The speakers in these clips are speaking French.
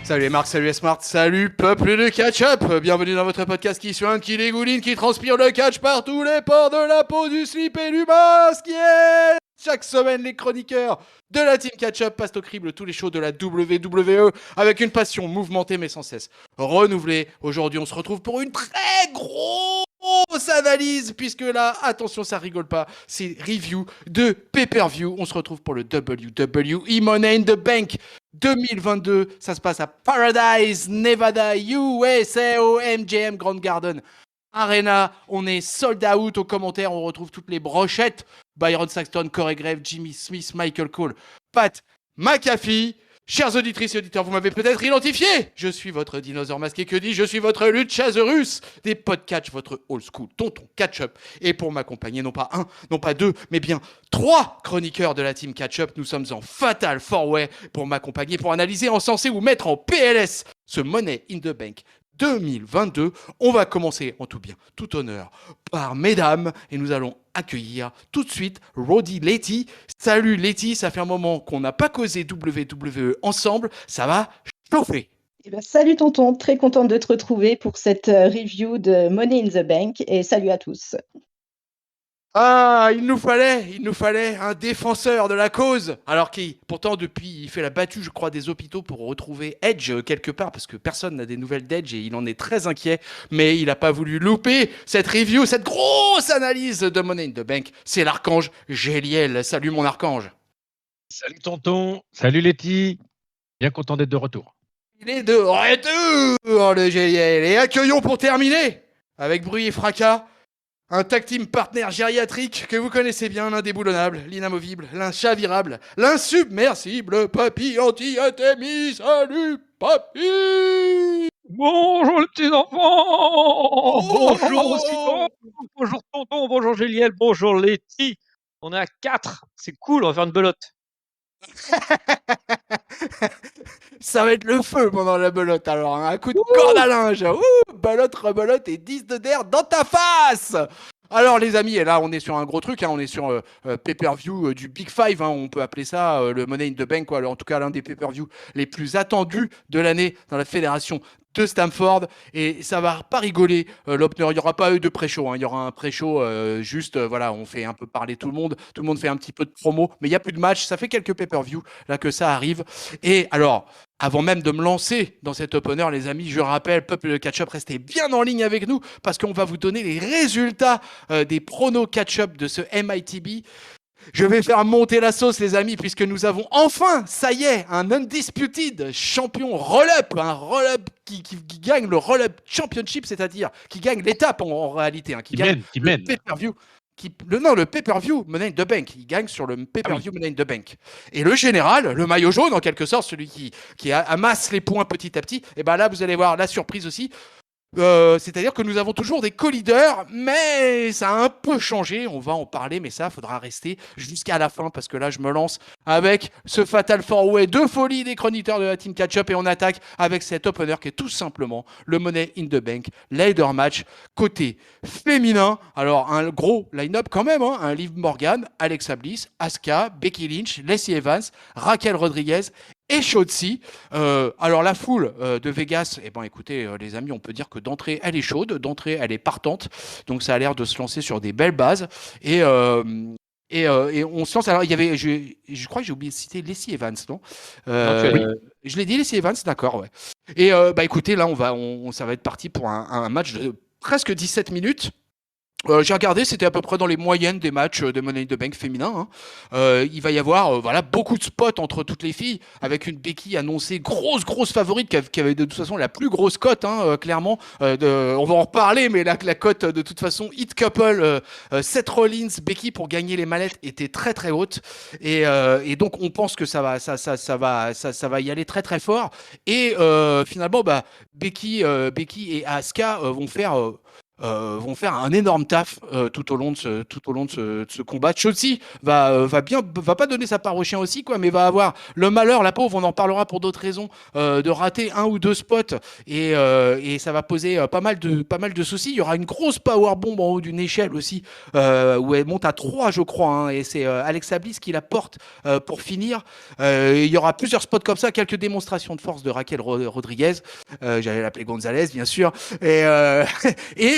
Salut les Marc, salut les Smart, salut peuple de catch-up. Bienvenue dans votre podcast qui soigne, qui dégouline, qui transpire le catch par tous les pores de la peau, du slip et du masque. Yeah. Chaque semaine, les chroniqueurs de la team catch-up passent au crible tous les shows de la WWE avec une passion mouvementée mais sans cesse renouvelée. Aujourd'hui, on se retrouve pour une très grosse analyse, puisque là, attention, ça rigole pas, c'est review de pay-per-view. On se retrouve pour le WWE Money in the Bank 2022, ça se passe à Paradise, Nevada, USA, au MGM Grand Garden Arena. On est sold out. Aux commentaires, on retrouve toutes les brochettes. Byron Saxton, Corey Grave, Jimmy Smith, Michael Cole, Pat McAfee. Chers auditrices et auditeurs, vous m'avez peut-être identifié. Je suis votre dinosaure masqué, que dis-je, je suis votre Luchasaurus des podcasts, votre old school tonton catch-up. Et pour m'accompagner, non pas un, non pas deux, mais bien trois chroniqueurs de la team catch-up, nous sommes en fatal four-way pour m'accompagner, pour analyser, encenser ou mettre en PLS ce Money in the Bank 2022. On va commencer en tout bien, tout honneur, par mesdames, et nous allons accueillir tout de suite Roddy Letty. Salut Letty, ça fait un moment qu'on n'a pas causé WWE ensemble, ça va chauffer. Eh ben, salut tonton, très contente de te retrouver pour cette review de Money in the Bank et salut à tous. Ah, il nous fallait un défenseur de la cause. Alors qui, pourtant, depuis, il fait la battue, je crois, des hôpitaux pour retrouver Edge quelque part, parce que personne n'a des nouvelles d'Edge et il en est très inquiet. Mais il n'a pas voulu louper cette review, cette grosse analyse de Money in the Bank. C'est l'archange Géliel. Salut mon archange. Salut tonton, salut Letty, bien content d'être de retour. Il est de retour, le Géliel. Et accueillons pour terminer, avec bruit et fracas, un tag team partenaire gériatrique que vous connaissez bien, l'indéboulonnable, l'inamovible, l'inchavirable, l'insubmersible Papy Anti-Athémie. Salut Papy. Bonjour les petits enfants, bonjour aussi, bonjour tonton, bonjour Géliel, bonjour Letty. On est à 4, c'est cool, on va faire une belote. Ça va être le feu pendant la belote alors, hein. Un coup de corde à linge, belote, rebelote et 10 de der dans ta face. Alors les amis, et là on est sur un gros truc, hein, on est sur pay-per-view du Big Five, hein, on peut appeler ça le Money in the Bank, quoi. Alors, en tout cas l'un des pay-per-view les plus attendus de l'année dans la fédération de Stamford, et ça va pas rigoler l'opener, il n'y aura pas eu de pré-show, hein. Il y aura un pré-show juste, voilà, on fait un peu parler tout le monde fait un petit peu de promo, mais il n'y a plus de match, ça fait quelques pay-per-view là que ça arrive. Et alors, avant même de me lancer dans cet opener, les amis, je rappelle, peuple de catch-up, restez bien en ligne avec nous parce qu'on va vous donner les résultats des pronos catch-up de ce MITB. Je vais faire monter la sauce, les amis, puisque nous avons enfin, ça y est, un undisputed champion roll-up, un roll-up qui gagne le roll-up championship, c'est-à-dire qui gagne l'étape en réalité, hein, qui gagne le pay-per-view. Le pay-per-view Money in the Bank, il gagne sur le pay-per-view Money in the Bank. Et le général, le maillot jaune en quelque sorte, celui qui amasse les points petit à petit, et ben là vous allez voir la surprise aussi. C'est-à-dire que nous avons toujours des co-leaders, mais ça a un peu changé. On va en parler, mais ça, faudra rester jusqu'à la fin parce que là, je me lance avec ce Fatal 4-Way de folie des chroniqueurs de la Team Catch-Up et on attaque avec cet opener qui est tout simplement le Money in the Bank ladder match côté féminin. Alors, un gros line-up quand même, hein. Un Liv Morgan, Alexa Bliss, Asuka, Becky Lynch, Lacey Evans, Raquel Rodriguez et Shotzi. Alors la foule de Vegas, eh ben écoutez les amis, on peut dire que d'entrée elle est chaude, d'entrée elle est partante, donc ça a l'air de se lancer sur des belles bases et on se lance. Alors il y avait, je crois que j'ai oublié de citer Lacey Evans, non, je l'ai dit Lacey Evans, d'accord, ouais. Et bah écoutez là ça va être parti pour un match de presque 17 minutes. J'ai regardé, c'était à peu près dans les moyennes des matchs de Money in the Bank féminin, hein. Il va y avoir voilà, beaucoup de spots entre toutes les filles, avec une Becky annoncée grosse favorite, qui avait de toute façon la plus grosse cote, hein, clairement. On va en reparler, mais la cote de toute façon, hit couple, Seth Rollins, Becky pour gagner les mallettes était très haute. Et donc on pense que ça va y aller très fort. Et finalement, bah, Becky et Asuka vont faire vont faire un énorme taf tout au long de ce combat. Shotzi va pas donner sa part au chien aussi, quoi, mais va avoir le malheur, la pauvre, on en parlera pour d'autres raisons, de rater un ou deux spots et ça va poser pas mal de soucis. Il y aura une grosse power bomb en haut d'une échelle aussi, où elle monte à 3 je crois, hein, et c'est Alexa Bliss qui la porte pour finir. Il y aura plusieurs spots comme ça, quelques démonstrations de force de Raquel Rodriguez, j'allais l'appeler Gonzalez bien sûr, et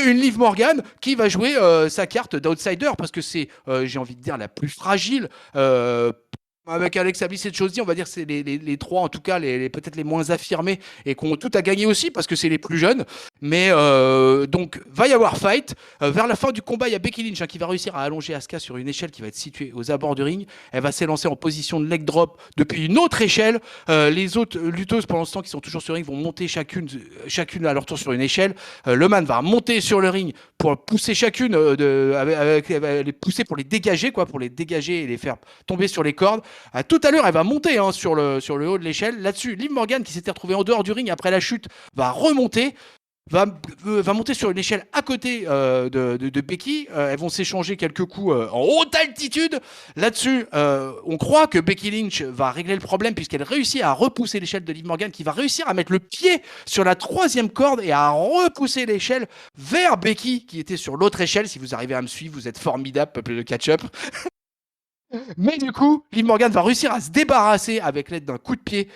une Liv Morgan qui va jouer sa carte d'outsider parce que c'est, j'ai envie de dire, la plus fragile. Avec Alexa Bliss et Chosy, on va dire que c'est les trois, en tout cas, peut-être les moins affirmés et qui ont tout à gagner aussi parce que c'est les plus jeunes. Mais donc, va y avoir fight. Vers la fin du combat, il y a Becky Lynch qui va réussir à allonger Asuka sur une échelle qui va être située aux abords du ring. Elle va s'élancer en position de leg drop depuis une autre échelle. Les autres lutteuses, pendant ce temps, qui sont toujours sur le ring, vont monter chacune à leur tour sur une échelle. Le man va monter sur le ring pour pousser chacune, les pousser pour les dégager, quoi, pour les dégager et les faire tomber sur les cordes. Tout à l'heure, elle va monter sur le haut de l'échelle. Là-dessus, Liv Morgan, qui s'était retrouvée en dehors du ring après la chute, va remonter. Va monter sur une échelle à côté de Becky. Elles vont s'échanger quelques coups en haute altitude. Là-dessus, on croit que Becky Lynch va régler le problème puisqu'elle réussit à repousser l'échelle de Liv Morgan, qui va réussir à mettre le pied sur la 3e corde et à repousser l'échelle vers Becky qui était sur l'autre échelle. Si vous arrivez à me suivre, vous êtes formidable, peuple de catch-up. Mais du coup, Liv Morgan va réussir à se débarrasser avec l'aide d'un coup de pied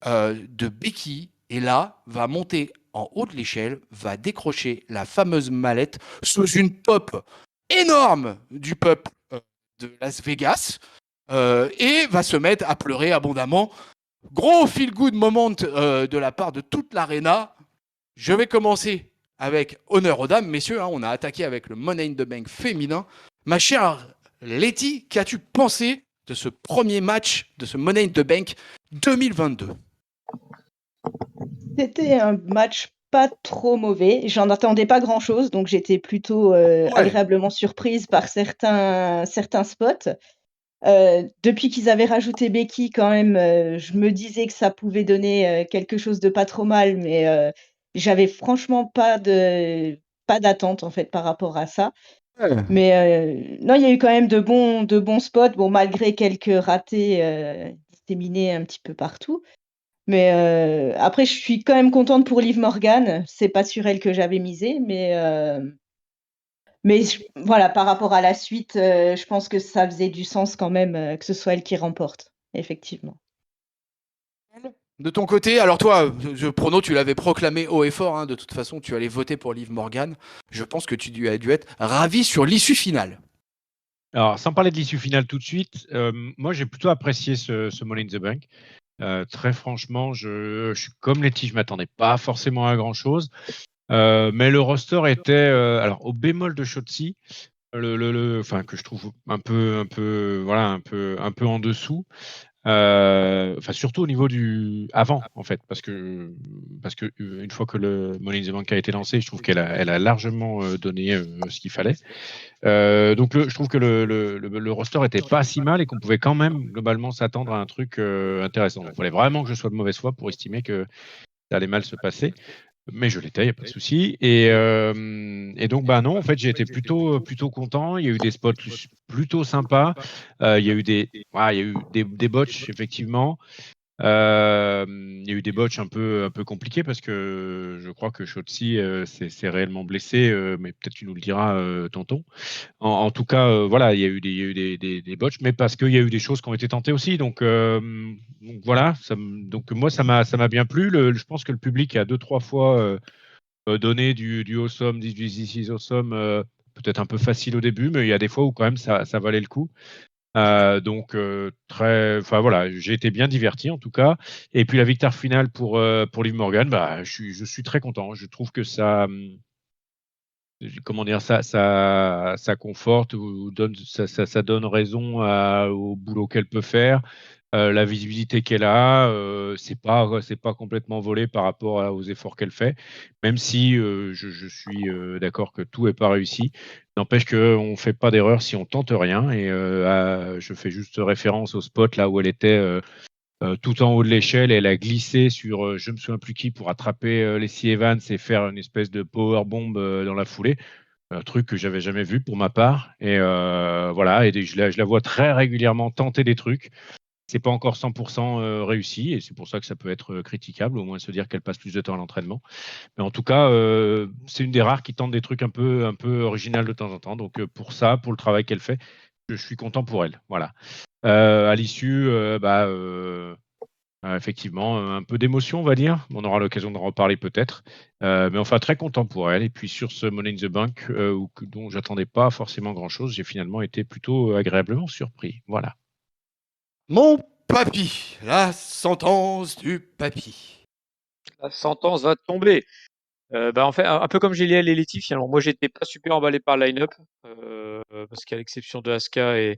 de Becky. Et là, va monter en haut de l'échelle, va décrocher la fameuse mallette sous une pop énorme du peuple de Las Vegas et va se mettre à pleurer abondamment. Gros feel-good moment de la part de toute l'arena. Je vais commencer avec honneur aux dames, messieurs. On a attaqué avec le Money in the Bank féminin. Ma chère Letty, qu'as-tu pensé de ce premier match de ce Money in the Bank 2022 ? C'était un match pas trop mauvais. J'en attendais pas grand-chose, donc j'étais plutôt agréablement surprise par certains spots. Depuis qu'ils avaient rajouté Becky, quand même, je me disais que ça pouvait donner quelque chose de pas trop mal, mais j'avais franchement pas d'attente en fait par rapport à ça. Mais non, il y a eu quand même de bons spots, bon, malgré quelques ratés disséminés un petit peu partout. Mais après, je suis quand même contente pour Liv Morgan. C'est pas sur elle que j'avais misé, mais voilà, par rapport à la suite, je pense que ça faisait du sens quand même que ce soit elle qui remporte, effectivement. De ton côté, alors toi, Prono, tu l'avais proclamé haut et fort, de toute façon, tu allais voter pour Liv Morgan. Je pense que tu as dû être ravi sur l'issue finale. Alors, sans parler de l'issue finale tout de suite, moi j'ai plutôt apprécié ce Money in the Bank. Très franchement, je suis comme Letty, je m'attendais pas forcément à grand chose, mais le roster était alors au bémol de Shotzi, enfin que je trouve un peu en dessous. Enfin surtout au niveau du avant en fait, parce que une fois que le Money in the Bank a été lancé, je trouve qu'elle a largement donné ce qu'il fallait. Donc je trouve que le roster était pas si mal et qu'on pouvait quand même globalement s'attendre à un truc intéressant. Il fallait vraiment que je sois de mauvaise foi pour estimer que ça allait mal se passer. Mais je l'étais, il n'y a pas de souci. Et donc, non, en fait, j'ai été plutôt content. Il y a eu des spots plutôt sympas. Il y a eu des botches, effectivement. Il y a eu des botches un peu compliqués parce que je crois que Shotzi s'est réellement blessé, mais peut-être tu nous le diras, tonton. En tout cas, voilà, il y a eu des botches, mais parce qu'il y a eu des choses qui ont été tentées aussi. Donc voilà, donc moi ça m'a bien plu. Je pense que le public a 2-3 fois donné du awesome, du this is awesome, peut-être un peu facile au début, mais il y a des fois où quand même ça valait le coup. Donc enfin voilà, j'ai été bien diverti en tout cas. Et puis la victoire finale pour Liv Morgan, je suis très content. Je trouve que ça comment dire, ça conforte ou ça donne raison au boulot qu'elle peut faire, la visibilité qu'elle a, c'est pas complètement volé par rapport aux efforts qu'elle fait, même si je suis d'accord que tout n'est pas réussi. N'empêche qu'on ne fait pas d'erreur si on tente rien. Et je fais juste référence au spot là où elle était tout en haut de l'échelle, elle a glissé sur je me souviens plus qui pour attraper Lacey Evans et faire une espèce de powerbomb dans la foulée. Un truc que j'avais jamais vu pour ma part. Et voilà, et je la vois très régulièrement tenter des trucs. C'est pas encore 100% réussi, et c'est pour ça que ça peut être critiquable, au moins se dire qu'elle passe plus de temps à l'entraînement. Mais en tout cas, c'est une des rares qui tente des trucs un peu original de temps en temps. Donc pour ça, pour le travail qu'elle fait, je suis content pour elle. Voilà. À l'issue, effectivement, un peu d'émotion, on va dire. On aura l'occasion d'en reparler peut-être. Mais enfin, très content pour elle. Et puis sur ce Money in the Bank, dont j'attendais pas forcément grand-chose, j'ai finalement été plutôt agréablement surpris. Voilà. Mon papy, la sentence du papy. La sentence va tomber. En fait, un peu comme Géliel et Letty, finalement. Moi, j'étais pas super emballé par le line-up, parce qu'à l'exception de Asuka et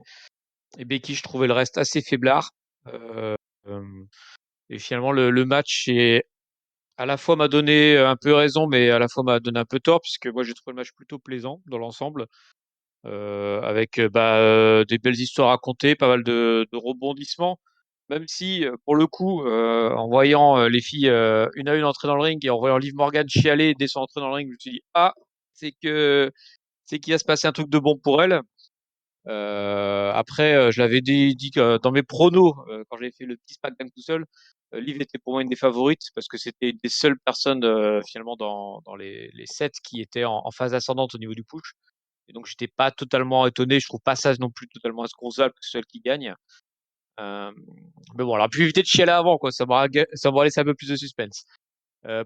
Becky, je trouvais le reste assez faiblard. Euh, et finalement, le match à la fois m'a donné un peu raison, mais à la fois m'a donné un peu tort, puisque moi, j'ai trouvé le match plutôt plaisant dans l'ensemble, avec des belles histoires à raconter, pas mal de rebondissements. Même si, pour le coup, en voyant les filles une à une entrer dans le ring et en voyant Liv Morgan chialer dès son entrée dans le ring, je me suis dit, ah, c'est qu'il va se passer un truc de bon pour elle. Après, je l'avais dit que dans mes pronos, quand j'avais fait le petit SmackDown tout seul, Liv était pour moi une des favorites parce que c'était une des seules personnes finalement dans les sets qui étaient en phase ascendante au niveau du push. Et donc j'étais pas totalement étonné. Je trouve pas ça non plus totalement inconcevable que ce soit elle qui gagne. Mais bon, alors pu éviter de chialer avant, quoi. Ça m'aurait laissé un peu plus de suspense.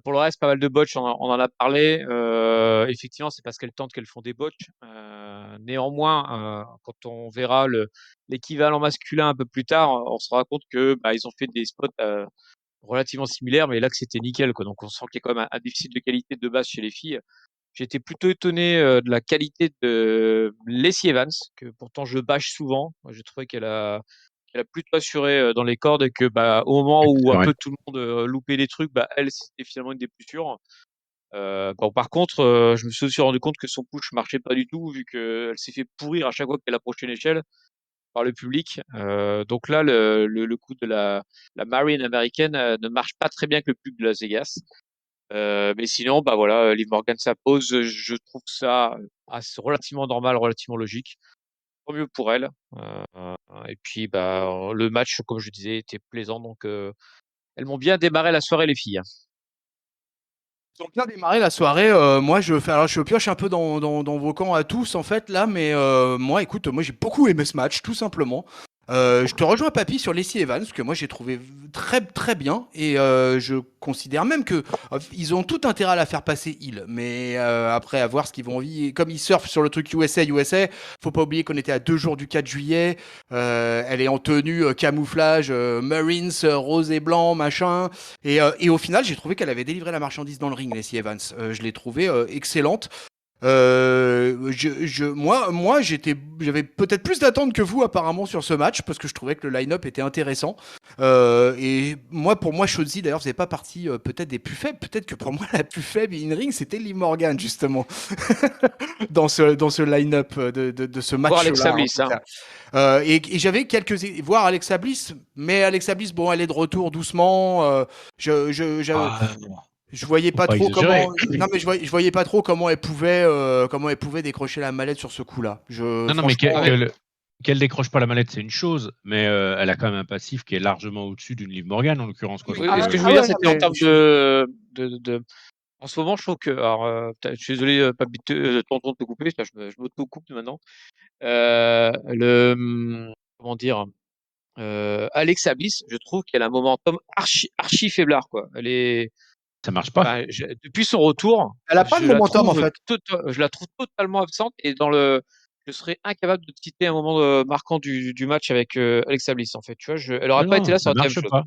Pour le reste, pas mal de botches, on en a parlé. Effectivement, c'est parce qu'elles tentent qu'elles font des botches. Néanmoins, quand on verra l'équivalent masculin un peu plus tard, on se rendra compte que ils ont fait des spots relativement similaires, mais là que c'était nickel, quoi. Donc on sent qu'il y a quand même un déficit de qualité de base chez les filles. J'étais plutôt étonné de la qualité de Lacey Evans, que pourtant je bâche souvent. Moi, j'ai trouvé qu'elle a plutôt assuré dans les cordes et que au moment où un Ouais. peu tout le monde loupait des trucs, elle c'était finalement une des plus sûres. Par contre, je me suis aussi rendu compte que son push marchait pas du tout vu qu'elle s'est fait pourrir à chaque fois qu'elle approchait une échelle par le public. Donc là, le coup de la Marine américaine ne marche pas très bien avec le public de Las Vegas. Mais sinon, voilà, Liv Morgan s'impose. Je trouve ça relativement normal, relativement logique. Tant mieux pour elle. Et puis, le match, comme je disais, était plaisant. Donc, elles m'ont bien démarré la soirée, les filles. Ils ont bien démarré la soirée. Moi, alors, je pioche un peu dans vos camps à tous, en fait, là, mais moi, écoute, moi, j'ai beaucoup aimé ce match, tout simplement. Je te rejoins, Papy, sur Lacey Evans, que moi, j'ai trouvé très, très bien. Et je considère même que ils ont tout intérêt à la faire passer heel. Mais après, à voir ce qu'ils vont vivre. Comme ils surfent sur le truc USA, faut pas oublier qu'on était à 2 jours du 4 juillet. Elle est en tenue camouflage, Marines, rose et blanc, machin. Et au final, j'ai trouvé qu'elle avait délivré la marchandise dans le ring, Lacey Evans. Je l'ai trouvée excellente. Moi, j'avais peut-être plus d'attentes que vous apparemment sur ce match parce que je trouvais que le line-up était intéressant. Et moi, pour moi, Shotzi d'ailleurs faisait pas partie peut-être des plus faibles. Peut-être que pour moi, la plus faible in-ring, c'était Liv Morgan justement dans ce line-up de ce match-là. Voir Alexa Bliss, hein. Et j'avais voir Alexa Bliss, mais Alexa Bliss, bon, elle est de retour doucement. Je voyais pas trop comment. Non, mais je voyais pas trop comment elle pouvait décrocher la mallette sur ce coup-là. Non, mais qu'elle décroche pas la mallette, c'est une chose, mais elle a quand même un passif qui est largement au-dessus d'une Liv Morgan en l'occurrence. Quoi. Oui, ce que je veux dire, c'était en termes de. En ce moment, je trouve que. Alors, je suis désolé, tonton, de te couper, je m'auto-coupe maintenant. Comment dire. Alexa Bliss, je trouve qu'elle a un momentum archi faiblard, quoi. Elle est. Ça marche pas. Depuis son retour, elle a pas de momentum en fait. Je la trouve totalement absente et je serais incapable de citer un moment marquant du match avec Alexa Bliss en fait. Tu vois, elle aurait pas été là, ça aurait été la même chose.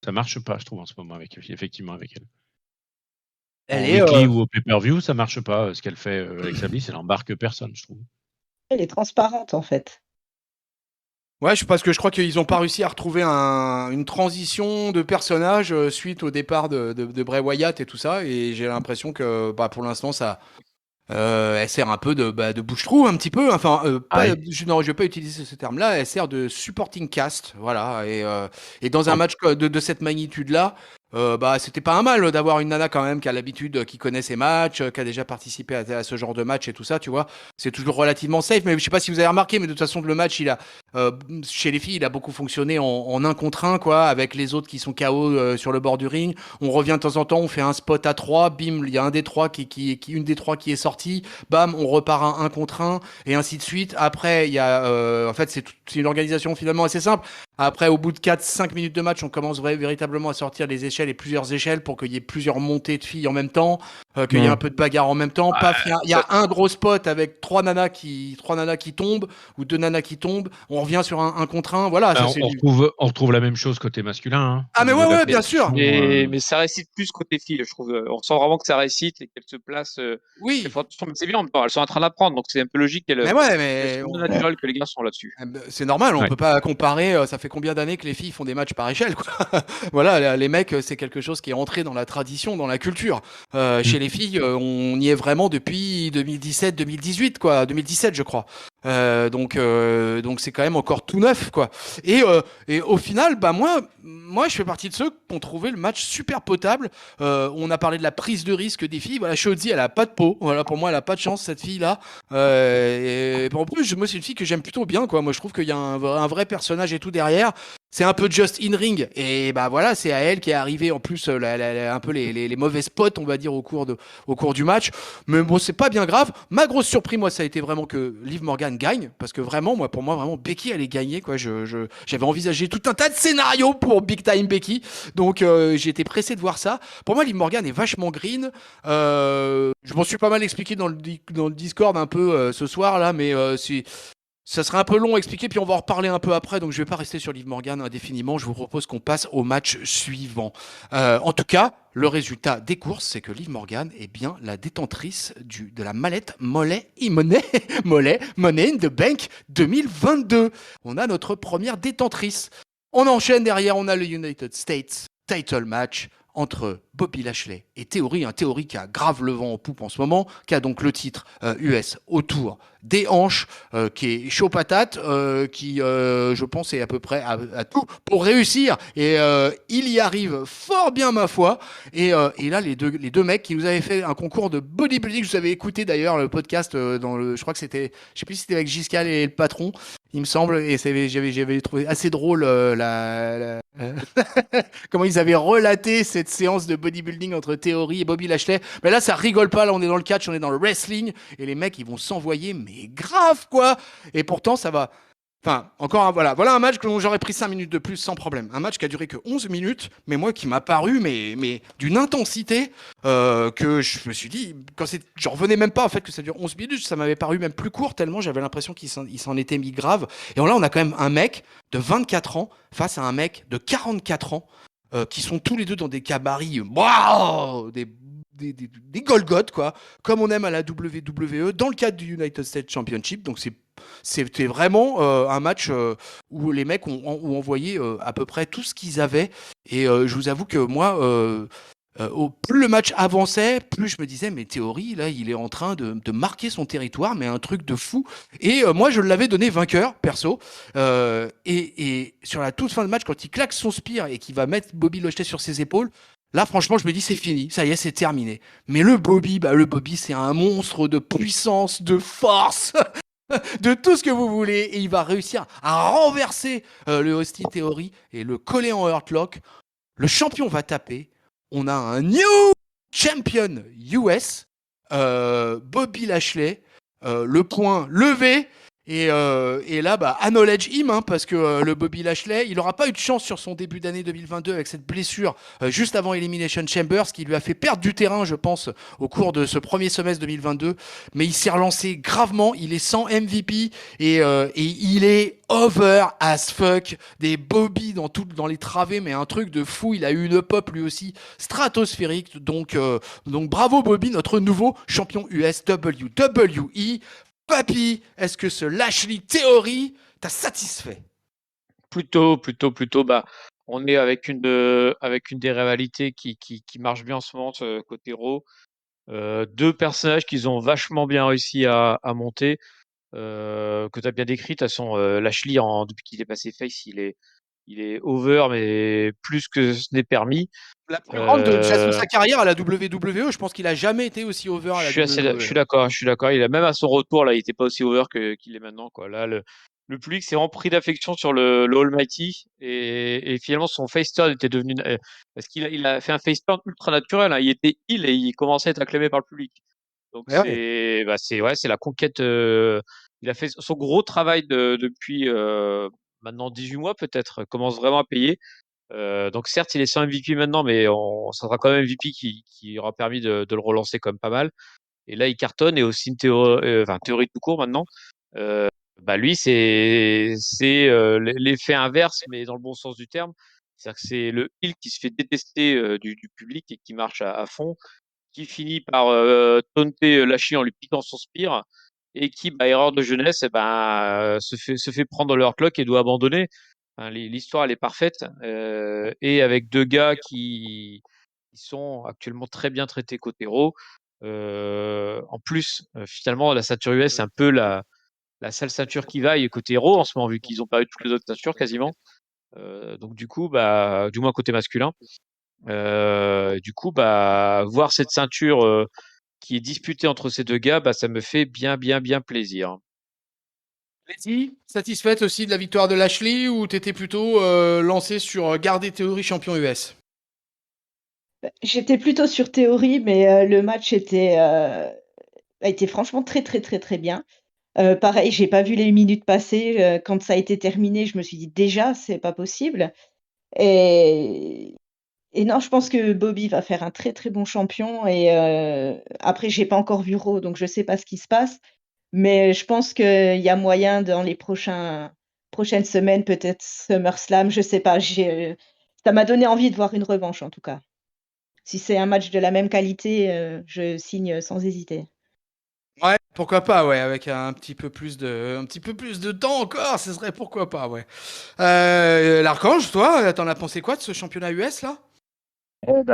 Ça marche pas, je trouve en ce moment effectivement avec elle. Elle en weekly ou au pay-per-view, ça marche pas. Ce qu'elle fait Alexa Bliss, elle embarque personne, je trouve. Elle est transparente en fait. Ouais, parce que je crois qu'ils n'ont pas réussi à retrouver une transition de personnage suite au départ de Bray Wyatt et tout ça. Et j'ai l'impression que pour l'instant, ça Elle sert un peu de bouche-trou un petit peu. Enfin, Ah oui. non, je vais pas utiliser ce terme-là. Elle sert de supporting cast, voilà. Et dans un Oh. match de cette magnitude-là, bah, c'était pas un mal d'avoir une nana quand même qui a l'habitude, qui connaît ses matchs, qui a déjà participé à ce genre de match et tout ça, tu vois. C'est toujours relativement safe. Mais je sais pas si vous avez remarqué, mais de toute façon, le match, euh, chez les filles, il a beaucoup fonctionné en un contre un, quoi, avec les autres qui sont KO sur le bord du ring. On revient de temps en temps, on fait un spot à 3, bim, il y a un des trois une des trois qui est sortie, bam, on repart à un contre un, et ainsi de suite. Après, il y a, en fait, c'est une organisation finalement assez simple. Après, au bout de 4-5 minutes de match, on commence véritablement à sortir les échelles et plusieurs échelles pour qu'il y ait plusieurs montées de filles en même temps, qu'il y ait un peu de bagarre en même temps. Paf, il y a un gros spot avec trois nanas qui tombent, ou deux nanas qui tombent. On revient sur un contre un. Voilà, ça Ben, c'est on du. retrouve la même chose côté masculin, hein, Ah, au mais niveau ouais, de la ouais, Mais, bien sûr. compétition. mais ça récite plus côté filles, je trouve. On sent vraiment que ça récite et qu'elles se placent, qu'elles Oui. font attention. Mais c'est bien en même temps, elles sont en train d'apprendre, donc c'est un peu logique Mais ouais, qu'elles mais soient moins naturelles que les garçons là-dessus. c'est normal, on Ouais. peut pas comparer. Ça fait combien d'années que les filles font des matchs par échelle, quoi. Voilà, les mecs, c'est quelque chose qui est rentré dans la tradition, dans la culture. Mm. Chez les filles, on y est vraiment depuis 2017-2018, quoi. 2017, je crois. Donc c'est quand même encore tout neuf, quoi. Et au final, bah moi, je fais partie de ceux qui ont trouvé le match super potable. On a parlé de la prise de risque des filles. Voilà, Shotzi, elle a pas de peau. Voilà, pour moi, elle a pas de chance, cette fille-là. Et en plus, moi, c'est une fille que j'aime plutôt bien, quoi. Moi, je trouve qu'il y a un vrai personnage et tout derrière. C'est un peu just in ring. Et bah voilà, c'est à elle qui est arrivé en plus un peu les mauvais spots, on va dire, au cours du match. Mais bon, c'est pas bien grave. Ma grosse surprise, moi, ça a été vraiment que Liv Morgan gagne. Parce que vraiment, pour moi, vraiment, Becky allait gagner, quoi. J'avais envisagé tout un tas de scénarios pour Big Time Becky. Donc, j'ai été pressé de voir ça. Pour moi, Liv Morgan est vachement green. Je m'en suis pas mal expliqué dans le Discord un peu ce soir là, mais ça serait un peu long à expliquer, puis on va en reparler un peu après, donc je vais pas rester sur Liv Morgan indéfiniment. Je vous propose qu'on passe au match suivant. En tout cas, le résultat des courses, c'est que Liv Morgan est bien la détentrice de la mallette Money in the Bank 2022. On a notre première détentrice. On enchaîne derrière, on a le United States title match entre Bobby Lashley et Theory, un Theory qui a grave le vent en poupe en ce moment, qui a donc le titre US autour des hanches, qui est chaud patate, qui, je pense, est à peu près à tout pour réussir. Et il y arrive fort bien, ma foi. Et là, les deux mecs qui nous avaient fait un concours de bodybuilding, je vous avais écouté d'ailleurs le podcast, je crois que c'était, je sais plus si c'était avec Giscal et le patron, il me semble, et j'avais trouvé assez drôle comment ils avaient relaté cette séance de bodybuilding entre Theory et Bobby Lashley. Mais là, ça rigole pas. Là, on est dans le catch, on est dans le wrestling. Et les mecs, ils vont s'envoyer, mais grave, quoi. Et pourtant, ça va. Enfin, encore voilà un match que j'aurais pris 5 minutes de plus sans problème. Un match qui a duré que 11 minutes, mais moi qui m'a paru mais d'une intensité que je me suis dit, j'en revenais même pas en fait que ça dure 11 minutes, ça m'avait paru même plus court tellement j'avais l'impression qu'il s'en était mis grave. Et là, on a quand même un mec de 24 ans face à un mec de 44 ans qui sont tous les deux dans des cabarets, waouh, des Golgoth, quoi, comme on aime à la WWE, dans le cadre du United States Championship. Donc c'était vraiment un match où les mecs ont envoyé à peu près tout ce qu'ils avaient. Et je vous avoue que moi, plus le match avançait, plus je me disais, mais Theory, là, il est en train de marquer son territoire, mais un truc de fou. Et moi, je l'avais donné vainqueur, perso. Et sur la toute fin de match, quand il claque son spear et qu'il va mettre Bobby Lashley sur ses épaules, là, franchement, je me dis, c'est fini, ça y est, c'est terminé. Mais le Bobby, c'est un monstre de puissance, de force, de tout ce que vous voulez. Et il va réussir à renverser le Austin Theory et le coller en Hurtlock. Le champion va taper. On a un new champion US, Bobby Lashley, le point levé. Et là, acknowledge him, hein, parce que le Bobby Lashley, il n'aura pas eu de chance sur son début d'année 2022 avec cette blessure juste avant Elimination Chamber, ce qui lui a fait perdre du terrain, je pense, au cours de ce premier semestre 2022. Mais il s'est relancé gravement, il est sans MVP et il est over as fuck. Des Bobby dans les travées, mais un truc de fou. Il a eu une pop lui aussi stratosphérique. Donc bravo Bobby, notre nouveau champion US WWE. Papy, est-ce que ce Lashley Theory t'a satisfait? Plutôt. Bah, on est avec une des rivalités qui marche bien en ce moment côté Raw. Deux personnages qu'ils ont vachement bien réussi à monter, que tu as bien décrit. De toute façon, Lashley, depuis qu'il est passé face, il est over, mais plus que ce n'est permis. La plus grande de Euh, sa carrière à la WWE, je pense qu'il a jamais été aussi over à la je suis WWE. d'accord, je suis d'accord. Il a même à son retour là, il était pas aussi over qu'il est maintenant, quoi. Là, le public s'est vraiment pris d'affection sur le Almighty et finalement son face turn était devenu parce il a fait un face turn ultra naturel, hein. Il était heel et il commençait à être acclamé par le public. Donc Ouais, ouais. c'est la conquête. Il a fait son gros travail depuis maintenant 18 mois peut-être, commence vraiment à payer. Donc certes, il est sans MVP maintenant, mais ça sera quand même MVP qui aura permis de le relancer comme pas mal. Et là, il cartonne et aussi une théorie tout court maintenant. Euh, Lui, c'est l'effet inverse, mais dans le bon sens du terme. C'est-à-dire que c'est le heel qui se fait détester du public et qui marche à fond, qui finit par taunter Lashley en lui piquant son spear et qui, erreur de jeunesse, se fait prendre leur cloque et doit abandonner. Enfin, l'histoire, elle est parfaite. Et avec deux gars qui sont actuellement très bien traités côté Raw. En plus, finalement, la ceinture US, c'est un peu la seule ceinture qui vaille côté Raw en ce moment, vu qu'ils ont perdu toutes les autres ceintures quasiment. Donc du coup, du moins côté masculin. Voir cette ceinture qui est disputée entre ces deux gars, ça me fait bien, bien, bien plaisir. Letty, satisfaite aussi de la victoire de Lashley ou t'étais plutôt lancé sur garder Theory champion US? J'étais plutôt sur théorie, mais le match a été franchement très, très, très, très bien. Pareil, j'ai pas vu les minutes passer. Quand ça a été terminé, je me suis dit: «Déjà, c'est pas possible» et non, je pense que Bobby va faire un très, très bon champion et après j'ai pas encore vu Raw, donc je sais pas ce qui se passe, mais je pense qu'il y a moyen dans les prochaines semaines, peut-être SummerSlam, je sais pas, ça m'a donné envie de voir une revanche en tout cas. Si c'est un match de la même qualité, je signe sans hésiter. Ouais, pourquoi pas, ouais, avec un petit peu plus de temps encore, ce serait pourquoi pas, ouais. L'Archange, toi, t'en as pensé quoi de ce championnat US là?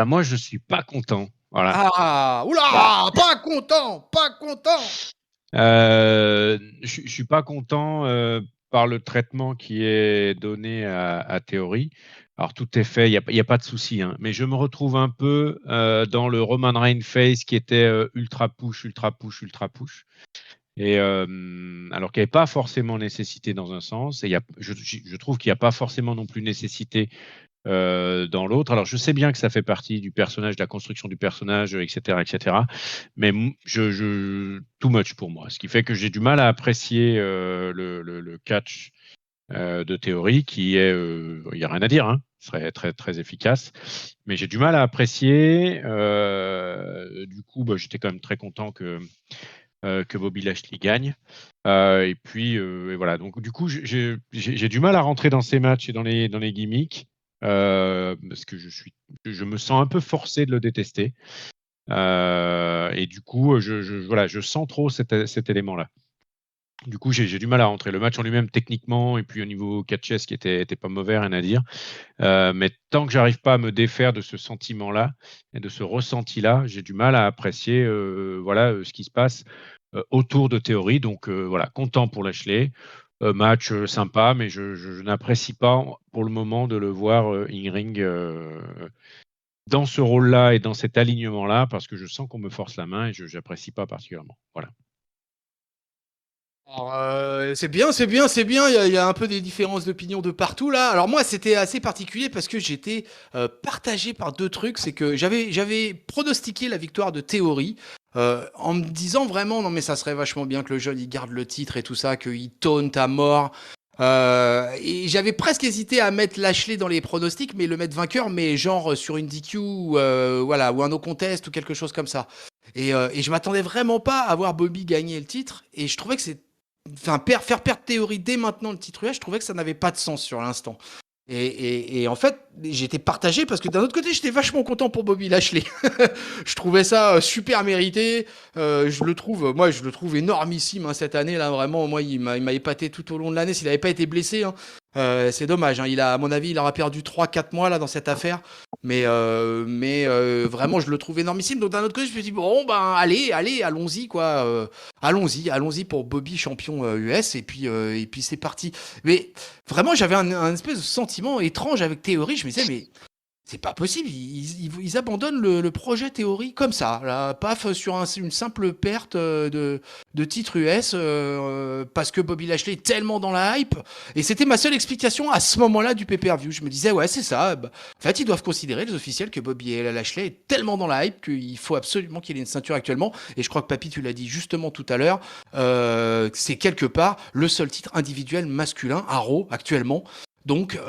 Moi, je suis pas content. Voilà. Ah, Bah, oula, pas content, pas content. je suis pas content par le traitement qui est donné à Théorie. Alors tout est fait, il y a pas de souci, hein. Mais je me retrouve un peu dans le Roman Reigns face qui était ultra push, ultra push, ultra push. Et alors qu'il n'y avait pas forcément nécessité dans un sens, et je trouve qu'il n'y a pas forcément non plus nécessité dans l'autre. Alors je sais bien que ça fait partie du personnage, de la construction du personnage, etc., etc. Mais too much pour moi, ce qui fait que j'ai du mal à apprécier le catch de Théorie, qui est, il n'y a rien à dire, hein, serait très très efficace, mais j'ai du mal à apprécier. Du coup, j'étais quand même très content que Bobby Lashley gagne. Et puis et voilà. Donc du coup, j'ai du mal à rentrer dans ces matchs et dans les gimmicks parce que je me sens un peu forcé de le détester. Et du coup, voilà, je sens trop cet élément-là. Du coup, j'ai du mal à rentrer. Le match en lui-même, techniquement, et puis au niveau catch qui était pas mauvais, rien à dire. Mais tant que j'arrive pas à me défaire de ce sentiment-là et de ce ressenti-là, j'ai du mal à apprécier ce qui se passe autour de Théorie. Donc voilà, content pour Lashley. Match sympa, mais je n'apprécie pas pour le moment de le voir in-ring dans ce rôle-là et dans cet alignement-là, parce que je sens qu'on me force la main et je n'apprécie pas particulièrement. Voilà. Alors, c'est bien, c'est bien, c'est bien. Il y a un peu des différences d'opinion de partout là. Alors moi, c'était assez particulier parce que j'étais partagé par deux trucs. C'est que j'avais pronostiqué la victoire de Théorie en me disant vraiment non mais ça serait vachement bien que le jeune il garde le titre et tout ça, qu'il taunte à mort. Et j'avais presque hésité à mettre Lashley dans les pronostics, mais le mettre vainqueur, mais genre sur une DQ, voilà, ou un no contest ou quelque chose comme ça. Et je m'attendais vraiment pas à voir Bobby gagner le titre. Et je trouvais que faire perdre Théorie dès maintenant le titre US, je trouvais que ça n'avait pas de sens sur l'instant. Et en fait, j'étais partagé parce que d'un autre côté, j'étais vachement content pour Bobby Lashley. Je trouvais ça super mérité. Je le trouve énormissime hein, cette année là. Vraiment, moi, il m'a épaté tout au long de l'année. S'il n'avait pas été blessé, hein, C'est dommage, hein. À mon avis, il aura perdu 3-4 mois là dans cette affaire. Mais vraiment, je le trouve énormissime. Donc d'un autre côté, je me dis bon ben allez, allons-y quoi. Allons-y pour Bobby champion US et puis c'est parti. Mais vraiment, j'avais un espèce de sentiment étrange avec Théorie. Je me disais mais c'est pas possible, ils abandonnent le projet théorie comme ça, là, paf, sur une simple perte de titre US parce que Bobby Lashley est tellement dans la hype. Et c'était ma seule explication à ce moment-là du pay-per-view. Je me disais, ouais, c'est ça. Bah, en fait, ils doivent considérer, les officiels, que Bobby Lashley est tellement dans la hype qu'il faut absolument qu'il ait une ceinture actuellement. Et je crois que Papy, tu l'as dit justement tout à l'heure, c'est quelque part le seul titre individuel masculin à Raw actuellement. Donc,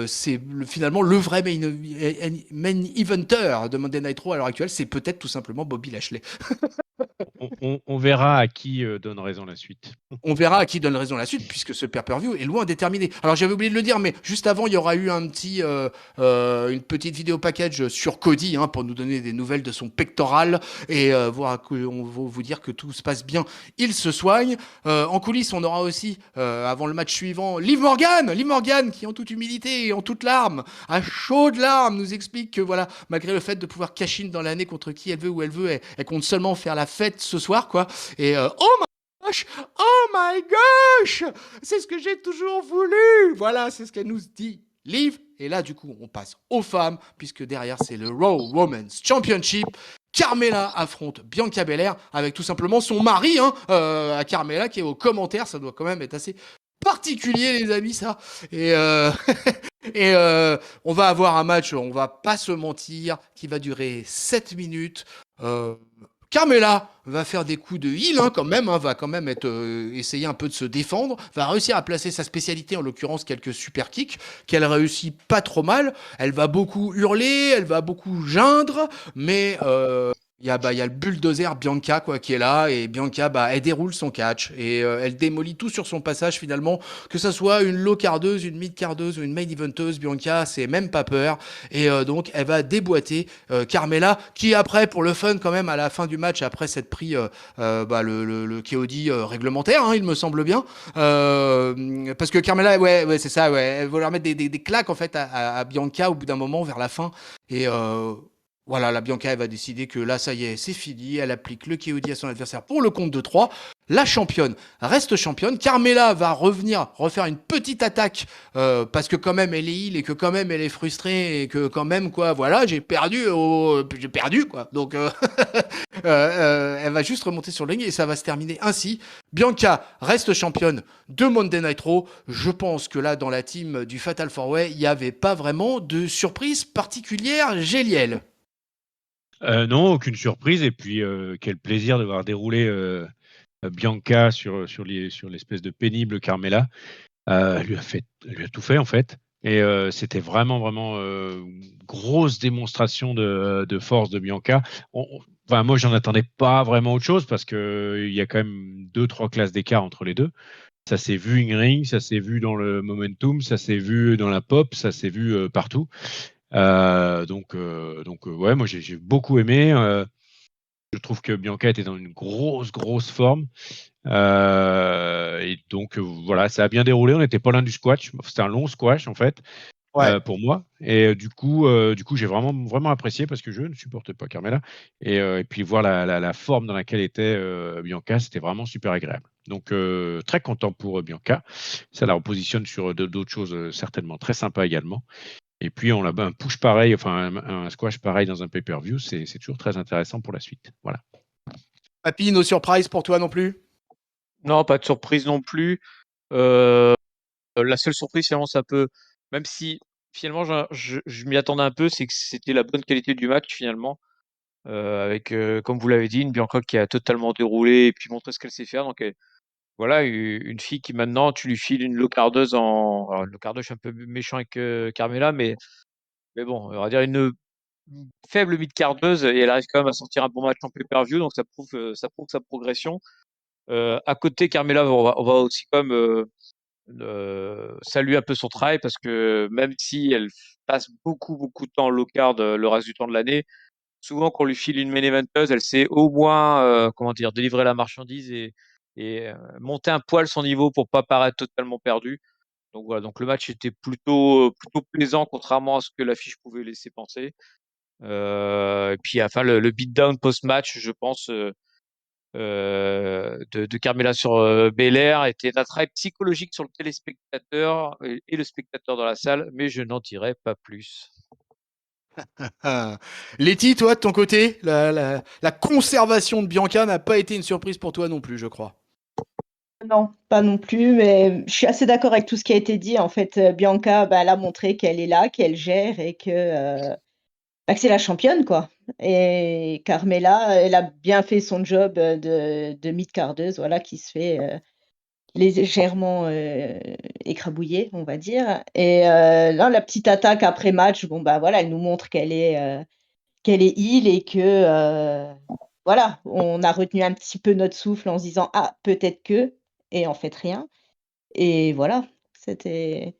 c'est finalement le vrai main eventer de Monday Night Raw à l'heure actuelle, c'est peut-être tout simplement Bobby Lashley. On verra à qui donne raison la suite. On verra à qui donne raison la suite, puisque ce pay-per-view est loin d'être terminé. Alors j'avais oublié de le dire, mais juste avant, il y aura eu une petite vidéo package sur Cody pour nous donner des nouvelles de son pectoral et on va vous dire que tout se passe bien. Il se soigne. En coulisses, on aura aussi, avant le match suivant, Liv Morgan, qui en toute humilité et en toute larmes, à chaudes larmes, nous explique que voilà, malgré le fait de pouvoir cash in dans l'année contre qui elle veut, où elle veut, elle compte seulement faire la fête ce soir, quoi. Et oh my gosh, c'est ce que j'ai toujours voulu. Voilà, c'est ce qu'elle nous dit. Liv. Et là, du coup, on passe aux femmes, puisque derrière, c'est le Raw Women's Championship. Carmella affronte Bianca Belair avec tout simplement son mari, à Carmella, qui est aux commentaires. Ça doit quand même être assez particulier, les amis, ça. Et, on va avoir un match, on va pas se mentir, qui va durer 7 minutes. Carmella va faire des coups de heal quand même, va quand même essayer un peu de se défendre, va réussir à placer sa spécialité, en l'occurrence quelques super kicks, qu'elle réussit pas trop mal. Elle va beaucoup hurler, elle va beaucoup geindre, mais il y a le bulldozer Bianca qui est là, et Bianca elle déroule son catch et elle démolit tout sur son passage finalement, que ça soit une low cardeuse, une mid cardeuse ou une main eventeuse. Bianca c'est même pas peur, et donc elle va déboîter Carmella, qui après, pour le fun quand même, à la fin du match, après s'être pris le KOD réglementaire, il me semble bien, parce que Carmella, ouais c'est ça, ouais, elle va leur mettre des claques en fait à Bianca au bout d'un moment vers la fin, et voilà, la Bianca, elle va décider que là, ça y est, c'est fini. Elle applique le KOD à son adversaire pour le compte de 3. La championne reste championne. Carmella va refaire une petite attaque, parce que quand même, elle est heal et que quand même, elle est frustrée et que quand même, voilà, j'ai perdu, quoi. Donc, elle va juste remonter sur le ring et ça va se terminer ainsi. Bianca reste championne de Monday Night Raw. Je pense que là, dans la team du Fatal 4-Way, il n'y avait pas vraiment de surprise particulière, Géliel. Non, aucune surprise. Et puis, quel plaisir de voir dérouler Bianca sur l'espèce de pénible Carmella. Elle lui a tout fait, en fait. Et c'était vraiment, vraiment grosse démonstration de force de Bianca. Enfin, moi, j'en attendais pas vraiment autre chose parce qu'il y a quand même 2-3 classes d'écart entre les deux. Ça s'est vu in-ring, ça s'est vu dans le momentum, ça s'est vu dans la pop, ça s'est vu partout. Ouais, moi j'ai beaucoup aimé. Je trouve que Bianca était dans une grosse forme. Et donc voilà, ça a bien déroulé. On n'était pas loin du squash. C'était un long squash en fait, pour moi. Et du coup, j'ai vraiment apprécié parce que je ne supporte pas Carmella. Et puis voir la forme dans laquelle était Bianca, c'était vraiment super agréable. Donc très content pour Bianca. Ça la repositionne sur d'autres choses certainement très sympas également. Et puis, on a un push pareil, enfin un squash pareil dans un pay-per-view, c'est toujours très intéressant pour la suite. Voilà. Papy, no surprise pour toi non plus? Non, pas de surprise non plus. La seule surprise, finalement, ça peut, même si finalement je m'y attendais un peu, c'est que c'était la bonne qualité du match finalement, avec, comme vous l'avez dit, une Bianca qui a totalement déroulé et puis montré ce qu'elle sait faire. Donc voilà, une fille qui maintenant, tu lui files une locardeuse alors une locardeuse, je suis un peu méchant avec Carmella, mais bon, on va dire une faible mid-cardeuse et elle arrive quand même à sortir un bon match en pay-per-view, donc ça prouve sa progression. À côté, Carmella, on va aussi quand même saluer un peu son travail parce que même si elle passe beaucoup de temps en low card le reste du temps de l'année, souvent quand on lui file une main eventeuse, elle sait au moins comment dire, délivrer la marchandise et monter un poil son niveau pour pas paraître totalement perdu. Donc voilà, donc le match était plutôt plaisant, contrairement à ce que l'affiche pouvait laisser penser. Et puis enfin le beatdown post-match, je pense, de Carmela sur Belair était un travail psychologique sur le téléspectateur et le spectateur dans la salle, mais je n'en dirai pas plus. Letty, toi, de ton côté, la conservation de Bianca n'a pas été une surprise pour toi non plus, je crois. Non, pas non plus, mais je suis assez d'accord avec tout ce qui a été dit. En fait, Bianca, elle a montré qu'elle est là, qu'elle gère et que c'est la championne, quoi. Et Carmela, elle a bien fait son job de mid-cardeuse, voilà, qui se fait légèrement écrabouiller, on va dire. Et là, la petite attaque après match, bon, voilà, elle nous montre qu'elle est heal et que voilà, on a retenu un petit peu notre souffle en se disant ah, peut-être que, et en fait rien. Et voilà, c'était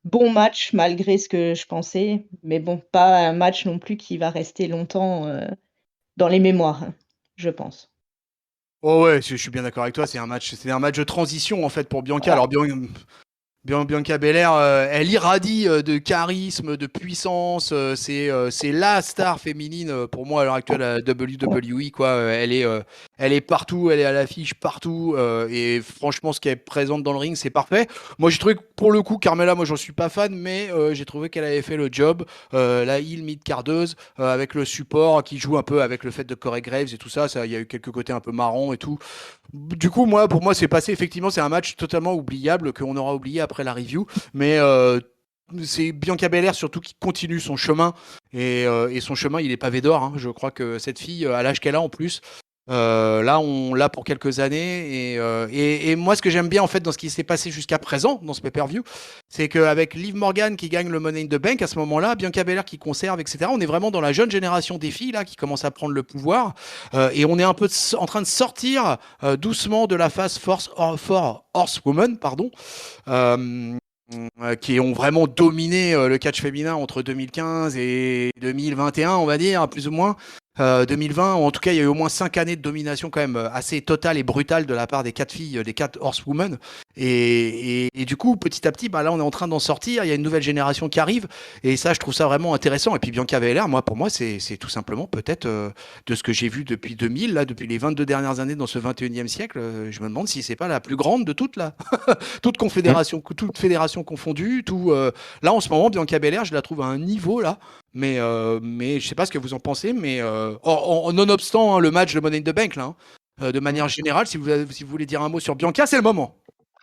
bon match malgré ce que je pensais, mais bon, pas un match non plus qui va rester longtemps dans les mémoires, hein, je pense. Oh ouais, je suis bien d'accord avec toi. C'est un match de transition en fait pour Bianca. Voilà. Alors Bianca Belair, elle irradie de charisme, de puissance. C'est la star féminine pour moi à l'heure actuelle à WWE, quoi. Elle est partout, elle est à l'affiche partout. Et franchement, ce qu'elle présente dans le ring, c'est parfait. Moi, j'ai trouvé que pour le coup, Carmela, moi, j'en suis pas fan, mais j'ai trouvé qu'elle avait fait le job. La heel mid-cardeuse avec le support qui joue un peu avec le fait de Corey Graves et tout ça. Il y a eu quelques côtés un peu marrants et tout. Du coup, pour moi, c'est passé. Effectivement, c'est un match totalement oubliable qu'on aura oublié après la review. Mais c'est Bianca Belair surtout qui continue son chemin. Et son chemin, il est pavé d'or, hein. Je crois que cette fille, à l'âge qu'elle a en plus, là, on l'a pour quelques années. Et moi, ce que j'aime bien en fait dans ce qui s'est passé jusqu'à présent dans ce pay-per-view, c'est qu'avec Liv Morgan qui gagne le Money in the Bank à ce moment-là, Bianca Belair qui conserve, etc. On est vraiment dans la jeune génération des filles là qui commence à prendre le pouvoir. Et on est un peu en train de sortir doucement de la phase for Horsewoman, pardon. Euh, qui ont vraiment dominé le catch féminin entre 2015 et 2021, on va dire, plus ou moins. 2020, ou en tout cas, il y a eu au moins 5 années de domination quand même assez totale et brutale de la part des 4 filles, des 4 horsewomen. Et du coup, petit à petit, là, on est en train d'en sortir. Il y a une nouvelle génération qui arrive. Et ça, je trouve ça vraiment intéressant. Et puis Bianca Belair, pour moi, c'est tout simplement peut-être de ce que j'ai vu depuis 2000, là, depuis les 22 dernières années dans ce 21e siècle. Je me demande si c'est pas la plus grande de toutes, là. Toute fédération confondue. Là, en ce moment, Bianca Belair, je la trouve à un niveau, là. Mais je sais pas ce que vous en pensez, mais nonobstant le match de Money in the Bank, là, de manière générale, si vous voulez dire un mot sur Bianca, c'est le moment.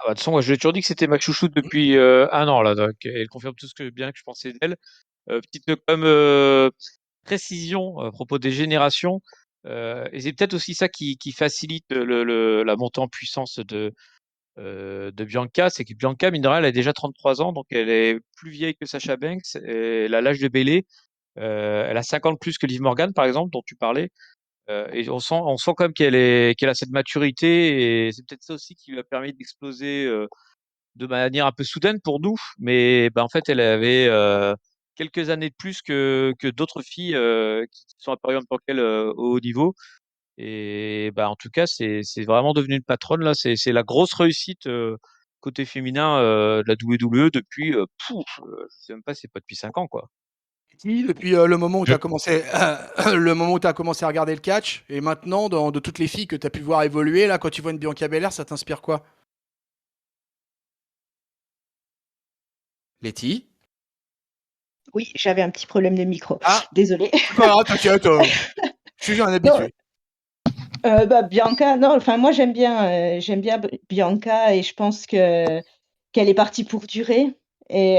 De toute façon, moi, je l'ai toujours dit que c'était ma chouchoute depuis un an, là. Donc, elle confirme tout ce que je pensais d'elle. Petite précision à propos des générations. Et c'est peut-être aussi ça qui facilite la montée en puissance de Bianca. C'est que Bianca, mine de rien, elle a déjà 33 ans, donc elle est plus vieille que Sasha Banks. Et elle a l'âge de Bayley. Elle a 50 plus que Liv Morgan, par exemple, dont tu parlais. Et on sent quand même qu'elle a cette maturité. Et c'est peut-être ça aussi qui lui a permis d'exploser de manière un peu soudaine pour nous. Mais en fait, elle avait quelques années de plus que d'autres filles qui sont apparues en tant qu'elle au haut niveau. Et en tout cas, c'est vraiment devenu une patronne là. C'est la grosse réussite côté féminin de la WWE depuis, je sais même pas, c'est pas depuis 5 ans quoi. Depuis le moment où tu as commencé, le moment où tu as commencé à regarder le catch, et maintenant, de toutes les filles que tu as pu voir évoluer, là, quand tu vois une Bianca Belair, ça t'inspire quoi? Letty? Oui, j'avais un petit problème de micro. Ah, Désolée. c'est pas grave, t'inquiète. Je suis un Non, habitué. Bianca, non, enfin moi j'aime bien Bianca et je pense qu'elle est partie pour durer. Et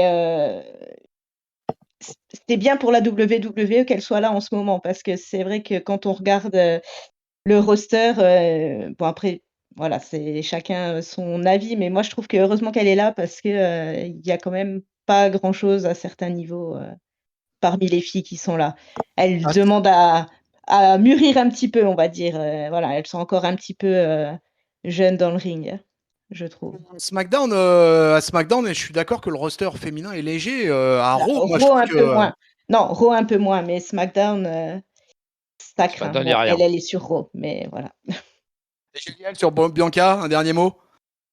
c'était bien pour la WWE qu'elle soit là en ce moment parce que c'est vrai que quand on regarde le roster, bon après, voilà, c'est chacun son avis, mais moi je trouve que heureusement qu'elle est là parce que il y a quand même pas grand-chose à certains niveaux parmi les filles qui sont là. Elles Ah, demandent à mûrir un petit peu, on va dire. Voilà, elles sont encore un petit peu jeunes dans le ring, je trouve. À SmackDown, je suis d'accord que le roster féminin est léger. À Raw, moi, je Raw trouve un peu que. moins. Non, Raw un peu moins, mais SmackDown, ça craint. SmackDown, il n'y a Bon, rien. elle est sur Raw, mais voilà. Génial sur Bianca, un dernier mot.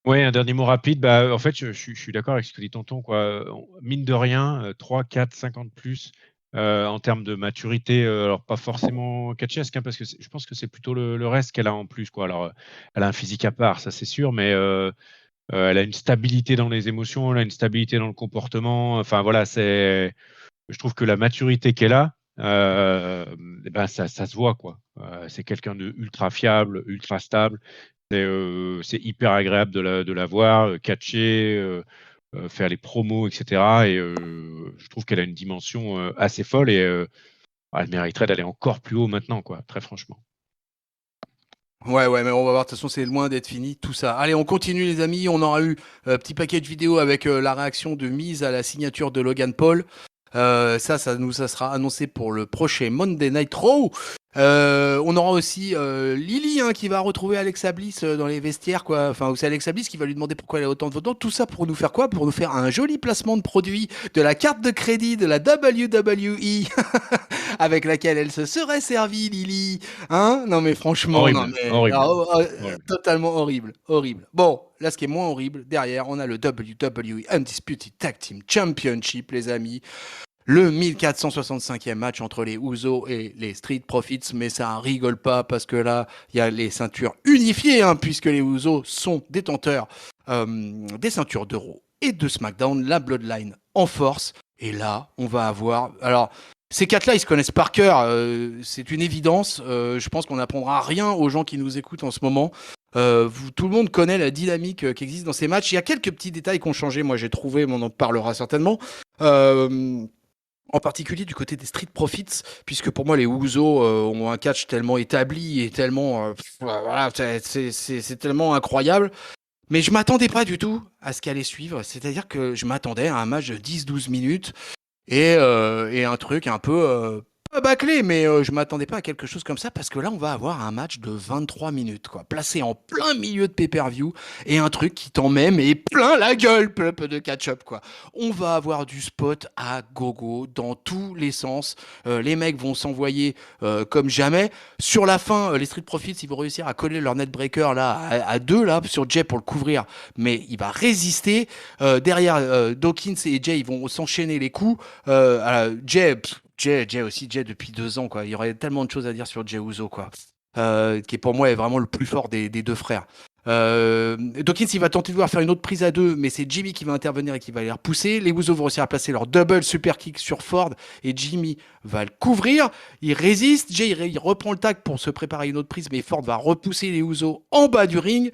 Ouais, un dernier mot rapide. Bah, en fait, je suis d'accord avec ce que dit Tonton, quoi. Mine de rien, 3, 4, 50 plus en termes de maturité. Alors, pas forcément catchesque, hein, parce que je pense que c'est plutôt le reste qu'elle a en plus, quoi. Alors, elle a un physique à part, ça c'est sûr, mais elle a une stabilité dans les émotions, elle a une stabilité dans le comportement. Enfin, voilà, je trouve que la maturité qu'elle a, eh ben, ça se voit, quoi. C'est quelqu'un de ultra fiable, ultra stable. C'est hyper agréable de la voir, catcher, faire les promos, etc. Et je trouve qu'elle a une dimension assez folle et elle mériterait d'aller encore plus haut maintenant, quoi, très franchement. Ouais, ouais, mais on va voir. De toute façon, c'est loin d'être fini tout ça. Allez, on continue, les amis. On aura eu petit paquet de vidéos avec la réaction de Miz à la signature de Logan Paul. Ça sera annoncé pour le prochain Monday Night Raw. On aura aussi Lily qui va retrouver Alexa Bliss dans les vestiaires, quoi. Enfin, c'est Alexa Bliss qui va lui demander pourquoi elle a autant de votants. Tout ça pour nous faire quoi? Pour nous faire un joli placement de produit de la carte de crédit de la WWE avec laquelle elle se serait servie, Lily. Hein? Non, mais franchement, non, Horrible, mais horrible, horrible. totalement horrible, horrible. Bon, là, ce qui est moins horrible, derrière, on a le WWE Undisputed Tag Team Championship, les amis. Le 1465e match entre les Usos et les Street Profits, mais ça rigole pas parce que là, il y a les ceintures unifiées, puisque les Usos sont détenteurs des ceintures de Raw et de SmackDown, la Bloodline en force. Et là, on va avoir... Alors, ces quatre-là, ils se connaissent par cœur, c'est une évidence. Je pense qu'on n'apprendra rien aux gens qui nous écoutent en ce moment. Tout le monde connaît la dynamique qui existe dans ces matchs. Il y a quelques petits détails qui ont changé, moi j'ai trouvé, mais on en parlera certainement. En particulier du côté des Street Profits, puisque pour moi les Usos ont un catch tellement établi et tellement, voilà, c'est tellement incroyable. Mais je m'attendais pas du tout à ce qu'elle allait suivre. C'est-à-dire que je m'attendais à un match de 10-12 minutes et un truc un peu pas bâclé, mais je m'attendais pas à quelque chose comme ça parce que là on va avoir un match de 23 minutes, quoi, placé en plein milieu de pay-per-view et un truc qui t'en met mais plein la gueule, peu de catch-up, quoi. On va avoir du spot à gogo dans tous les sens. Les mecs vont s'envoyer comme jamais. Sur la fin, les Street Profits, ils vont réussir à coller leur netbreaker là à deux là sur Jay pour le couvrir, mais il va résister. Derrière, Dawkins et Jay, ils vont s'enchaîner les coups. Jay aussi, Jay depuis 2 ans, quoi. Il y aurait tellement de choses à dire sur Jay Uso, quoi. Qui pour moi est vraiment le plus fort des deux frères. Dawkins, il va tenter de vouloir faire une autre prise à deux, mais c'est Jimmy qui va intervenir et qui va les repousser. Les Usos vont réussir à placer leur double super kick sur Ford et Jimmy va le couvrir. Il résiste. Jay, il reprend le tag pour se préparer une autre prise, mais Ford va repousser les Usos en bas du ring.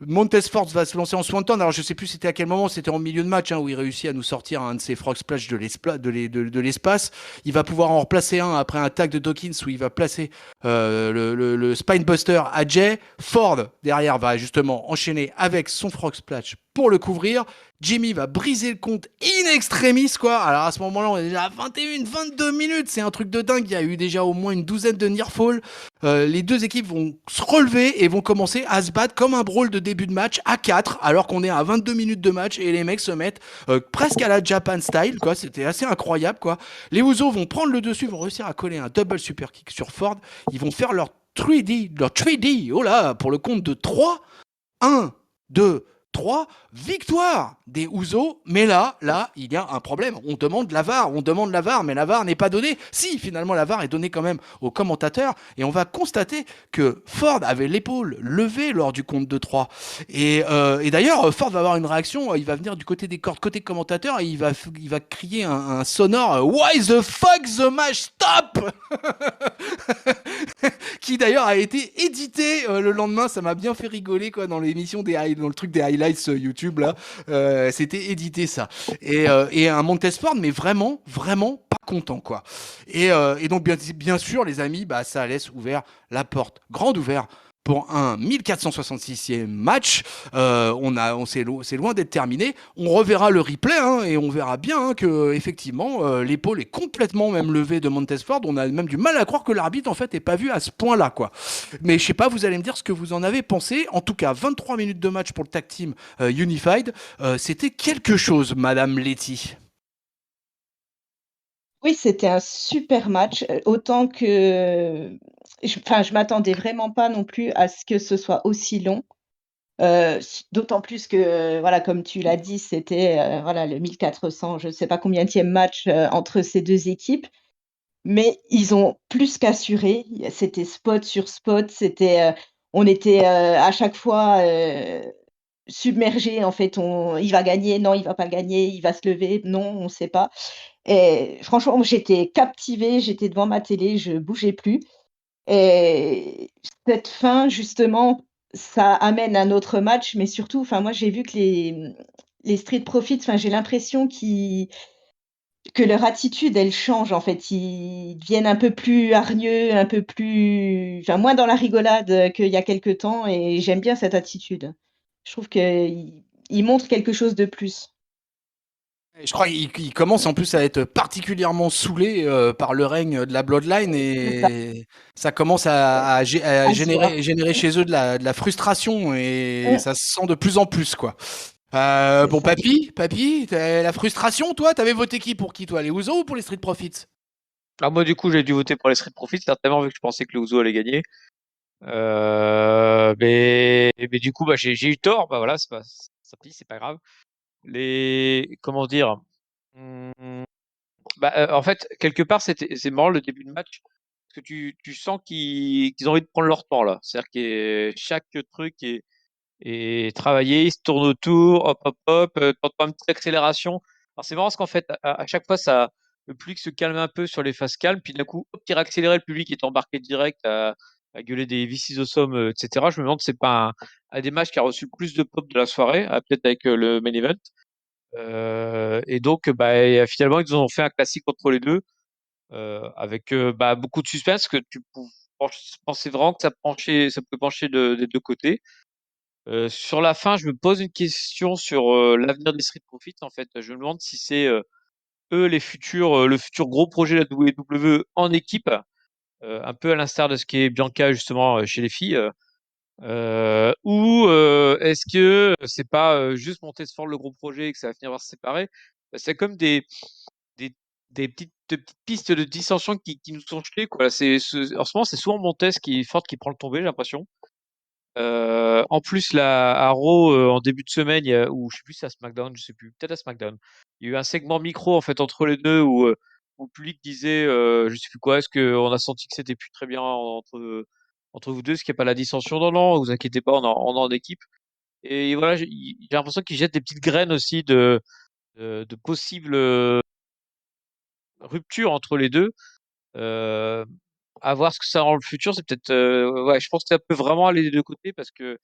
Montez Ford va se lancer en Swanton. Alors, je sais plus c'était à quel moment, c'était en milieu de match où il réussit à nous sortir un de ses frog splash de l'espace. Il va pouvoir en replacer un après un tag de Dawkins où il va placer le Spinebuster à Jay. Ford, derrière, va justement enchaîner avec son frog splash pour le couvrir. Jimmy va briser le compte in extremis, quoi. Alors à ce moment-là, on est déjà à 21, 22 minutes. C'est un truc de dingue. Il y a eu déjà au moins une douzaine de near fall. Les deux équipes vont se relever et vont commencer à se battre comme un brawl de début de match à 4, alors qu'on est à 22 minutes de match et les mecs se mettent presque à la Japan style, quoi. C'était assez incroyable, quoi. Les Usos vont prendre le dessus, vont réussir à coller un double super kick sur Ford. Ils vont faire leur 3D, oh là, pour le compte de 3. 1, 2, 3, victoire des Usos. Mais là, il y a un problème. On demande la VAR, mais la VAR n'est pas donnée. Si, finalement, la VAR est donnée quand même aux commentateurs. Et on va constater que Ford avait l'épaule levée lors du compte de 3. Et d'ailleurs, Ford va avoir une réaction. Il va venir du côté des cordes, côté commentateur, et il va crier un sonore Why the fuck the match stop qui d'ailleurs a été édité le lendemain. Ça m'a bien fait rigoler, quoi, dans l'émission dans le truc des highlights YouTube là. C'était édité ça. Et un Montez Ford, mais vraiment pas content, quoi. Et donc bien sûr les amis, ça laisse la porte grande ouverte pour un 1466e match. C'est loin d'être terminé. On reverra le replay et on verra bien que effectivement l'épaule est complètement même levée de Montez Ford. On a même du mal à croire que l'arbitre en fait ait pas vu à ce point-là, quoi. Mais je sais pas, vous allez me dire ce que vous en avez pensé. En tout cas, 23 minutes de match pour le tag team Unified, c'était quelque chose, Madame Letty. Oui, c'était un super match, autant que je m'attendais vraiment pas non plus à ce que ce soit aussi long. D'autant plus que, voilà, comme tu l'as dit, c'était voilà, le 1400, je ne sais pas combienième match entre ces deux équipes. Mais ils ont plus qu'assuré. C'était spot sur spot. On était à chaque fois submergés. En fait, il va gagner, non, il va pas gagner, il va se lever, non, on ne sait pas. Et franchement, j'étais captivée, j'étais devant ma télé, je bougeais plus. Et cette fin, justement, ça amène un autre match, mais surtout, enfin, moi, j'ai vu que les Street Profits, enfin, j'ai l'impression que leur attitude, elle change, en fait. Ils deviennent un peu plus hargneux, un peu plus, enfin, moins dans la rigolade qu'il y a quelque temps, et j'aime bien cette attitude. Je trouve qu'ils montrent quelque chose de plus. Et je crois qu'il commence en plus à être particulièrement saoulé par le règne de la Bloodline C'est ça, et ça commence à à se voir. générer chez eux de la frustration et Mmh, ça se sent de plus en plus, quoi. c'est Bon, ça. papy, t'as la frustration, toi? T'avais voté qui pour qui, toi? Les Ouzo ou pour les Street Profits? Alors moi, du coup, j'ai dû voter pour les Street Profits, certainement, vu que je pensais que le Ouzo allait gagner. Mais du coup, bah, j'ai eu tort. Bah voilà, c'est pas grave. Comment dire? Hum, Bah, en fait, quelque part, c'est marrant le début de match, parce que tu sens qu'ils ont envie de prendre leur temps là. C'est-à-dire que chaque truc est travaillé, ils se tournent autour, hop, hop, hop, t'entends une petite accélération. Alors c'est marrant parce qu'en fait, à chaque fois, le public se calme un peu sur les phases calmes, puis d'un coup, hop, il accéléré, le public est embarqué direct à gueuler des This is awesome, etc. Je me demande si c'est pas un des matchs qui a reçu le plus de pop de la soirée, peut-être avec le main event. Et donc, bah, et finalement, ils ont fait un classique entre les deux, avec bah, beaucoup de suspense, que pensais vraiment que ça pouvait pencher des deux côtés. Sur la fin, je me pose une question sur l'avenir des Street Profits. En fait, je me demande si c'est eux le futur gros projet de la WWE en équipe, un peu à l'instar de ce qui est Bianca justement chez les filles, ou est-ce que c'est pas juste monter ce fort le gros projet et que ça va finir par se séparer. C'est comme des, des petites pistes de dissension qui nous sont jetées, quoi. En ce moment, c'est souvent Montez qui est forte qui prend le tombé, j'ai l'impression. En plus, à Raw, en début de semaine, ou je sais plus si c'est à SmackDown, je sais plus, peut-être à SmackDown. Il y a eu un segment micro en fait entre les deux où le public disait, je sais plus quoi, est-ce qu'on a senti que c'était plus très bien entre vous deux, est-ce qu'il n'y a pas la dissension? Non, non, vous inquiétez pas, on est en équipe. Et voilà, j'ai l'impression qu'ils jettent des petites graines aussi de possibles ruptures entre les deux. Euh, à voir ce que ça rend le futur, c'est peut-être, ouais, je pense que ça peut vraiment aller des deux côtés parce que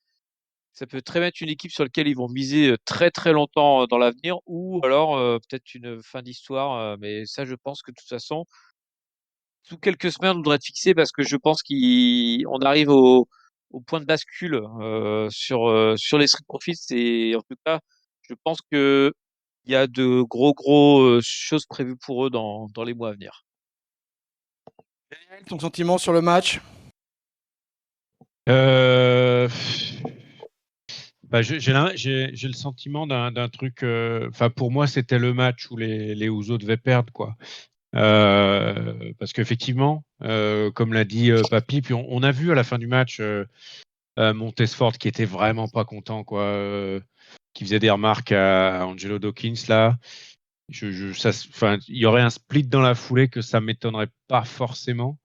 ça peut très bien être une équipe sur laquelle ils vont miser très très longtemps dans l'avenir, ou alors peut-être une fin d'histoire. Mais ça, je pense que de toute façon, sous quelques semaines, on devrait être fixé parce que je pense qu'on arrive au point de bascule sur les Street Profits. Et en tout cas, je pense que il y a de gros choses prévues pour eux dans les mois à venir. Ton sentiment sur le match? Euh, Bah, j'ai le sentiment d'un truc. Enfin, pour moi, c'était le match où les Ouzo devaient perdre, quoi. Parce qu'effectivement, comme l'a dit Papy, puis on a vu à la fin du match Montesfort qui était vraiment pas content, quoi, qui faisait des remarques à Angelo Dawkins là. Enfin, il y aurait un split dans la foulée que ça m'étonnerait pas forcément.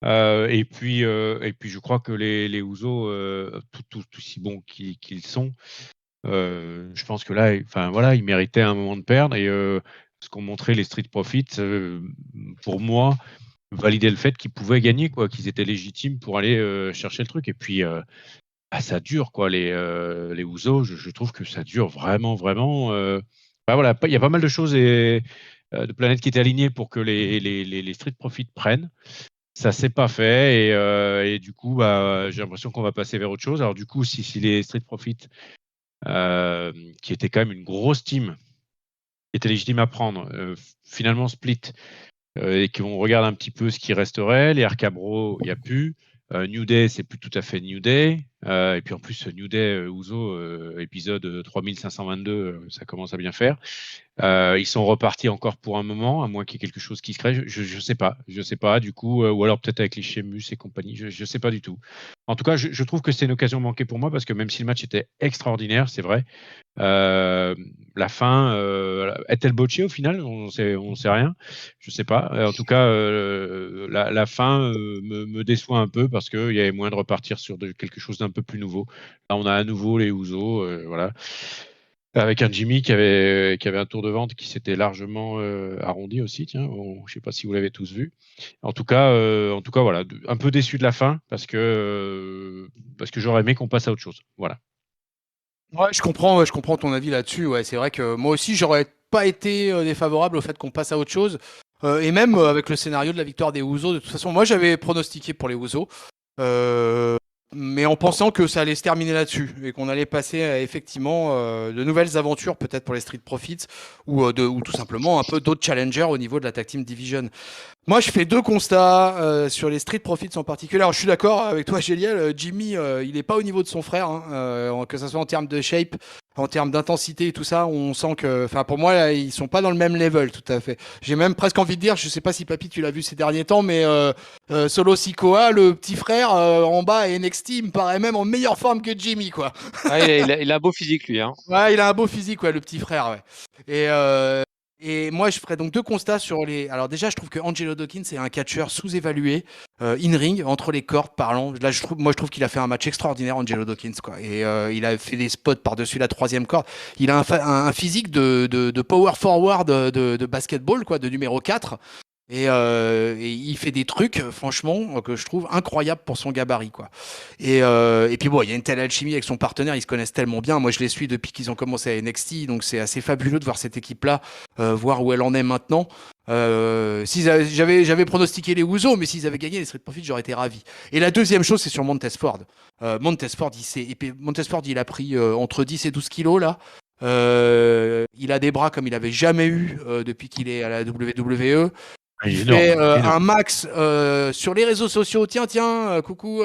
Et puis, je crois que les Ouzo, tout aussi bons qu'ils sont, je pense que là, enfin voilà, ils méritaient un moment de perdre. Et ce qu'ont montré les Street Profits, pour moi, validait le fait qu'ils pouvaient gagner, quoi, qu'ils étaient légitimes pour aller chercher le truc. Et puis, bah, ça dure, quoi, les Ouzo. Je trouve que ça dure vraiment, vraiment. Bah, voilà, il y a pas mal de choses de planètes qui étaient alignées pour que les Street Profits prennent. Ça s'est pas fait et du coup, bah, j'ai l'impression qu'on va passer vers autre chose. Alors du coup, si les Street Profits, qui était quand même une grosse team, qui était légitime à prendre, finalement split et qu'on regarde un petit peu ce qui resterait, les Arcabro, il n'y a plus. New Day, c'est plus tout à fait New Day. Et puis en plus, New Day, Uso, épisode 3522, ça commence à bien faire. Ils sont repartis encore pour un moment, à moins qu'il y ait quelque chose qui se crée. Je sais pas. Je sais pas, du coup, ou alors peut-être avec les Sheamus et compagnie. Je sais pas du tout. En tout cas, je trouve que c'est une occasion manquée pour moi parce que même si le match était extraordinaire, c'est vrai, la fin, est-elle botchée au final? On sait rien. Je sais pas. En tout cas, la fin me déçoit un peu parce qu'il y avait moyen de repartir sur quelque chose d'un peu plus nouveau. Là, on a à nouveau les Ouzo, voilà. Avec un Jimmy qui avait un tour de vente qui s'était largement arrondi aussi. Tiens, je sais pas si vous l'avez tous vu. En tout cas, voilà, un peu déçu de la fin parce que j'aurais aimé qu'on passe à autre chose. Voilà. Ouais, je comprends ton avis là-dessus. Ouais, c'est vrai que moi aussi, j'aurais pas été défavorable au fait qu'on passe à autre chose. Et même avec le scénario de la victoire des Ouzo, de toute façon, moi j'avais pronostiqué pour les Ouzo. Euh, mais en pensant que ça allait se terminer là-dessus et qu'on allait passer à effectivement de nouvelles aventures peut-être pour les Street Profits ou tout simplement un peu d'autres challengers au niveau de la Tag Team Division. Moi, je fais deux constats sur les Street Profits en particulier. Alors, je suis d'accord avec toi, Géliel. Jimmy, il n'est pas au niveau de son frère, hein, que ce soit en termes de shape, en termes d'intensité et tout ça. On sent que, enfin, pour moi, là, ils sont pas dans le même level, tout à fait. J'ai même presque envie de dire, je sais pas si Papy, tu l'as vu ces derniers temps, mais Solo Sikoa, le petit frère en bas à NXT, il me paraît même en meilleure forme que Jimmy, quoi. Ouais, il a un beau physique, lui. Hein. Ouais, il a un beau physique, ouais, le petit frère, ouais. Et moi, je ferai donc deux constats sur les. Alors déjà, je trouve que Angelo Dawkins est un catcheur sous-évalué, in-ring, entre les cordes parlant. Là, je trouve qu'il a fait un match extraordinaire, Angelo Dawkins, quoi. Et il a fait des spots par-dessus la troisième corde. Il a un physique de power forward de basketball, quoi, de numéro 4. Et il fait des trucs, franchement, que je trouve incroyables pour son gabarit, quoi. Et puis bon, il y a une telle alchimie avec son partenaire, ils se connaissent tellement bien. Moi, je les suis depuis qu'ils ont commencé à NXT, donc c'est assez fabuleux de voir cette équipe-là, voir où elle en est maintenant. J'avais pronostiqué les Ouzo, mais s'ils avaient gagné les Street Profits, j'aurais été ravi. Et la deuxième chose, c'est sur Montesford. Montesford, Montesford, il a pris entre 10 et 12 kilos là. Il a des bras comme il avait jamais eu depuis qu'il est à la WWE. Il fait un max sur les réseaux sociaux. Tiens, coucou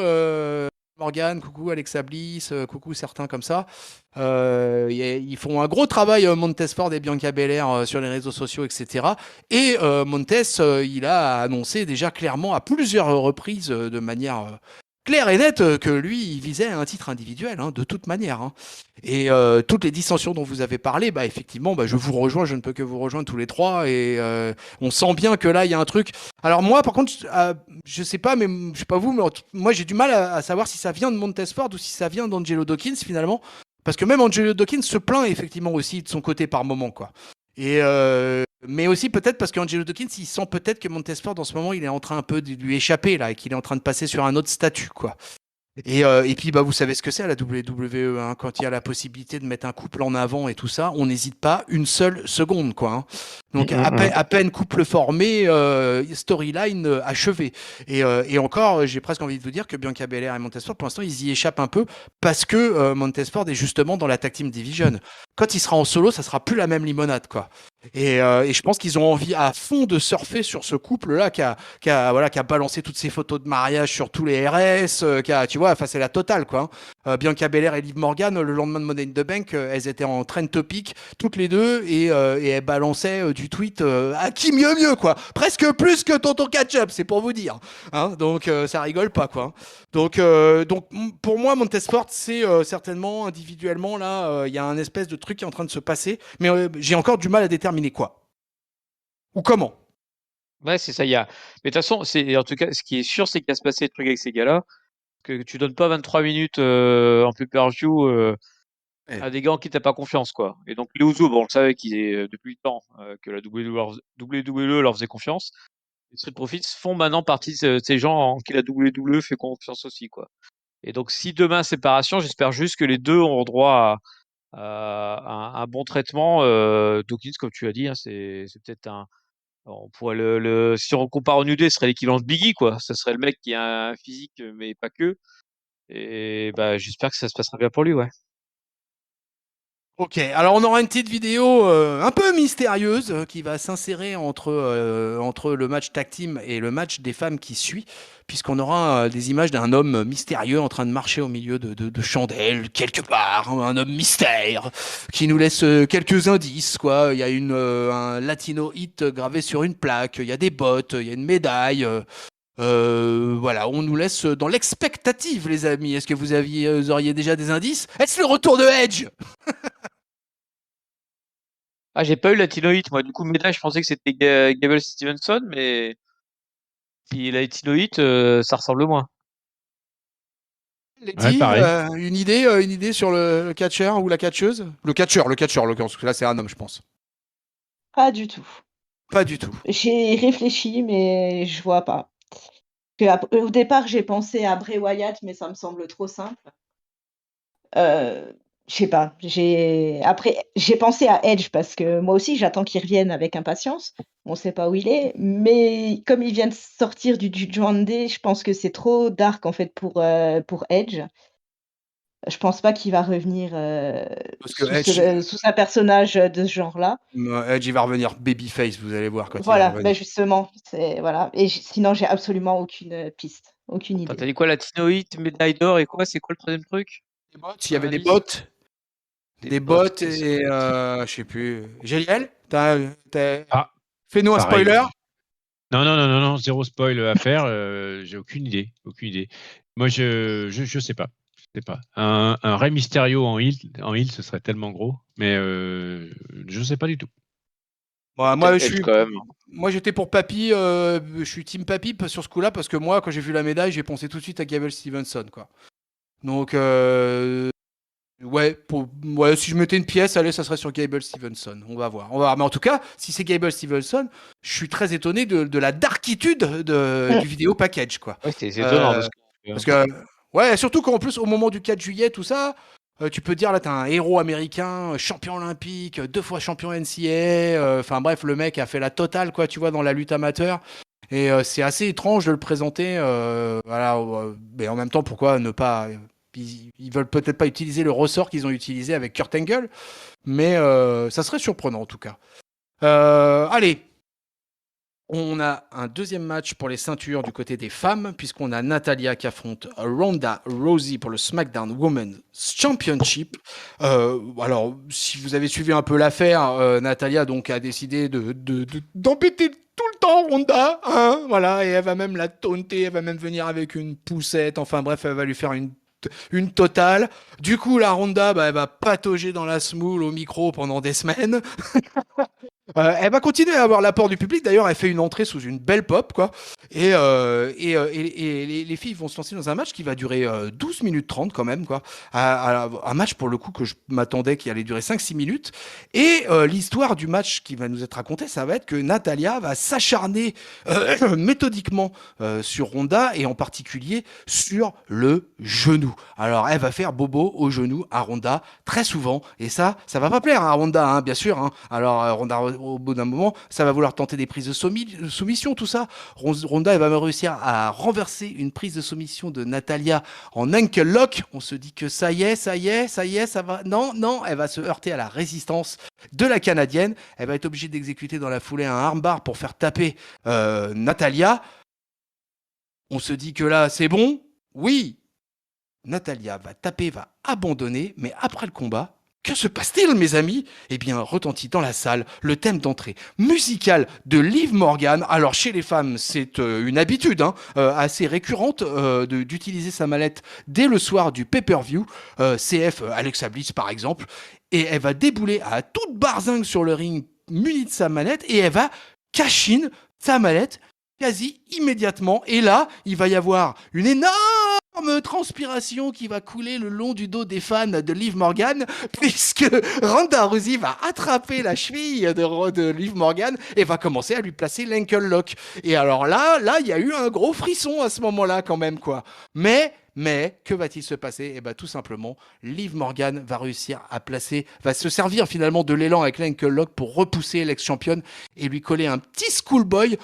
Morgan, coucou Alexa Bliss, coucou certains comme ça. Ils font un gros travail, Montesford et Bianca Belair, sur les réseaux sociaux, etc. Et Montes, il a annoncé déjà clairement à plusieurs reprises, de manière claire et nette, que lui, il visait un titre individuel, hein, de toute manière. Hein. Et toutes les dissensions dont vous avez parlé, bah effectivement, bah, je vous rejoins, je ne peux que vous rejoindre tous les trois. Et on sent bien que là, il y a un truc. Alors moi, par contre, je sais pas, mais je sais pas vous, mais moi j'ai du mal à savoir si ça vient de Montesford ou si ça vient d'Angelo Dawkins finalement, parce que même Angelo Dawkins se plaint effectivement aussi de son côté par moment, quoi. Et mais aussi peut-être parce qu'Angelo Dawkins, il sent peut-être que Montesford en ce moment, il est en train un peu de lui échapper là, et qu'il est en train de passer sur un autre statut, quoi. Et puis, bah, vous savez ce que c'est à la WWE, hein, quand il y a la possibilité de mettre un couple en avant et tout ça, on n'hésite pas une seule seconde, quoi. Hein. Donc, à peine couple formé, storyline achevé. Et encore, j'ai presque envie de vous dire que Bianca Belair et Montesford, pour l'instant, ils y échappent un peu parce que Montesford est justement dans la Tag Team Division. Quand il sera en solo, ça sera plus la même limonade, quoi. Et je pense qu'ils ont envie à fond de surfer sur ce couple-là qui a balancé toutes ses photos de mariage sur tous les RS, tu vois, enfin c'est la totale, quoi. Hein. Bianca Belair et Liv Morgan, le lendemain de Money in the Bank, elles étaient en trend topic toutes les deux et elles balançaient du tweet à qui mieux, quoi. Presque plus que Tonton Ketchup, c'est pour vous dire. Hein. Donc ça rigole pas, quoi. Donc pour moi, Montesfort, c'est certainement individuellement là, il y a un espèce de truc qui est en train de se passer, mais j'ai encore du mal à déterminer quoi ou comment. Ouais, c'est ça. Mais de toute façon, en tout cas, ce qui est sûr, c'est qu'il va se passer des trucs avec ces gars-là. Que tu donnes pas 23 minutes en pay-per-view Ouais. à des gars en qui t'as pas confiance, quoi. Et donc, les Usos, bon, on le savait qu'il est depuis le temps que la WWE leur faisait confiance. Les Street Profits font maintenant partie de ces gens en qui la WWE fait confiance aussi, quoi. Et donc, si demain séparation, j'espère juste que les deux auront droit à un bon traitement. Dawkins, comme tu as dit, hein, c'est peut-être on pourrait si on compare au New Day, ce serait l'équivalent de Biggie, quoi. Ce serait le mec qui a un physique, mais pas que. Et bah, j'espère que ça se passera bien pour lui, ouais. Ok, alors on aura une petite vidéo un peu mystérieuse qui va s'insérer entre le match tag team et le match des femmes qui suit, puisqu'on aura des images d'un homme mystérieux en train de marcher au milieu de chandelles, quelque part, hein, un homme mystère, qui nous laisse quelques indices, quoi. Il y a un Latino hit gravé sur une plaque, il y a des bottes, il y a une médaille. Voilà, on nous laisse dans l'expectative, les amis. Est-ce que vous auriez déjà des indices? Est-ce le retour de Edge? Ah, j'ai pas eu la Tinoïte, moi. Du coup, médaille, je pensais que c'était Gable Stevenson, mais si la Tinoïte, ça ressemble moins. Ouais, Letty, pareil. une idée sur le catcheur ou la catcheuse? Le catcheur, en l'occurrence, parce que là c'est un homme, je pense. Pas du tout. Pas du tout. J'ai réfléchi, mais je vois pas. Au départ, j'ai pensé à Bray Wyatt, mais ça me semble trop simple. Heu, je sais pas, j'ai pensé à Edge parce que moi aussi j'attends qu'il revienne avec impatience. On sait pas où il est, mais comme il vient de sortir du Judgment Day, je pense que c'est trop dark en fait pour Edge. Je pense pas qu'il va revenir, Parce que Edge, sous un personnage, de ce genre-là. Edge, il va revenir babyface, vous allez voir quand il va Voilà, revenir. bah, justement, c'est voilà et sinon j'ai absolument aucune, piste, aucune Attends, idée. t'as dit quoi, la Tinoïte, médaille d'or et quoi? C'est quoi le troisième truc? Des bottes, il y Dans avait des l'indice? bottes. Des Des bottes, bottes qu'est-ce que ça et peut être? je sais plus. Géliel, Ah, fais-nous un pareil. spoiler. Non, non, non, non, non, zéro spoil à faire. J'ai aucune idée, aucune idée. Moi, je sais pas. Je sais pas. Un Rey Mysterio en heal, ce serait tellement gros, mais je sais pas du tout. Bon, Peut-être Edge quand même. moi j'étais pour Papy, je suis team Papy sur ce coup-là parce que moi quand j'ai vu la médaille, j'ai pensé tout de suite à Gable Stevenson quoi. Donc ouais, si je mettais une pièce, allez, ça serait sur Gable Stevenson. On va voir. Mais en tout cas, si c'est Gable Stevenson, je suis très étonné de la darkitude Mmh. du vidéo package, quoi. Ouais, c'est étonnant Euh, que parce que, ouais, surtout qu'en plus, au moment du 4 juillet, tout ça, tu peux dire, là, t'as un héros américain, champion olympique, 2 fois champion NCAA. Enfin, bref, le mec a fait la totale, quoi, tu vois, dans la lutte amateur. Et c'est assez étrange de le présenter. Voilà, mais en même temps, pourquoi ne pas. Ils veulent peut-être pas utiliser le ressort qu'ils ont utilisé avec Kurt Angle, mais ça serait surprenant en tout cas. Allez, on a un deuxième match pour les ceintures du côté des femmes, puisqu'on a Natalia qui affronte Ronda Rousey pour le SmackDown Women's Championship. Alors, si vous avez suivi un peu l'affaire, Natalia donc a décidé d'embêter tout le temps Ronda, hein, voilà, et elle va même la taunter, elle va même venir avec une poussette, enfin bref, elle va lui faire une totale. Du coup, la Ronda, bah, elle va patauger dans la smoule au micro pendant des semaines. Elle va continuer à avoir l'apport du public. D'ailleurs, elle fait une entrée sous une belle pop, quoi. Et les filles vont se lancer dans un match qui va durer 12 minutes 30 quand même, quoi. Un match pour le coup que je m'attendais qui allait durer 5-6 minutes. Et l'histoire du match qui va nous être racontée, ça va être que Natalia va s'acharner méthodiquement sur Ronda et en particulier sur le genou. Alors, elle va faire bobo au genou à Ronda très souvent. Et ça va pas plaire à Ronda, hein, bien sûr. Hein. Alors, Ronda, au bout d'un moment, ça va vouloir tenter des prises de soumission, tout ça. Ronda, elle va même réussir à renverser une prise de soumission de Natalia en ankle lock. On se dit que ça y est, ça va. Non, non, elle va se heurter à la résistance de la Canadienne. Elle va être obligée d'exécuter dans la foulée un armbar pour faire taper Natalia. On se dit que là, c'est bon. Oui, Natalia va taper, va abandonner, mais après le combat, que se passe-t-il, mes amis? Eh bien, retentit dans la salle le thème d'entrée musical de Liv Morgan. Alors, chez les femmes, c'est une habitude assez récurrente d'utiliser sa mallette dès le soir du pay-per-view. CF Alexa Bliss, par exemple. Et elle va débouler à toute barzingue sur le ring, munie de sa mallette, et elle va cash-in sa mallette quasi immédiatement. Et là, il va y avoir une énorme transpiration qui va couler le long du dos des fans de Liv Morgan, puisque Ronda Rousey va attraper la cheville de Liv Morgan et va commencer à lui placer l'ankle lock. Et alors là, il y a eu un gros frisson à ce moment-là quand même, quoi. Mais, que va-t-il se passer? Eh bien, tout simplement, Liv Morgan va se servir finalement de l'élan avec l'ankle lock pour repousser l'ex-championne et lui coller un petit schoolboy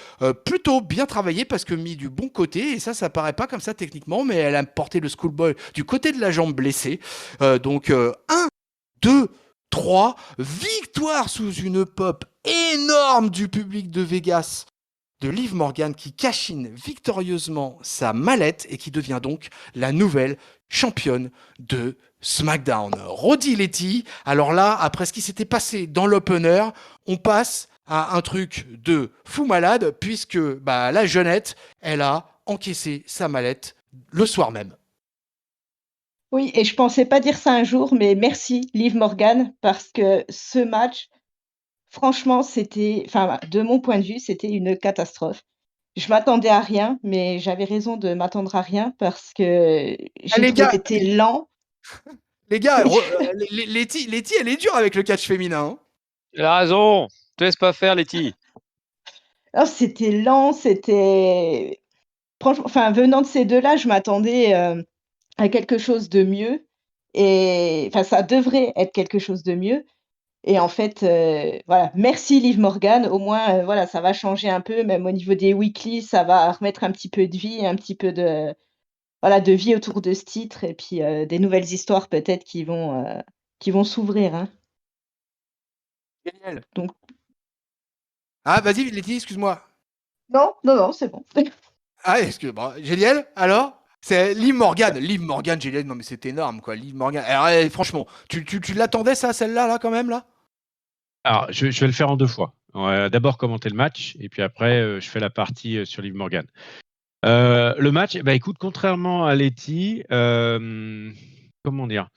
plutôt bien travaillé parce que mis du bon côté, et ça paraît pas comme ça techniquement, mais elle a porté le schoolboy du côté de la jambe blessée. Donc, 1, 2, 3. Victoire sous une pop énorme du public de Vegas de Liv Morgan qui cash-in victorieusement sa mallette et qui devient donc la nouvelle championne de SmackDown. Roddy Letty, alors là, après ce qui s'était passé dans l'opener, on passe à un truc de fou malade puisque la jeunette, elle a encaissé sa mallette le soir même. Oui, et je pensais pas dire ça un jour, mais merci Liv Morgan parce que ce match, franchement, de mon point de vue, c'était une catastrophe. Je m'attendais à rien, mais j'avais raison de m'attendre à rien parce que j'ai les trouvé gars, que c'était lent. Les gars, Letty, elle est dure avec le catch féminin. Hein. Elle a raison. Te laisse pas faire, Letty. Oh, c'était lent, c'était franchement, venant de ces deux-là, je m'attendais à quelque chose de mieux. Et ça devrait être quelque chose de mieux. Et en fait, voilà, merci Liv Morgan. Au moins, voilà, ça va changer un peu, même au niveau des weekly, ça va remettre un petit peu de vie, un petit peu de vie autour de ce titre, et puis des nouvelles histoires peut-être qui vont s'ouvrir. Hein. Génial. Donc... Ah, vas-y, Letty, excuse-moi. Non, c'est bon. Ah, excuse-moi. Génial, alors c'est Liv Morgan. Liv Morgan, génial. Non, mais c'est énorme, quoi. Liv Morgan. Alors, franchement, tu l'attendais, ça, celle-là, là, quand même, là Alors, je vais le faire en 2 fois. On va d'abord commenter le match, et puis après, je fais la partie sur Liv Morgan. Le match, écoute, contrairement à Letty, comment dire,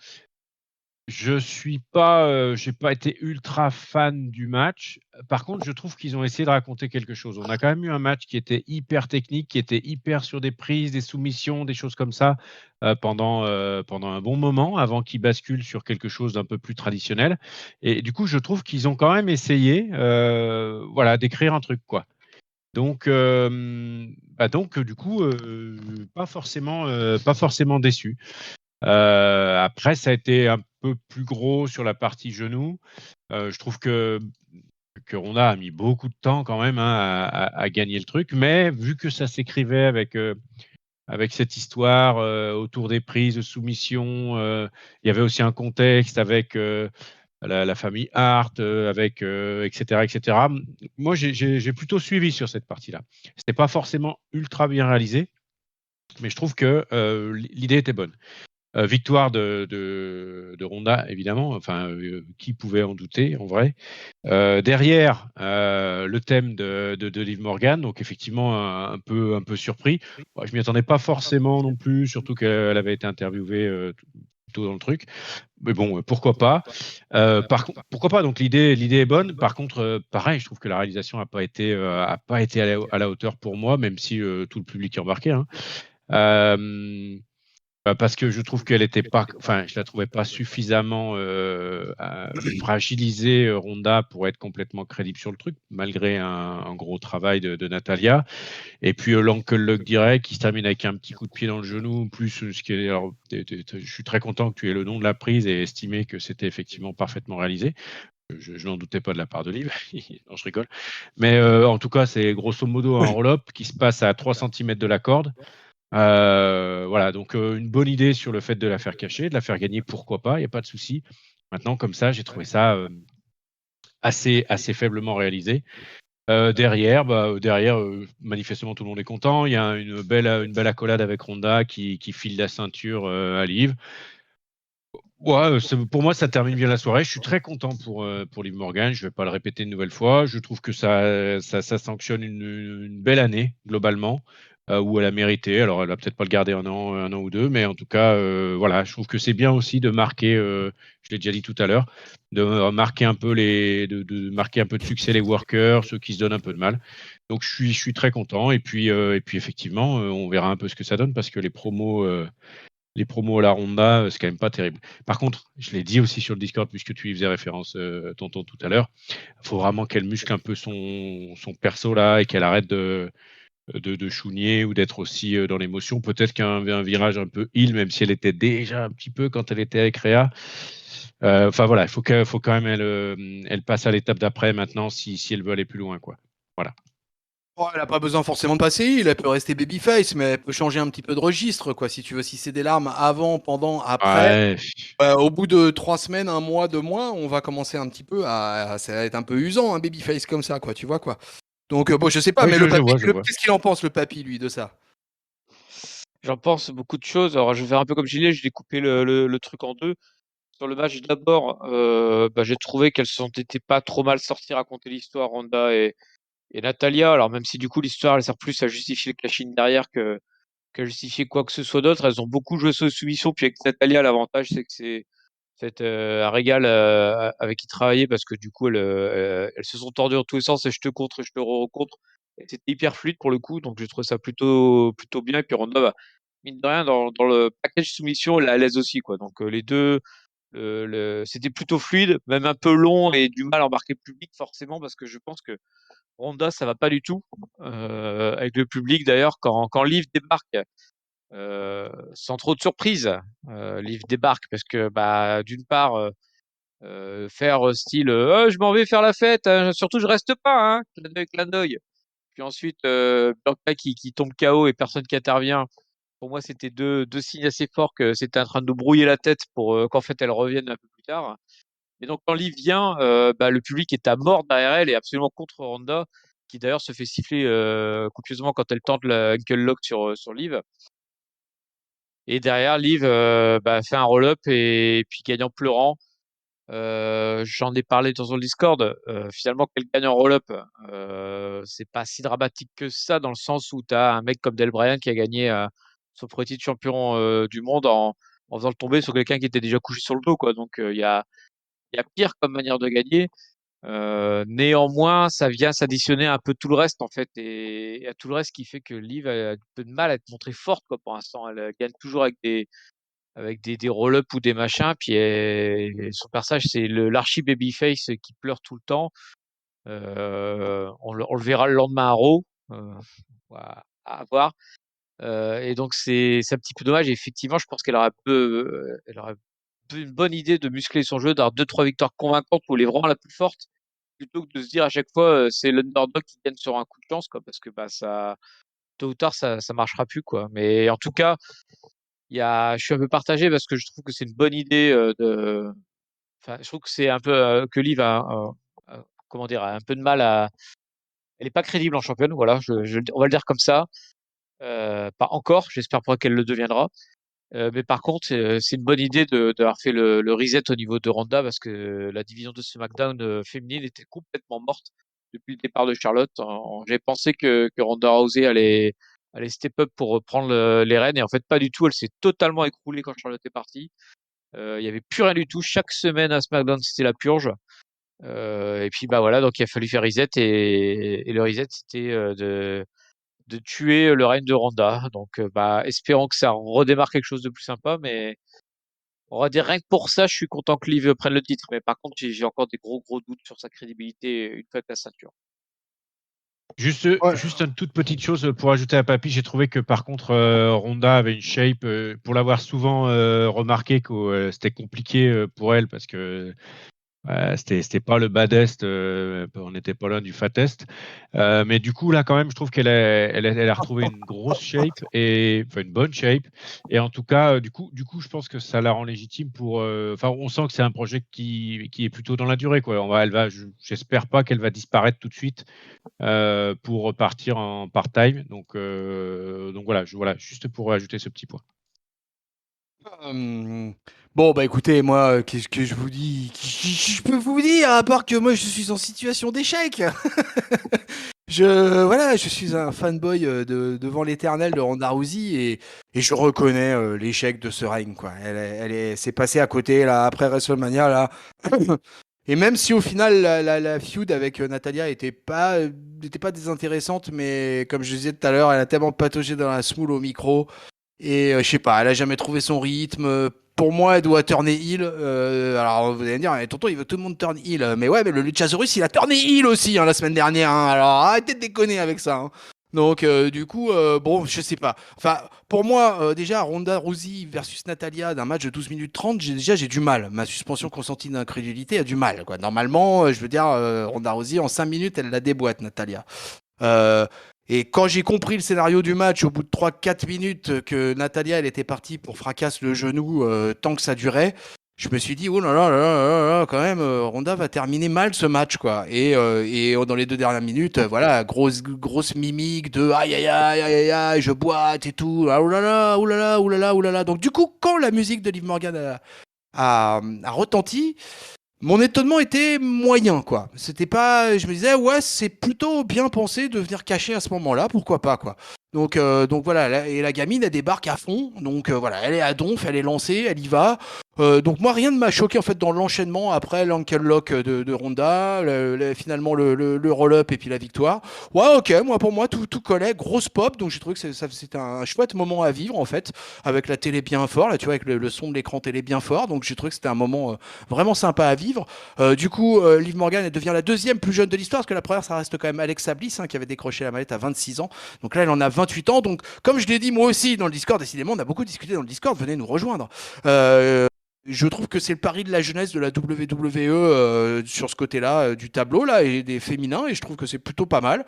j'ai pas été ultra fan du match. Par contre, je trouve qu'ils ont essayé de raconter quelque chose. On a quand même eu un match qui était hyper technique, qui était hyper sur des prises, des soumissions, des choses comme ça pendant un bon moment avant qu'ils basculent sur quelque chose d'un peu plus traditionnel. Et du coup, je trouve qu'ils ont quand même essayé, d'écrire un truc, quoi. Donc, du coup, pas forcément déçu. Après, ça a été un peu plus gros sur la partie genou. Je trouve que Ronda a mis beaucoup de temps quand même à gagner le truc, mais vu que ça s'écrivait avec cette histoire autour des prises de soumission, il y avait aussi un contexte avec la famille Hart, avec etc., etc. Moi, j'ai plutôt suivi sur cette partie-là. C'était pas forcément ultra bien réalisé, mais je trouve que l'idée était bonne. Victoire de Ronda, évidemment. Enfin, qui pouvait en douter, en vrai. Derrière, le thème de Liv Morgan, donc effectivement un peu surpris. Bon, je m'y attendais pas forcément non plus, surtout qu'elle avait été interviewée tôt dans le truc. Mais bon, pourquoi pas. Pourquoi pas. Donc l'idée est bonne. Par contre, pareil, je trouve que la réalisation a pas été à la hauteur pour moi, même si tout le public est embarqué. Hein. Parce que je trouve qu'elle était pas, je la trouvais pas suffisamment fragilisée, Ronda, pour être complètement crédible sur le truc, malgré un gros travail de Natalia. Et puis l'Ankle Lock direct qui se termine avec un petit coup de pied dans le genou, plus ce qui est. Alors, je suis très content que tu aies le nom de la prise et estimé que c'était effectivement parfaitement réalisé. Je n'en doutais pas de la part de Liv. Non, je rigole. Mais en tout cas, c'est grosso modo un roll-up qui se passe à 3 cm de la corde. Voilà, donc une bonne idée sur le fait de la faire cacher, de la faire gagner, pourquoi pas, il n'y a pas de souci. Maintenant, comme ça, j'ai trouvé ça assez faiblement réalisé. Derrière, manifestement, tout le monde est content. Il y a une belle accolade avec Ronda qui file la ceinture à Liv. Ouais, pour moi, ça termine bien la soirée. Je suis très content pour Liv Morgan. Je ne vais pas le répéter une nouvelle fois. Je trouve que ça sanctionne une belle année, globalement, où elle a mérité. Alors, elle va peut-être pas le garder un an ou deux, mais en tout cas, voilà, je trouve que c'est bien aussi de marquer, je l'ai déjà dit tout à l'heure, de marquer un peu de marquer un peu de succès les workers, ceux qui se donnent un peu de mal. Donc, je suis très content. Et puis effectivement, on verra un peu ce que ça donne parce que les promos à la Ronda, c'est quand même pas terrible. Par contre, je l'ai dit aussi sur le Discord, puisque tu y faisais référence, tonton, tout à l'heure, il faut vraiment qu'elle muscle un peu son perso là et qu'elle arrête de chougner ou d'être aussi dans l'émotion. Peut-être qu'un virage un peu heel, même si elle était déjà un petit peu quand elle était avec Rhea. Enfin voilà, il faut quand même elle passe à l'étape d'après maintenant si elle veut aller plus loin, quoi. Voilà. Oh, elle a pas besoin forcément de passer heel, elle peut rester babyface, mais elle peut changer un petit peu de registre, quoi, si tu veux. Si c'est des larmes avant, pendant, après, Ouais. au bout de 3 semaines, 1 mois, 2 mois, on va commencer un petit peu ça va être un peu usant, un babyface comme ça, quoi, tu vois, quoi. Donc, bon, je sais pas, Oui, mais je vois, je vois. qu'est-ce qu'il en pense, le papy, lui, de ça? J'en pense beaucoup de choses. Alors, je vais faire un peu comme Gilles, j'ai découpé le truc en deux. Sur le match d'abord, j'ai trouvé qu'elles se sont été pas trop mal sorties à raconter l'histoire, Ronda et Natalia. Alors, même si du coup, l'histoire, elle sert plus à justifier le clashing derrière qu'à justifier quoi que ce soit d'autre. Elles ont beaucoup joué sur soumission. Puis avec Natalia, l'avantage, c'est que c'est un régal avec qui travailler parce que du coup, elles se sont tordues dans tous les sens et je te contre et je te contre. Et c'était hyper fluide pour le coup, donc j'ai trouvé ça plutôt bien. Et puis Ronda, mine de rien, dans le package soumission, elle est à l'aise aussi, quoi. Donc les deux, c'était plutôt fluide, même un peu long et du mal à embarquer le public forcément parce que je pense que Ronda, ça va pas du tout avec le public. D'ailleurs, quand Liv débarque, sans trop de surprise, Liv débarque parce que d'une part, faire style oh, je m'en vais faire la fête, hein, surtout je reste pas, hein, clin d'œil. Puis ensuite, Bianca qui tombe KO et personne qui intervient. Pour moi, c'était deux signes assez forts que c'était en train de nous brouiller la tête pour qu'en fait elle revienne un peu plus tard. Et donc quand Liv vient, le public est à mort derrière elle et absolument contre Ronda, qui d'ailleurs se fait siffler copieusement quand elle tente la ankle lock sur Liv. Et derrière, Liv fait un roll-up et puis gagne en pleurant. J'en ai parlé dans le Discord. Finalement, qu'elle gagne en roll-up, c'est pas si dramatique que ça, dans le sens où tu as un mec comme Del Bryan qui a gagné son premier titre champion du monde en faisant le tomber sur quelqu'un qui était déjà couché sur le dos, quoi. Donc il y a pire comme manière de gagner. Néanmoins, ça vient s'additionner un peu tout le reste en fait, et à tout le reste qui fait que Liv a un peu de mal à être montrée forte, quoi, pour l'instant. Elle gagne toujours avec des roll-up ou des machins, puis son personnage c'est l'archi babyface qui pleure tout le temps. On le verra le lendemain à Raw, à voir. Et donc c'est un petit peu dommage. Et effectivement, je pense qu'elle aurait une bonne idée de muscler son jeu, d'avoir 2-3 victoires convaincantes où elle est vraiment la plus forte, plutôt que de se dire à chaque fois c'est l'underdog qui gagne sur un coup de chance, quoi, parce que ça, tôt ou tard, ça marchera plus, quoi. Mais en tout cas, je suis un peu partagé parce que je trouve que c'est une bonne idée enfin, je trouve que c'est un peu que Liv comment dire, a un peu de mal elle est pas crédible en championne, voilà, on va le dire comme ça. Pas encore, j'espère pas qu'elle le deviendra. Mais par contre, c'est une bonne idée d'avoir fait le reset au niveau de Ronda parce que la division de SmackDown féminine était complètement morte depuis le départ de Charlotte. J'ai pensé que Ronda Rousey allait step up pour reprendre les rênes et en fait pas du tout. Elle s'est totalement écroulée quand Charlotte est partie. Il y avait plus rien du tout. Chaque semaine à SmackDown, c'était la purge. Et puis voilà, donc il a fallu faire reset et le reset c'était de tuer le règne de Ronda. Donc espérons que ça redémarre quelque chose de plus sympa, mais on va dire rien que pour ça, je suis content que Liv prenne le titre. Mais par contre, j'ai encore des gros doutes sur sa crédibilité une fois que la ceinture. Juste Ouais. une toute petite chose pour ajouter à Papy, j'ai trouvé que par contre Ronda avait une shape, pour l'avoir souvent remarqué que c'était compliqué pour elle parce que c'était pas le baddest, on n'était pas loin du fattest. Mais du coup, là, quand même, je trouve elle a retrouvé une grosse shape, enfin une bonne shape. Et en tout cas, du coup, je pense que ça la rend légitime pour. Enfin, on sent que c'est un projet qui est plutôt dans la durée, quoi. J'espère pas qu'elle va disparaître tout de suite pour repartir en part-time. Donc voilà, juste pour ajouter ce petit point. Bon, bah écoutez, moi, qu'est-ce que je vous dis? Je peux vous dire, à part que moi, je suis en situation d'échec. Je suis un fanboy devant l'éternel de Ronda Rousey et je reconnais l'échec de ce règne, quoi. C'est passé à côté, là, après WrestleMania, là. Et même si au final, la feud avec Natalia était pas désintéressante, mais comme je disais tout à l'heure, elle a tellement pataugé dans la smoule au micro. Et je sais pas, elle a jamais trouvé son rythme. Pour moi, elle doit turner heel. Alors vous allez me dire, eh, tonton, il veut tout le monde turn heel. Mais ouais, mais le Luchasaurus, il a turné heel aussi, hein, la semaine dernière, hein. Alors arrêtez de déconner avec ça, hein. Donc du coup, bon, je sais pas. Enfin, pour moi, déjà, Ronda Rousey versus Natalia d'un match de 12 minutes 30, j'ai du mal. Ma suspension consentie d'incrédulité a du mal, quoi. Normalement, je veux dire, Ronda Rousey, en 5 minutes, elle la déboîte, Natalia. Et quand j'ai compris le scénario du match, au bout de 3-4 minutes, que Natalia, elle était partie pour fracasse le genou tant que ça durait, je me suis dit, oh là là là là là, quand même, Ronda va terminer mal ce match, quoi. Et dans les 2 dernières minutes, voilà, grosse mimique de aïe aïe aïe aïe aïe aïe, je boite et tout, ah, oh là là, oh là là, oh là là, oh là là. Donc du coup, quand la musique de Liv Morgan a retenti, mon étonnement était moyen, quoi. C'était pas, je me disais, ouais, c'est plutôt bien pensé de venir cacher à ce moment-là, pourquoi pas, quoi. Donc voilà, et la gamine, elle débarque à fond. Donc voilà, elle est à donf, elle est lancée, elle y va. Donc moi, rien ne m'a choqué en fait dans l'enchaînement après l'ankle lock de Ronda, finalement le roll-up et puis la victoire. Ouais, ok, moi pour moi tout collait, grosse pop. Donc j'ai trouvé que c'était un chouette moment à vivre en fait, avec la télé bien fort, là tu vois, avec le son de l'écran télé bien fort. Donc j'ai trouvé que c'était un moment vraiment sympa à vivre. Du coup, Liv Morgan, elle devient la deuxième plus jeune de l'histoire, parce que la première, ça reste quand même Alexa Bliss, qui avait décroché la mallette à 26 ans. Donc là, elle en a 28 ans. Donc, comme je l'ai dit moi aussi dans le Discord, décidément, on a beaucoup discuté dans le Discord, venez nous rejoindre. Je trouve que c'est le pari de la jeunesse de la WWE sur ce côté-là du tableau là et des féminins, et je trouve que c'est plutôt pas mal.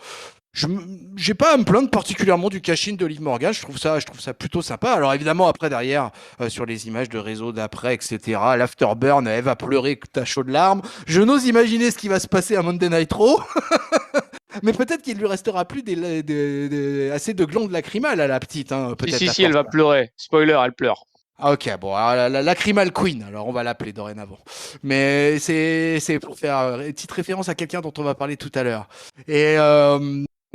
J'ai pas à me plaindre particulièrement du cash-in de Liv Morgan, je trouve ça plutôt sympa. Alors évidemment, après, derrière, sur les images de réseau d'après, etc., l'afterburn, elle va pleurer à chaudes larmes. Je n'ose imaginer ce qui va se passer à Monday Night Raw. Mais peut-être qu'il lui restera plus assez de glandes lacrymales à la petite. Hein, peut-être Si, elle va pleurer. Spoiler, elle pleure. Ah, ok, bon, alors, la Lacrymal Queen, alors on va l'appeler dorénavant. Mais c'est pour faire une petite référence à quelqu'un dont on va parler tout à l'heure. Et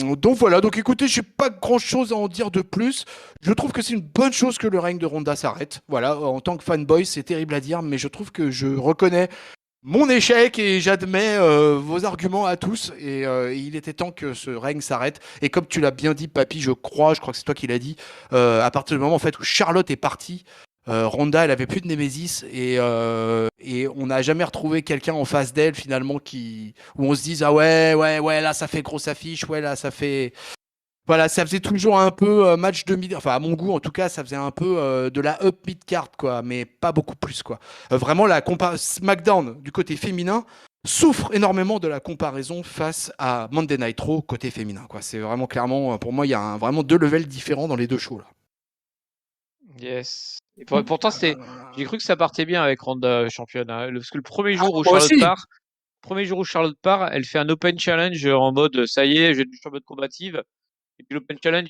donc voilà, donc écoutez, j'ai pas grand chose à en dire de plus. Je trouve que c'est une bonne chose que le règne de Ronda s'arrête. Voilà, en tant que fanboy, c'est terrible à dire, mais je trouve que je reconnais mon échec et j'admets vos arguments à tous. Et il était temps que ce règne s'arrête. Et comme tu l'as bien dit, Papy, je crois que c'est toi qui l'as dit, à partir du moment en fait, où Charlotte est partie, Ronda, elle avait plus de Némésis et on n'a jamais retrouvé quelqu'un en face d'elle finalement où on se dise ah ouais là ça fait grosse affiche, ouais là ça fait voilà, ça faisait toujours un peu match de mid, enfin à mon goût en tout cas, ça faisait un peu de la up mid card quoi, mais pas beaucoup plus quoi. Vraiment SmackDown du côté féminin souffre énormément de la comparaison face à Monday Night Raw côté féminin quoi. C'est vraiment clairement pour moi il y a vraiment 2 levels différents dans les 2 shows là. Yes. Et pourtant, j'ai cru que ça partait bien avec Ronda championne. Hein, parce que le premier jour où Moi aussi. Charlotte part, elle fait un open challenge en mode ça y est, j'ai une championne combative. Et puis l'open challenge,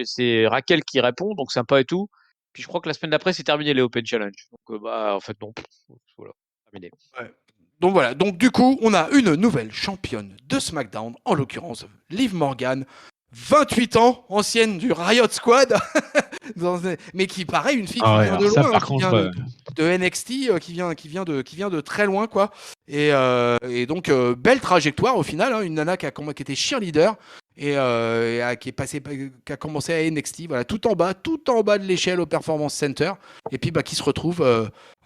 c'est Raquel qui répond, donc sympa et tout. Puis je crois que la semaine d'après, c'est terminé les open challenge. Donc bah en fait non. Voilà, terminé. Ouais. Donc voilà, donc du coup, on a une nouvelle championne de SmackDown, en l'occurrence Liv Morgan, 28 ans, ancienne du Riot Squad, mais qui paraît une fille qui vient de loin, par qui contre, vient de NXT, qui vient de très loin, quoi. Et donc, belle trajectoire au final, hein, une nana qui était cheerleader et qui a commencé à NXT, voilà, tout en bas de l'échelle au Performance Center, et puis qui se retrouve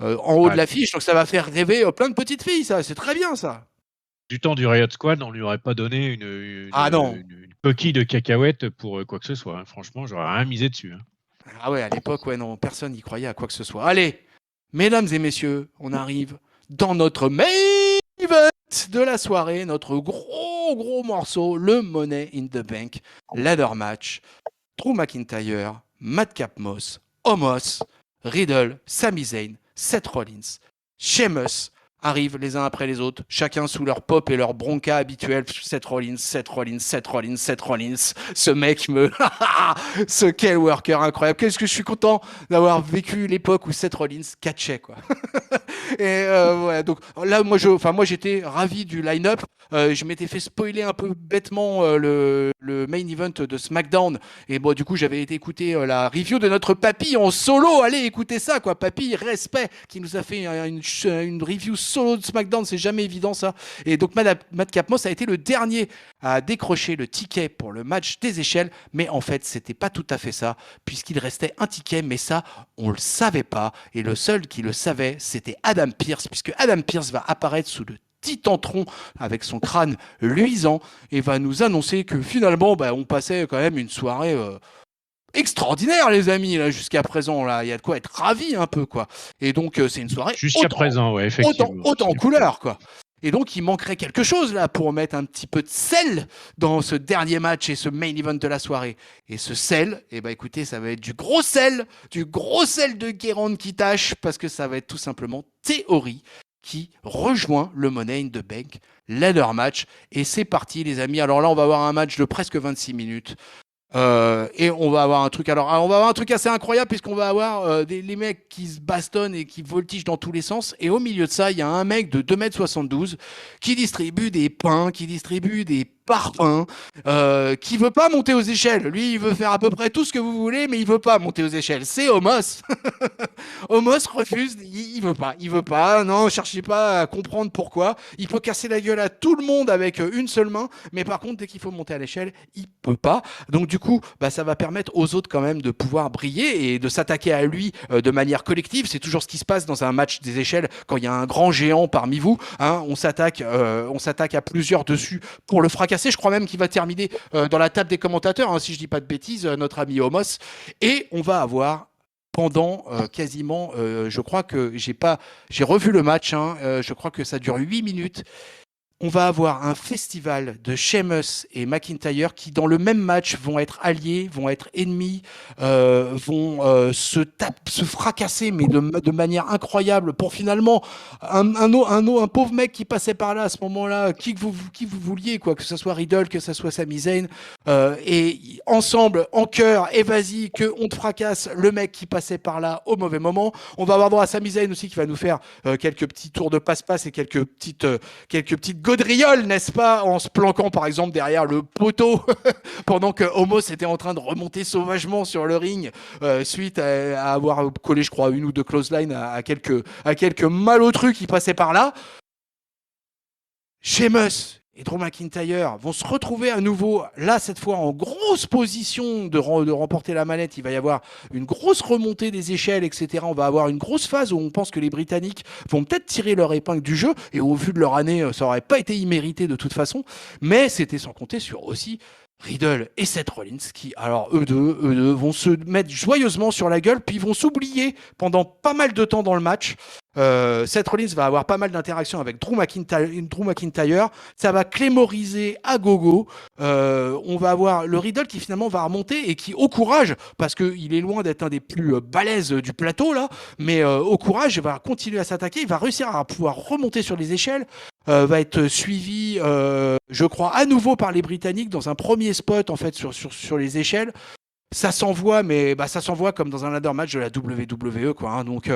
en haut de l'affiche. Donc ça va faire rêver plein de petites filles, ça, c'est très bien ça. Du temps du Riot Squad, on lui aurait pas donné une coquille de cacahuètes pour quoi que ce soit. Hein. Franchement, j'aurais rien misé dessus. Hein. Ah ouais, à l'époque, ouais, non, personne n'y croyait à quoi que ce soit. Allez, mesdames et messieurs, on arrive dans notre main event de la soirée, notre gros morceau, le Money in the Bank ladder match. Drew McIntyre, Madcap Moss, Omos, Riddle, Sami Zayn, Seth Rollins, Sheamus arrivent les uns après les autres, chacun sous leur pop et leur bronca habituel. Seth Rollins. Ce mec ce quel worker incroyable. Qu'est-ce que je suis content d'avoir vécu l'époque où Seth Rollins catchait, quoi. Et ouais, donc là, moi j'étais ravi du line-up. Je m'étais fait spoiler un peu bêtement le main event de SmackDown. Et bon, du coup, j'avais été écouter la review de notre papy en solo. Allez, écoutez ça, quoi. Papy, respect, qui nous a fait une review solo de SmackDown. C'est jamais évident, ça. Et donc, Madcap Moss a été le dernier à décrocher le ticket pour le match des échelles. Mais en fait, c'était pas tout à fait ça, puisqu'il restait un ticket. Mais ça, on le savait pas. Et le seul qui le savait, c'était Adam Pearce, puisque Adam Pearce va apparaître sous le Titantron avec son crâne luisant et va nous annoncer que finalement on passait quand même une soirée extraordinaire, les amis, là jusqu'à présent. Là il y a de quoi être ravi un peu, quoi. Et donc c'est une soirée jusqu'à présent, ouais, effectivement, haute en couleur, quoi. Et donc, il manquerait quelque chose là pour mettre un petit peu de sel dans ce dernier match et ce main event de la soirée. Et ce sel, eh ben, écoutez, ça va être du gros sel de Guérande qui tâche, parce que ça va être tout simplement Théorie qui rejoint le Money in the Bank ladder match. Et c'est parti, les amis. Alors là, on va avoir un match de presque 26 minutes. Et on va avoir un truc. Alors, on va avoir un truc assez incroyable, puisqu'on va avoir les mecs qui se bastonnent et qui voltigent dans tous les sens. Et au milieu de ça, il y a un mec de 2,72 m qui distribue des pains, qui distribue des parpaings, qui veut pas monter aux échelles. Lui, il veut faire à peu près tout ce que vous voulez, mais il veut pas monter aux échelles. C'est Omos. Omos refuse. Il veut pas. Non, cherchez pas à comprendre pourquoi. Il peut casser la gueule à tout le monde avec une seule main, mais par contre, dès qu'il faut monter à l'échelle, il peut pas. Donc du coup, bah, ça va permettre aux autres quand même de pouvoir briller et de s'attaquer à lui de manière collective. C'est toujours ce qui se passe dans un match des échelles quand il y a un grand géant parmi vous. Hein, on s'attaque à plusieurs dessus pour le fracasser. Je crois même qu'il va terminer dans la table des commentateurs, hein, si je dis pas de bêtises, notre ami Homos. Et on va avoir pendant quasiment, je crois que j'ai revu le match, hein, je crois que ça dure 8 minutes. On va avoir un festival de Sheamus et McIntyre qui, dans le même match, vont être alliés, vont être ennemis, vont se fracasser, mais de manière incroyable, pour finalement un pauvre mec qui passait par là à ce moment-là, qui vous vouliez, quoi, que ce soit Riddle, que ce soit Sami Zayn, et ensemble, en chœur, et vas-y, qu'on te fracasse le mec qui passait par là au mauvais moment. On va avoir droit à Sami Zayn aussi qui va nous faire quelques petits tours de passe-passe et quelques petites gaudrioles, n'est-ce pas, en se planquant par exemple derrière le poteau pendant que Homos était en train de remonter sauvagement sur le ring suite à avoir collé, je crois, une ou deux clotheslines à quelques malotrus qui passaient par là. Sheamus et Drew McIntyre vont se retrouver à nouveau, là, cette fois, en grosse position de remporter la manette. Il va y avoir une grosse remontée des échelles, etc. On va avoir une grosse phase où on pense que les Britanniques vont peut-être tirer leur épingle du jeu. Et au vu de leur année, ça n'aurait pas été immérité de toute façon. Mais c'était sans compter sur aussi Riddle et Seth Rollins qui, alors eux deux vont se mettre joyeusement sur la gueule, puis vont s'oublier pendant pas mal de temps dans le match. Seth Rollins va avoir pas mal d'interactions avec Drew McIntyre. Ça va clémoriser à gogo. On va avoir le Riddle qui finalement va remonter et qui, au courage, parce qu'il est loin d'être un des plus balèzes du plateau là, mais au courage, va continuer à s'attaquer. Il va réussir à pouvoir remonter sur les échelles. Va être suivi, je crois, à nouveau par les Britanniques dans un premier spot en fait sur les échelles. Ça s'envoie, mais ça s'envoie comme dans un ladder match de la WWE, quoi. Hein, donc,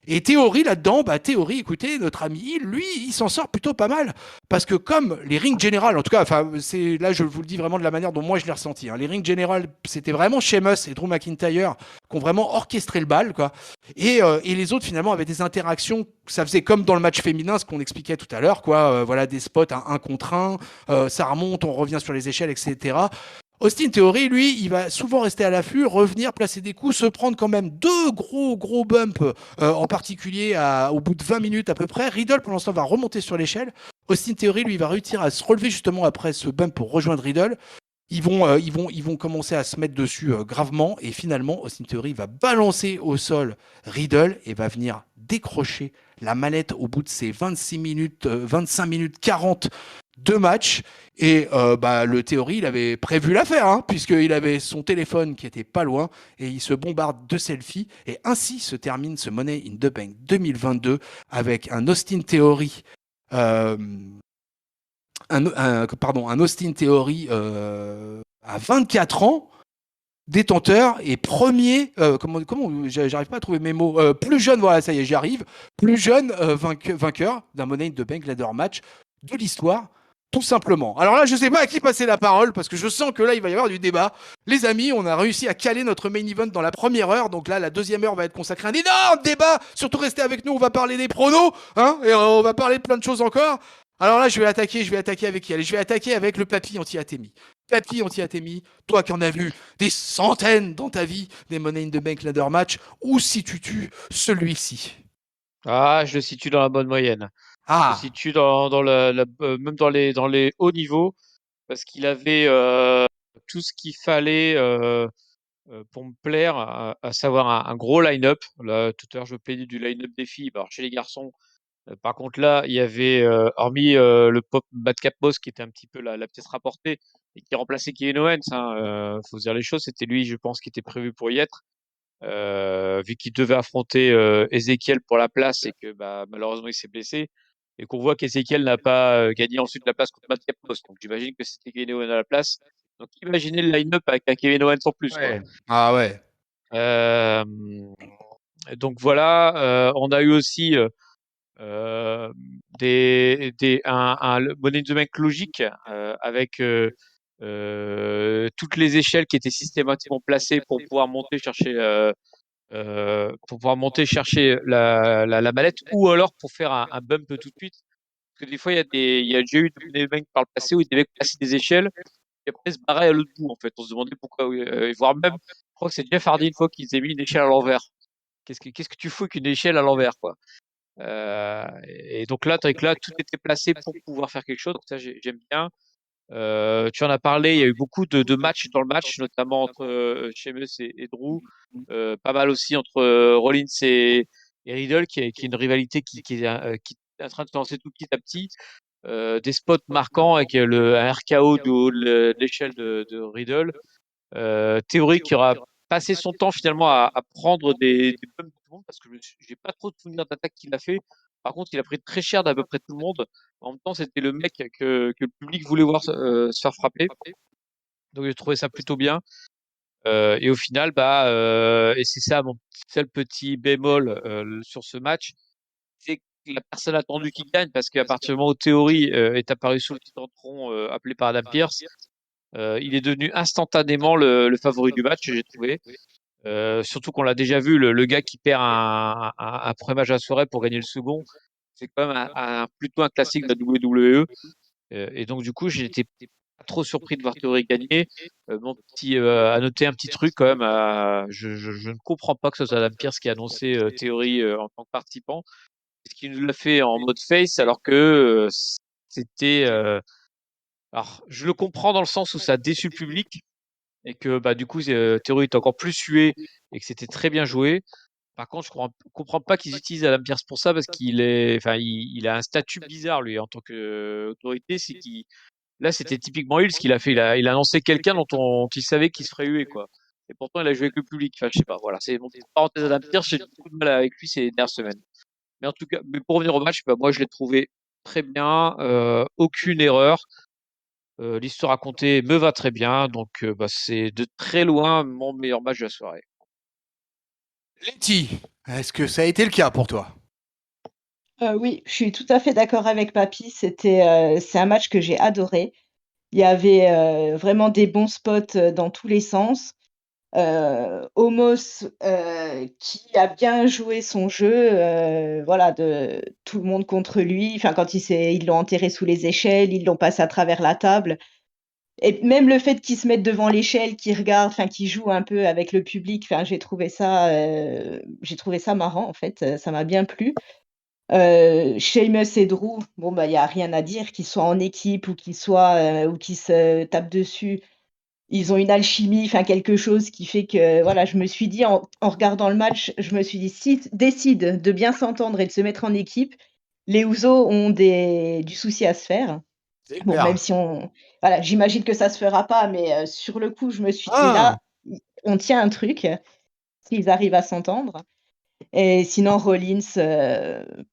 et Théorie là-dedans, Théorie, écoutez, notre ami, lui, il s'en sort plutôt pas mal, parce que comme les rings générales, en tout cas, enfin, c'est là, je vous le dis vraiment de la manière dont moi je l'ai ressenti. Hein, les rings générales, c'était vraiment Sheamus et Drew McIntyre qui ont vraiment orchestré le bal, quoi. Et les autres finalement avaient des interactions. Ça faisait comme dans le match féminin, ce qu'on expliquait tout à l'heure, quoi. Voilà, des spots à 1 contre 1, ça remonte, on revient sur les échelles, etc. Austin Theory, lui, il va souvent rester à l'affût, revenir, placer des coups, se prendre quand même 2 gros bumps, en particulier au bout de 20 minutes à peu près. Riddle, pour l'instant, va remonter sur l'échelle. Austin Theory, lui, va réussir à se relever justement après ce bump pour rejoindre Riddle. Ils vont commencer à se mettre dessus gravement, et finalement, Austin Theory va balancer au sol Riddle et va venir décrocher la mallette au bout de ces 25 minutes 40 de match. Et le Theory, il avait prévu l'affaire, hein, puisqu'il avait son téléphone qui était pas loin, et il se bombarde de selfies. Et ainsi se termine ce Money in the Bank 2022 avec un Austin Theory. Un Austin Theory à 24 ans, détenteur et premier, j'arrive pas à trouver mes mots, plus jeune, voilà, ça y est, j'y arrive, plus jeune vainqueur d'un Money in the Bank ladder match de l'histoire, tout simplement. Alors là, je sais pas à qui passer la parole, parce que je sens que là, il va y avoir du débat. Les amis, on a réussi à caler notre main event dans la première heure, donc là, la deuxième heure va être consacrée à un énorme débat. Surtout restez avec nous, on va parler des pronos, hein, et on va parler de plein de choses encore. Alors là, je vais attaquer avec qui? Allez, je vais attaquer avec le papy anti-Athémie. Papy anti-Athémie, toi qui en as vu des centaines dans ta vie, des Money in the Bank ladder match, où situes-tu celui-ci? Ah, je le situe dans la bonne moyenne. Je le Ah, situe même dans les hauts niveaux, parce qu'il avait tout ce qu'il fallait pour me plaire, à savoir un gros line-up. Là, tout à l'heure, je plaignais du line-up des filles. Alors, chez les garçons, Par contre, là, il y avait, hormis le pop Madcap Moss qui était un petit peu la pièce rapportée et qui remplaçait Kevin Owens, hein, faut se dire les choses, c'était lui, je pense, qui était prévu pour y être. Vu qu'il devait affronter Ezekiel pour la place et que bah, malheureusement il s'est blessé et qu'on voit qu'Ezekiel n'a pas gagné ensuite la place contre Madcap Moss. Donc j'imagine que c'était Kevin Owens à la place. Donc imaginez le line-up avec un Kevin Owens en plus, quoi. Ouais. Ah ouais. Euh, donc voilà, on a eu aussi le Money in the Bank logique avec toutes les échelles qui étaient systématiquement placées pour pouvoir monter chercher la mallette ou alors pour faire un bump tout de suite. Parce que des fois, il y a déjà eu des mecs par le passé où ils devaient placer des échelles et après se barrer à l'autre bout, en fait. On se demandait pourquoi, voire même, je crois que c'est Jeff Hardy une fois qu'ils aient mis une échelle à l'envers. Qu'est-ce que tu fous qu'une échelle à l'envers, quoi? Et donc là, tout était placé pour pouvoir faire quelque chose. Donc ça, j'aime bien. Tu en as parlé, il y a eu beaucoup de matchs dans le match, notamment entre Sheamus et Drew. Pas mal aussi entre Rollins et Riddle, qui est une rivalité qui est en train de se lancer tout petit à petit. Des spots marquants avec un RKO du haut de l'échelle de Riddle. Théorie qui aura passé son temps finalement à prendre des bumps de tout le monde parce que j'ai pas trop de souvenirs d'attaque qu'il a fait. Par contre, il a pris très cher d'à peu près tout le monde. En même temps, c'était le mec que le public voulait voir se faire frapper. Donc, j'ai trouvé ça plutôt bien. Et au final, et c'est ça mon seul petit bémol sur ce match, c'est que la personne attendue qui gagne parce qu'à partir du moment où Théorie est apparu sous le titantron appelé par Adam Pearce, il est devenu instantanément le favori du match, j'ai trouvé. Surtout qu'on l'a déjà vu, le gars qui perd un premier match à la soirée pour gagner le second, c'est quand même plutôt un classique de la WWE. Et donc, du coup, j'étais pas trop surpris de voir Théorie gagner. À noter un petit truc quand même, je ne comprends pas que ce soit Adam Pearce qui a annoncé Théorie en tant que participant. Parce qu'il nous l'a fait en mode face alors que c'était. Alors, je le comprends dans le sens où ça a déçu le public et que bah, du coup, Théorie est encore plus sué et que c'était très bien joué. Par contre, je comprends pas qu'ils utilisent Adam Pearce pour ça parce il a un statut bizarre lui en tant qu'autorité. Là, c'était typiquement Hill ce qu'il a fait. Il a annoncé quelqu'un dont il savait qu'il se ferait huer, quoi. Et pourtant, il a joué avec le public. Enfin, je sais pas. Voilà, c'est mon petite parenthèse Adam Pearce. J'ai beaucoup de mal avec lui ces dernières semaines. Mais en tout cas, pour revenir au match, moi, je l'ai trouvé très bien. Aucune erreur. L'histoire racontée me va très bien. Donc, c'est de très loin mon meilleur match de la soirée. Letty, est-ce que ça a été le cas pour toi? Oui, je suis tout à fait d'accord avec Papy. C'est un match que j'ai adoré. Il y avait vraiment des bons spots dans tous les sens. Omos qui a bien joué son jeu, voilà, de tout le monde contre lui. Enfin, quand ils l'ont enterré sous les échelles, ils l'ont passé à travers la table. Et même le fait qu'il se mette devant l'échelle, qu'il regarde, enfin, qu'il joue un peu avec le public, enfin, j'ai trouvé ça marrant, en fait, ça m'a bien plu. Sheamus et Drew, bon, bah, il y a rien à dire, qu'ils soient en équipe ou qu'ils se tapent dessus, ils ont une alchimie, enfin, quelque chose qui fait que, voilà, je me suis dit en regardant le match, je me suis dit: «S'ils décident de bien s'entendre et de se mettre en équipe, les Usos ont du souci à se faire». C'est Bon, même clair. si voilà, j'imagine que ça se fera pas, mais sur le coup, je me suis dit: Ah! «Là, on tient un truc, s'ils arrivent à s'entendre». Et sinon Rollins,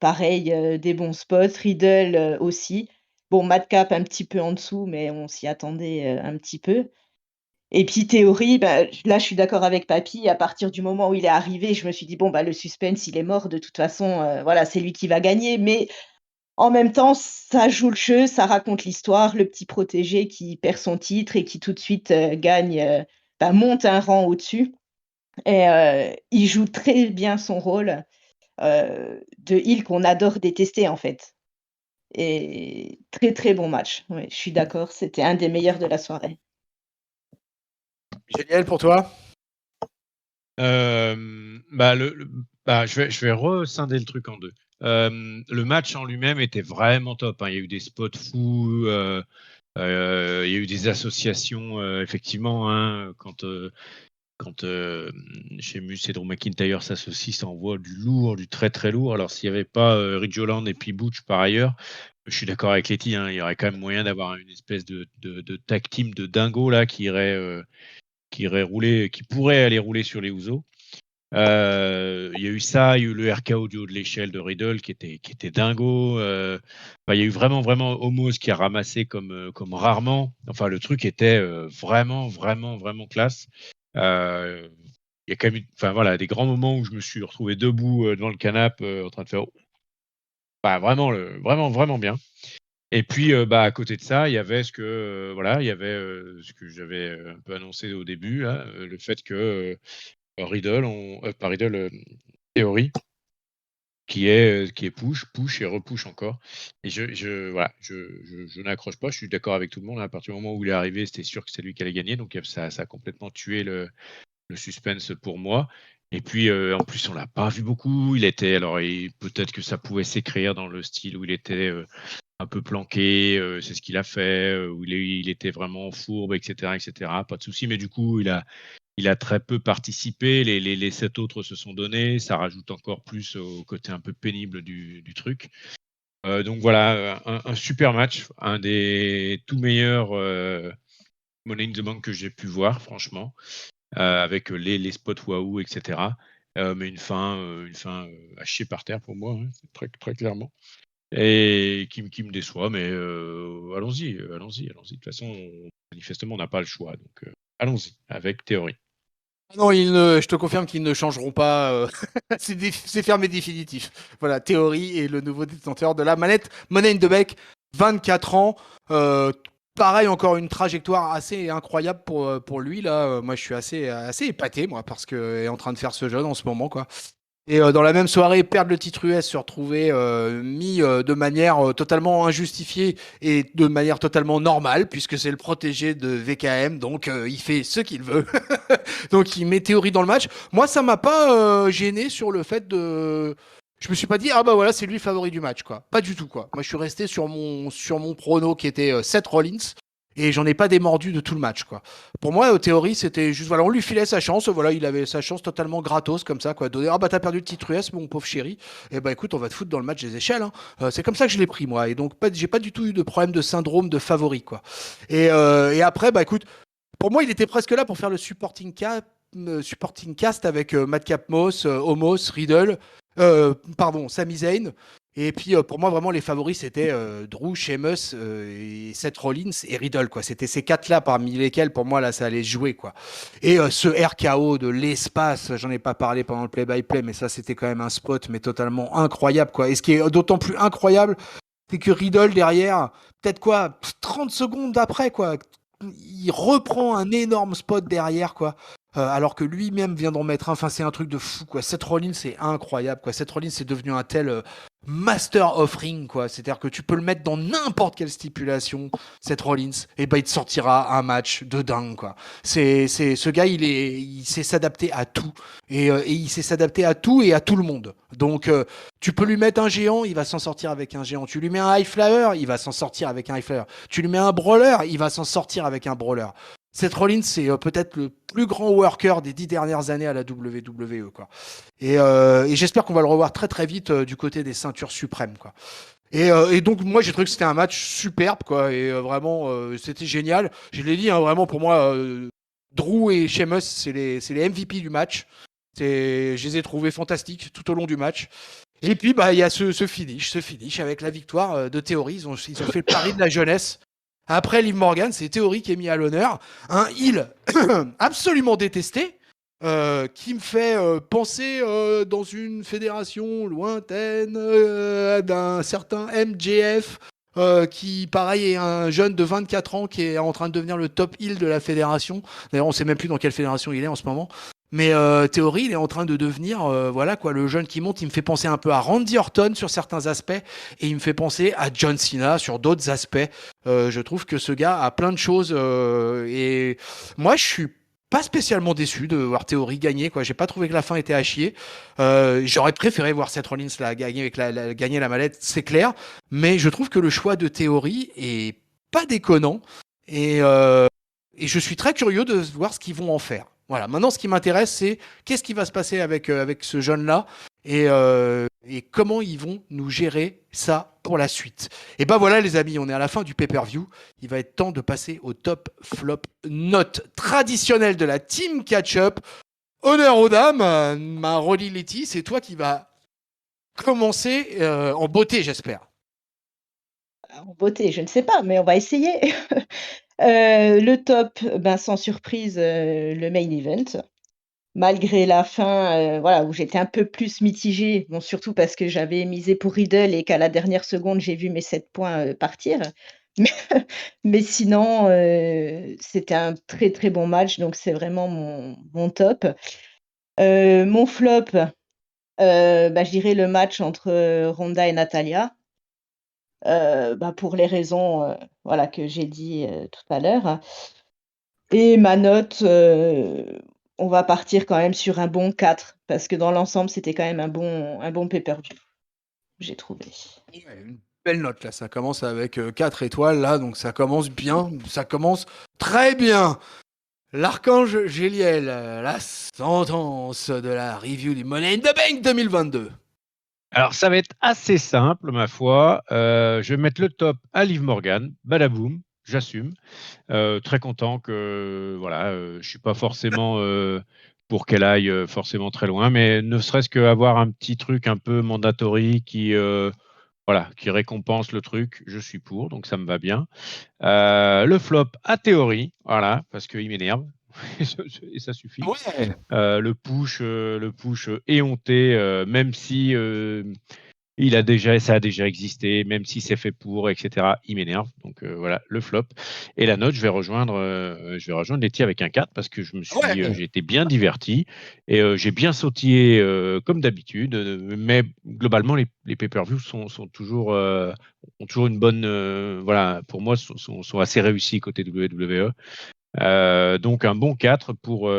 pareil, des bons spots, Riddle, aussi. Bon, Madcap un petit peu en dessous, mais on s'y attendait, un petit peu. Et puis Theory, bah, là, je suis d'accord avec Papy, à partir du moment où il est arrivé, je me suis dit: «Bon, bah, le suspense, il est mort de toute façon, voilà, c'est lui qui va gagner». Mais en même temps, ça joue le jeu, ça raconte l'histoire, le petit protégé qui perd son titre et qui tout de suite, gagne, monte un rang au-dessus. Et il joue très bien son rôle, de heel qu'on adore détester, en fait. Et très, très bon match. Oui, je suis d'accord, c'était un des meilleurs de la soirée. Génial pour toi? Je vais rescinder le truc en deux. Le match en lui-même était vraiment top, hein. Il y a eu des spots fous, il y a eu des associations, effectivement, hein, quand quand Sheamus et Drew McIntyre s'associent, ça envoie du lourd, du très très lourd. Alors s'il n'y avait pas Ridge Holland et puis Butch par ailleurs, je suis d'accord avec Letty, il y aurait quand même moyen d'avoir une espèce de tag team de dingo là qui irait rouler, qui pourrait aller rouler sur les Usos. Il y a eu ça, il y a eu le RKO du haut de l'échelle de Riddle qui était dingo. Il y a eu vraiment Homos qui a ramassé comme rarement. Enfin, le truc était vraiment classe. Il y a quand même des grands moments où je me suis retrouvé debout devant le canapé en train de faire vraiment bien. Et puis à côté de ça, il y avait ce que j'avais un peu annoncé au début, là, le fait que pas Riddle, Theory, qui est push et repush encore. Et je n'accroche pas. Je suis d'accord avec tout le monde. À partir du moment où il est arrivé, c'était sûr que c'est lui qui allait gagner. Donc ça a complètement tué le suspense pour moi. Et puis en plus, on l'a pas vu beaucoup. Peut-être que ça pouvait s'écrire dans le style où il était un peu planqué. C'est ce qu'il a fait. Où il était vraiment fourbe, etc. Pas de souci. Mais du coup, il a très peu participé. Les 7 autres se sont donnés. Ça rajoute encore plus au côté un peu pénible du truc. Donc voilà, un super match, un des tout meilleurs Money in the Bank que j'ai pu voir, franchement, avec les spots waouh, etc. Mais une fin à chier par terre pour moi, hein, très, très clairement. Et qui me déçoit, mais allons-y. De toute façon, manifestement, on n'a pas le choix. Donc allons-y avec Théorie. Non, je te confirme qu'ils ne changeront pas. C'est fermé définitif. Voilà, Théorie est le nouveau détenteur de la manette Money in the Bank, 24 ans. Pareil, encore une trajectoire assez incroyable pour lui là. Moi, je suis assez épaté moi parce qu'il est en train de faire ce jeune en ce moment quoi. Et dans la même soirée, perdre le titre US, se retrouver mis de manière totalement injustifiée et de manière totalement normale, puisque c'est le protégé de VKM, donc il fait ce qu'il veut. Donc il met Théorie dans le match. Moi, ça m'a pas gêné sur le fait de. Je me suis pas dit, ah bah voilà, c'est lui le favori du match, quoi. Pas du tout, quoi. Moi, je suis resté sur mon prono qui était Seth Rollins. Et j'en ai pas démordu de tout le match, quoi. Pour moi, Théorie, c'était juste, voilà, on lui filait sa chance, voilà, il avait sa chance totalement gratos, comme ça, quoi. Donner, ah bah t'as perdu le titre US, mon pauvre chéri. Et bah écoute, on va te foutre dans le match des échelles, hein. C'est comme ça que je l'ai pris, moi. Et donc, j'ai pas du tout eu de problème de syndrome de favori, quoi. Et après, bah écoute, pour moi, il était presque là pour faire le supporting cast avec Madcap Moss, Omos, Riddle, Sami Zayn. Et puis pour moi, vraiment, les favoris, c'était Drew, Sheamus, et Seth Rollins et Riddle, quoi. C'était ces 4-là parmi lesquels, pour moi, là, ça allait se jouer, quoi. Et ce RKO de l'espace, j'en ai pas parlé pendant le play-by-play, mais ça, c'était quand même un spot, mais totalement incroyable, quoi. Et ce qui est d'autant plus incroyable, c'est que Riddle, derrière, peut-être quoi, 30 secondes après, quoi, il reprend un énorme spot derrière, quoi. Alors que lui-même vient d'en mettre un. Enfin, c'est un truc de fou, quoi. Seth Rollins, c'est incroyable, quoi. Seth Rollins, c'est devenu un tel master of ring, quoi. C'est-à-dire que tu peux le mettre dans n'importe quelle stipulation, Seth Rollins, et ben il te sortira un match de dingue, quoi. Ce gars, il sait s'adapter à tout. Et il sait s'adapter à tout et à tout le monde. Donc, tu peux lui mettre un géant, il va s'en sortir avec un géant. Tu lui mets un high flyer, il va s'en sortir avec un high flyer. Tu lui mets un brawler, il va s'en sortir avec un brawler. Seth Rollins, c'est peut-être le plus grand worker des 10 dernières années à la WWE, quoi. Et j'espère qu'on va le revoir très très vite du côté des ceintures suprêmes, quoi. Et donc moi j'ai trouvé que c'était un match superbe, quoi. Et vraiment c'était génial. Je l'ai dit, hein, vraiment pour moi, Drew et Sheamus c'est les MVP du match. Je les ai trouvés fantastiques tout au long du match. Et puis bah il y a ce finish avec la victoire de Theory. Ils ont fait le pari de la jeunesse. Après Liv Morgan, c'est Theory qui est mis à l'honneur. Un heel absolument détesté, qui me fait penser dans une fédération lointaine d'un certain MJF, qui, pareil, est un jeune de 24 ans qui est en train de devenir le top heel de la fédération. D'ailleurs, on ne sait même plus dans quelle fédération il est en ce moment. Mais Theory, il est en train de devenir, voilà quoi, le jeune qui monte. Il me fait penser un peu à Randy Orton sur certains aspects, et il me fait penser à John Cena sur d'autres aspects. Je trouve que ce gars a plein de choses, et moi, je suis pas spécialement déçu de voir Theory gagner, quoi. J'ai pas trouvé que la fin était à chier. J'aurais préféré voir Seth Rollins gagner gagner la mallette, c'est clair. Mais je trouve que le choix de Theory est pas déconnant, et je suis très curieux de voir ce qu'ils vont en faire. Voilà. Maintenant, ce qui m'intéresse, c'est qu'est-ce qui va se passer avec ce jeune-là et comment ils vont nous gérer ça pour la suite. Et ben voilà, les amis, on est à la fin du pay-per-view. Il va être temps de passer au top flop note traditionnelle de la team catch-up. Honneur aux dames, ma Rolly Letty, c'est toi qui vas commencer en beauté, j'espère. En beauté, je ne sais pas, mais on va essayer. Le top, sans surprise, le main event. Malgré la fin, voilà, où j'étais un peu plus mitigée, bon, surtout parce que j'avais misé pour Riddle et qu'à la dernière seconde, j'ai vu mes 7 points, partir. Mais mais sinon, c'était un très, très bon match, donc c'est vraiment mon top. Mon flop, je dirais le match entre Ronda et Natalya, pour les raisons, voilà, que j'ai dit, tout à l'heure. Et ma note, on va partir quand même sur un bon 4 parce que dans l'ensemble, c'était quand même un bon pay-per-view, j'ai trouvé. Ouais, une belle note là, ça commence avec 4 étoiles là, donc ça commence bien, ça commence très bien. L'archange Géliel, la sentence de la review du Money in the Bank 2022. Alors, ça va être assez simple, ma foi. Je vais mettre le top à Liv Morgan. Badaboum, j'assume. Très content que, voilà, je suis pas forcément pour qu'elle aille forcément très loin, mais ne serait-ce qu'avoir un petit truc un peu mandatory voilà, qui récompense le truc, je suis pour, donc ça me va bien. Le flop à théorie, voilà, parce qu'il m'énerve. Et ça suffit. Ouais. Le push éhonté, même si ça a déjà existé, même si c'est fait pour, etc. Il m'énerve. Donc voilà, le flop. Et la note, je vais rejoindre Letty avec un 4 parce que j'ai été bien diverti et j'ai bien sautillé comme d'habitude. Mais globalement, les pay-per-views ont toujours une bonne, voilà, pour moi, sont assez réussis côté WWE. Donc un bon 4 pour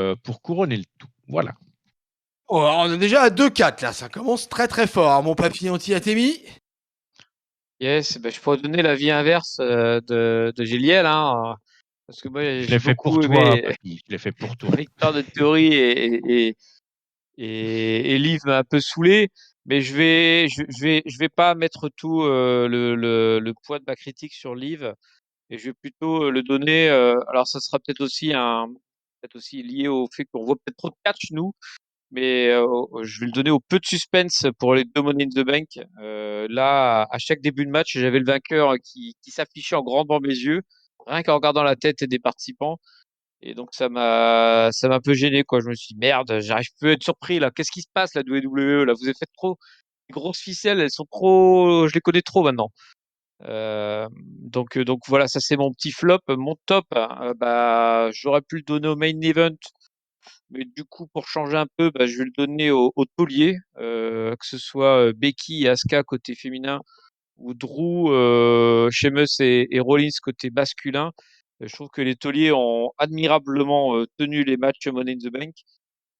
couronner le tout. Voilà. Oh, on est déjà à 2-4 là, ça commence très très fort. Mon papy anti-atémie. Yes, je pourrais donner l'avis inverse de Géliel, hein, parce que moi Je j'ai l'ai fait pour beaucoup toi, aimé papy. Je l'ai fait pour toi. la victoire de Theory et Liv m'a un peu saoulé, mais je vais pas mettre tout le poids de ma critique sur Liv et je vais plutôt le donner. Alors ça sera peut-être aussi lié au fait qu'on voit peut-être trop de catch nous, mais je vais le donner au peu de suspense pour les deux Money in the Bank. Là, à chaque début de match, j'avais le vainqueur qui s'affichait en grand devant mes yeux, rien qu'en regardant la tête des participants. Et donc ça m'a un peu gêné quoi. Je me suis dit, merde, j'arrive plus à être surpris là. Qu'est-ce qui se passe la WWE là? Vous avez fait trop les grosses ficelles, elles sont trop, je les connais trop maintenant. Donc voilà, ça c'est mon petit flop. Mon top, hein, j'aurais pu le donner au main event, mais du coup pour changer un peu, je vais le donner au taulier, que ce soit Becky et Asuka côté féminin ou Drew, Sheamus et Rollins côté masculin. Je trouve que les tauliers ont admirablement tenu les matchs Money in the Bank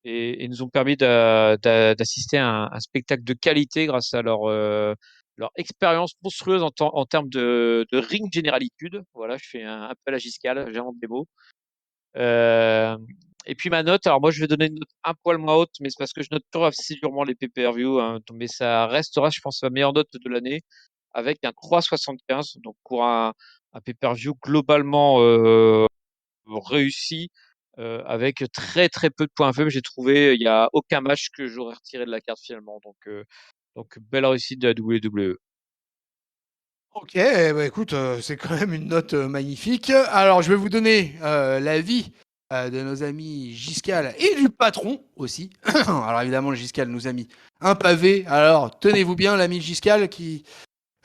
et nous ont permis d'assister à un spectacle de qualité grâce à leur expérience monstrueuse en termes de ring généralitude. Voilà, je fais un peu la Giscale, j'invente des mots. Euh, et puis ma note, alors moi je vais donner une note un poil moins haute, mais c'est parce que je note toujours assez durement les pay-per-view, hein, mais ça restera, je pense, ma meilleure note de l'année avec un 3,75. Donc pour un pay-per-view globalement réussi, avec très très peu de points faibles, j'ai trouvé il n'y a aucun match que j'aurais retiré de la carte finalement. Donc belle réussite de la WWE. Ok, écoute, c'est quand même une note magnifique. Alors, je vais vous donner l'avis de nos amis Giscal et du patron aussi. Alors, évidemment, le Giscal nous a mis un pavé. Alors, tenez-vous bien, l'ami Giscal qui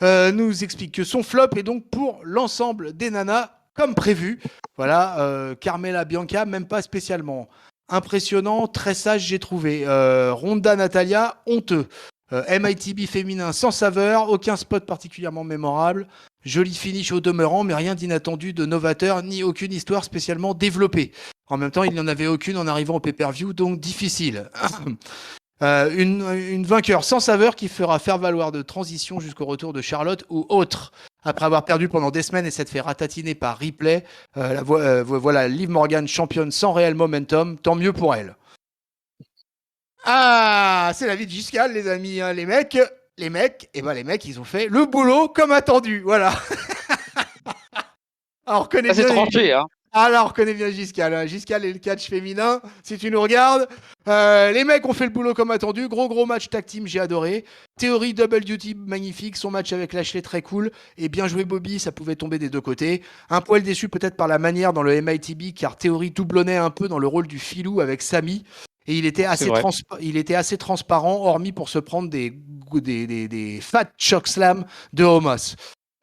nous explique que son flop est donc pour l'ensemble des nanas comme prévu. Voilà, Carmela Bianca, même pas spécialement impressionnant, très sage, j'ai trouvé. Ronda Natalia, honteux. MITB féminin sans saveur, aucun spot particulièrement mémorable, joli finish au demeurant, mais rien d'inattendu, de novateur, ni aucune histoire spécialement développée. En même temps, il n'y en avait aucune en arrivant au pay-per-view, donc difficile. Une vainqueur sans saveur qui fera faire valoir de transition jusqu'au retour de Charlotte ou autre. Après avoir perdu pendant des semaines et s'être fait ratatiner par Ripley, voilà, Liv Morgan championne sans réel momentum, tant mieux pour elle. Ah, c'est la vie de Giscal, les amis, hein. Les mecs, les mecs, ils ont fait le boulot comme attendu, voilà. Alors, on reconnaît Ça, c'est bien, tranché, hein. on reconnaît bien Giscal, hein. Giscal et le catch féminin, si tu nous regardes. Les mecs ont fait le boulot comme attendu. Gros match tag team, j'ai adoré. Théorie double duty magnifique. Son match avec Lashley très cool. Et bien joué Bobby, ça pouvait tomber des deux côtés. Un poil déçu peut-être par la manière dans le MITB, car Théorie doublonnait un peu dans le rôle du filou avec Sami. Et il était assez transparent, hormis pour se prendre des fat chokeslam de Homos.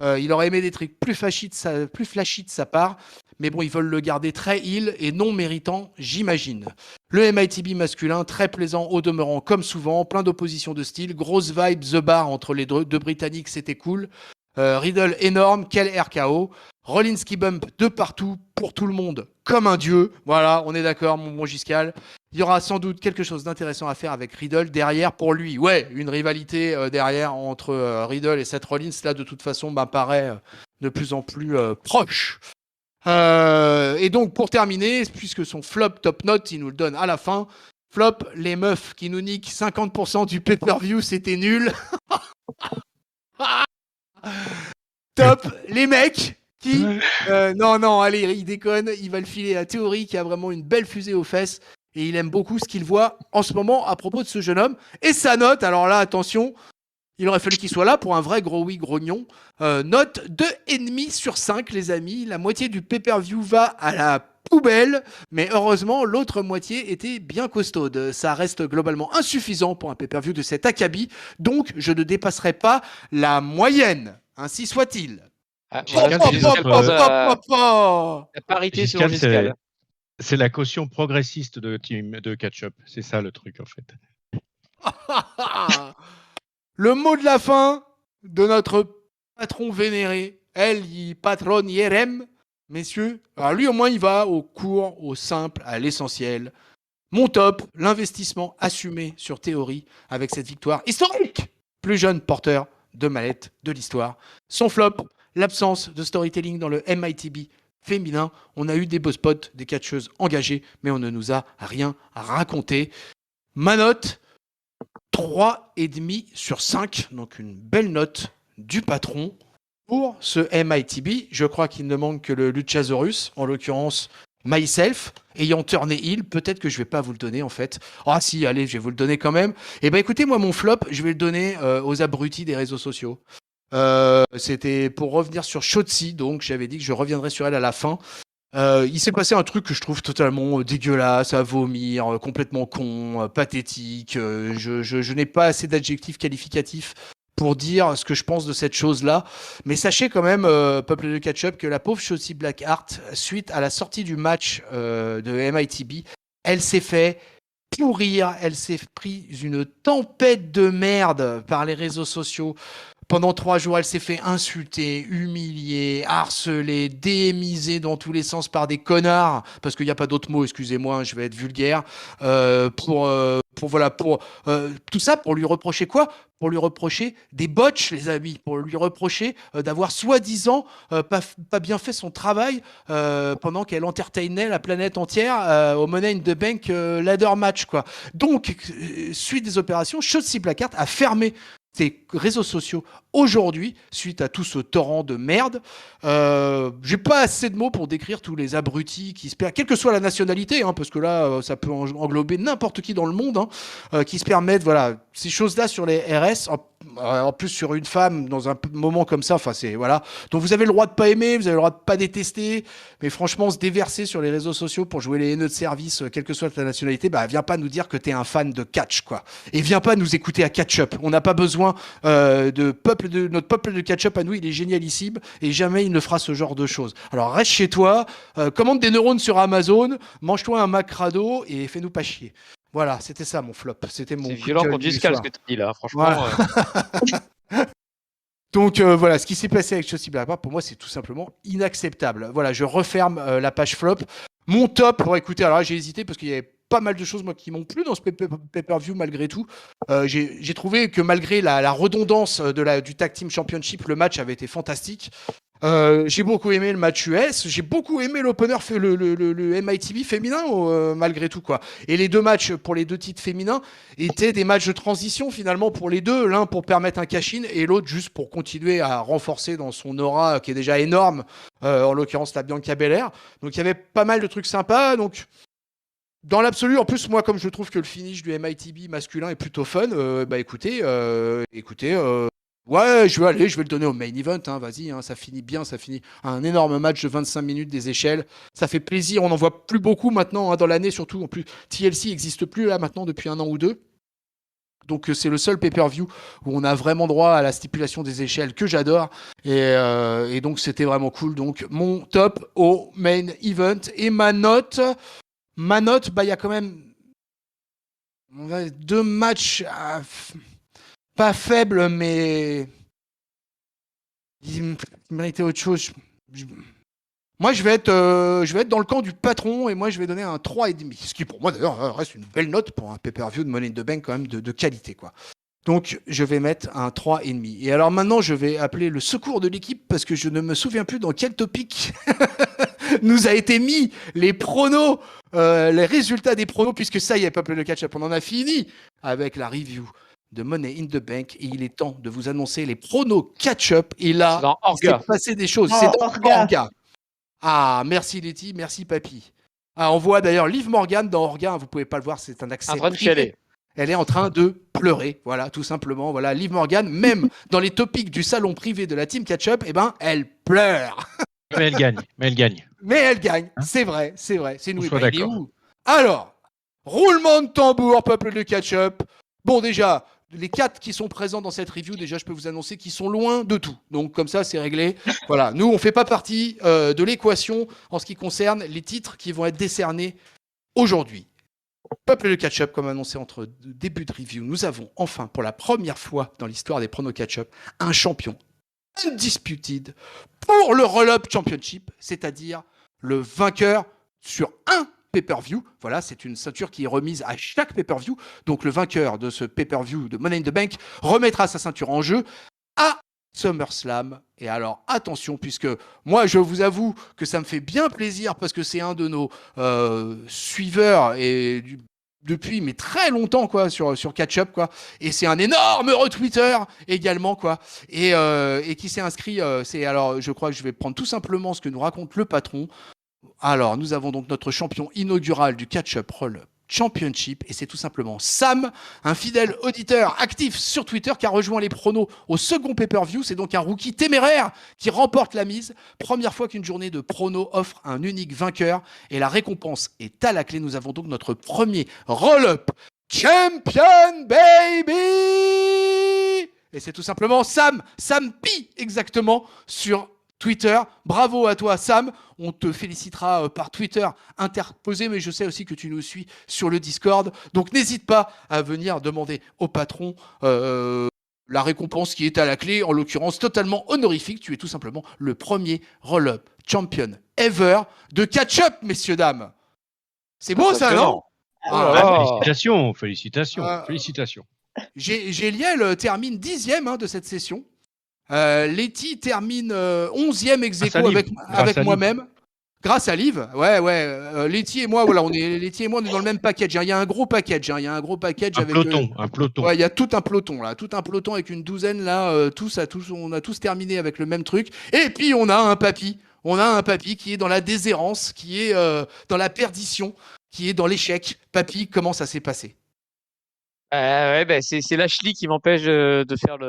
Il aurait aimé des trucs plus flashy de sa part, mais bon, ils veulent le garder très heel et non méritant, j'imagine. Le MITB masculin, très plaisant au demeurant, comme souvent, plein d'oppositions de style, grosse vibe The Bar entre les deux Britanniques, c'était cool. Riddle énorme, quel RKO. Rollins qui bump de partout, pour tout le monde, comme un dieu. Voilà, on est d'accord, mon bon Giscal. Il y aura sans doute quelque chose d'intéressant à faire avec Riddle derrière pour lui. Ouais, une rivalité derrière entre Riddle et Seth Rollins, là, de toute façon, paraît de plus en plus proche. Et donc, pour terminer, puisque son flop top note, il nous le donne à la fin. Flop, les meufs qui nous niquent 50% du pay-per-view, c'était nul. Top, les mecs qui... non, allez, il déconne. Il va le filer à Théorie qui a vraiment une belle fusée aux fesses. Et il aime beaucoup ce qu'il voit en ce moment à propos de ce jeune homme. Et sa note, alors là, attention, il aurait fallu qu'il soit là pour un vrai gros oui grognon. Note 2,5 sur 5, les amis. La moitié du pay-per-view va à la poubelle. Mais heureusement, l'autre moitié était bien costaude. Ça reste globalement insuffisant pour un pay-per-view de cet acabit. Donc, je ne dépasserai pas la moyenne. Ainsi soit-il. Ah, Giscal, voilà, la parité selon Giscal, Giscal. c'est la caution progressiste de Catch-Up. C'est ça le truc, en fait. Le mot de la fin de notre patron vénéré, patron Yerem, messieurs. Alors lui, au moins, il va au court, au simple, à l'essentiel. Mon top, l'investissement assumé sur Théorie avec cette victoire historique. Plus jeune porteur de mallette de l'histoire. Son flop, l'absence de storytelling dans le MITB féminin. On a eu des beaux spots, des catcheuses engagées, mais on ne nous a rien raconté. Ma note, 3,5 sur 5, donc une belle note du patron pour ce MITB. Je crois qu'il ne manque que le Luchasaurus, en l'occurrence myself, ayant turné heel. Peut-être que je ne vais pas vous le donner en fait. Ah si, allez, je vais vous le donner quand même. Eh bien écoutez, moi mon flop, je vais le donner aux abrutis des réseaux sociaux. C'était pour revenir sur Shotzi, donc j'avais dit que je reviendrai sur elle à la fin. Il s'est passé un truc que je trouve totalement dégueulasse, à vomir, complètement con, pathétique. Je n'ai pas assez d'adjectifs qualificatifs pour dire ce que je pense de cette chose-là. Mais sachez quand même, peuple de catch-up, que la pauvre Shotzi Blackheart, suite à la sortie du match de MITB, elle s'est fait pourrir, elle s'est pris une tempête de merde par les réseaux sociaux. Pendant 3 jours, elle s'est fait insulter, humilier, harceler, démiser dans tous les sens par des connards, parce qu'il n'y a pas d'autre mot, excusez-moi, je vais être vulgaire, tout ça pour lui reprocher quoi ? Pour lui reprocher des botches, les amis, pour lui reprocher d'avoir soi-disant pas bien fait son travail pendant qu'elle entertainait la planète entière au Money in the Bank ladder match, quoi. Donc, suite des opérations, Shotzi Blackheart a fermé ses réseaux sociaux aujourd'hui, suite à tout ce torrent de merde. J'ai pas assez de mots pour décrire tous les abrutis qui se permettent, quelle que soit la nationalité, hein, parce que là, ça peut englober n'importe qui dans le monde, hein, qui se permettent, voilà, ces choses-là sur les RS, en plus sur une femme dans un moment comme ça, enfin c'est voilà. Donc vous avez le droit de pas aimer, vous avez le droit de pas détester, mais franchement se déverser sur les réseaux sociaux pour jouer les haineux de service, quelle que soit ta nationalité, viens pas nous dire que t'es un fan de catch, quoi. Et viens pas nous écouter à catch-up. On n'a pas besoin notre peuple de catch-up à nous, il est génialissime et jamais il ne fera ce genre de choses. Alors reste chez toi, commande des neurones sur Amazon, mange-toi un macrado et fais-nous pas chier. Voilà, c'était ça mon flop. C'était mon. C'est violent contre Giscal ce que tu dis là, franchement. Voilà. Donc voilà, ce qui s'est passé avec Shotzi Blackheart, pour moi, c'est tout simplement inacceptable. Voilà, je referme la page flop. Mon top, écoutez, alors là, j'ai hésité parce qu'il y avait pas mal de choses moi qui m'ont plu dans ce pay-per-view malgré tout. J'ai trouvé que malgré la redondance du Tag Team Championship, le match avait été fantastique. J'ai beaucoup aimé le match US, j'ai beaucoup aimé l'opener, le MITB féminin malgré tout quoi. Et les deux matchs pour les deux titres féminins étaient des matchs de transition finalement pour les deux, l'un pour permettre un cash-in et l'autre juste pour continuer à renforcer dans son aura qui est déjà énorme, en l'occurrence la Bianca Belair. Donc il y avait pas mal de trucs sympas. Donc dans l'absolu, en plus moi comme je trouve que le finish du MITB masculin est plutôt fun, écoutez. Ouais, je vais le donner au main event, hein, vas-y, hein, ça finit bien, ça finit un énorme match de 25 minutes des échelles, ça fait plaisir, on n'en voit plus beaucoup maintenant hein, dans l'année, surtout en plus TLC n'existe plus là maintenant depuis 1 an ou 2, donc c'est le seul pay-per-view où on a vraiment droit à la stipulation des échelles que j'adore, et donc c'était vraiment cool, donc mon top au main event, et ma note, il y a quand même 2 matchs pas faible, mais il méritait autre chose. Moi, je vais être dans le camp du patron et moi, je vais donner un 3,5. Ce qui, pour moi, d'ailleurs, reste une belle note pour un pay-per-view de Money in the Bank, quand même, de qualité, quoi. Donc, je vais mettre un 3,5. Et alors, maintenant, je vais appeler le secours de l'équipe parce que je ne me souviens plus dans quel topic nous a été mis les pronos, les résultats des pronos, puisque ça y est, Peuple de Catch-up, on en a fini avec la review de Money in the Bank et il est temps de vous annoncer les pronos catch-up et là il s'est passé des choses, c'est dans Orga. Ah merci Letty, merci Papy. On voit d'ailleurs Liv Morgan dans Orga, vous pouvez pas le voir, c'est un accès privé. Elle est en train de pleurer, voilà, tout simplement, voilà, Liv Morgan, même dans les topics du salon privé de la team catch-up, elle pleure. Mais elle gagne. Hein, c'est vrai, c'est nous il est où? Alors, roulement de tambour, peuple de catch-up. Bon déjà, les 4 qui sont présents dans cette review, déjà, je peux vous annoncer qu'ils sont loin de tout. Donc, comme ça, c'est réglé. Voilà, nous, on ne fait pas partie de l'équation en ce qui concerne les titres qui vont être décernés aujourd'hui. Peuple de catch-up, comme annoncé entre début de review, nous avons enfin, pour la première fois dans l'histoire des pronos catch-up, un champion undisputed pour le Roll-Up Championship, c'est-à-dire le vainqueur sur un pay-per-view. Voilà, c'est une ceinture qui est remise à chaque pay-per-view. Donc le vainqueur de ce pay-per-view de Money in the Bank remettra sa ceinture en jeu à SummerSlam. Et alors attention, puisque moi je vous avoue que ça me fait bien plaisir parce que c'est un de nos suiveurs et depuis mais très longtemps quoi sur Catch-up quoi, et c'est un énorme retweeter également quoi, et qui s'est inscrit, c'est alors je crois que je vais prendre tout simplement ce que nous raconte le patron. Alors, nous avons donc notre champion inaugural du Catch-up Roll Championship et c'est tout simplement Sam, un fidèle auditeur actif sur Twitter qui a rejoint les pronos au second pay-per-view. C'est donc un rookie téméraire qui remporte la mise. Première fois qu'une journée de pronos offre un unique vainqueur et la récompense est à la clé. Nous avons donc notre premier Roll-Up Champion, baby! Et c'est tout simplement Sam P exactement sur Twitter. Bravo à toi Sam, on te félicitera par Twitter interposé, mais je sais aussi que tu nous suis sur le Discord, donc n'hésite pas à venir demander au patron la récompense qui est à la clé, en l'occurrence totalement honorifique. Tu es tout simplement le premier Roll-Up Champion ever de Catch-up, messieurs dames. C'est beau ça, non? Félicitations. Géliel termine 10e de cette session. Letty termine 11e ex-aequo avec moi-même. Grâce à Liv. Ouais. Letty et moi, voilà, on est dans le même package. Il y a un gros package. Un peloton. Ouais, il y a tout un peloton là, avec une douzaine là. On a tous terminé avec le même truc. Et puis on a un papy. Qui est dans la déshérence, qui est dans la perdition, qui est dans l'échec. Papy, comment ça s'est passé? C'est Lashley qui m'empêche de faire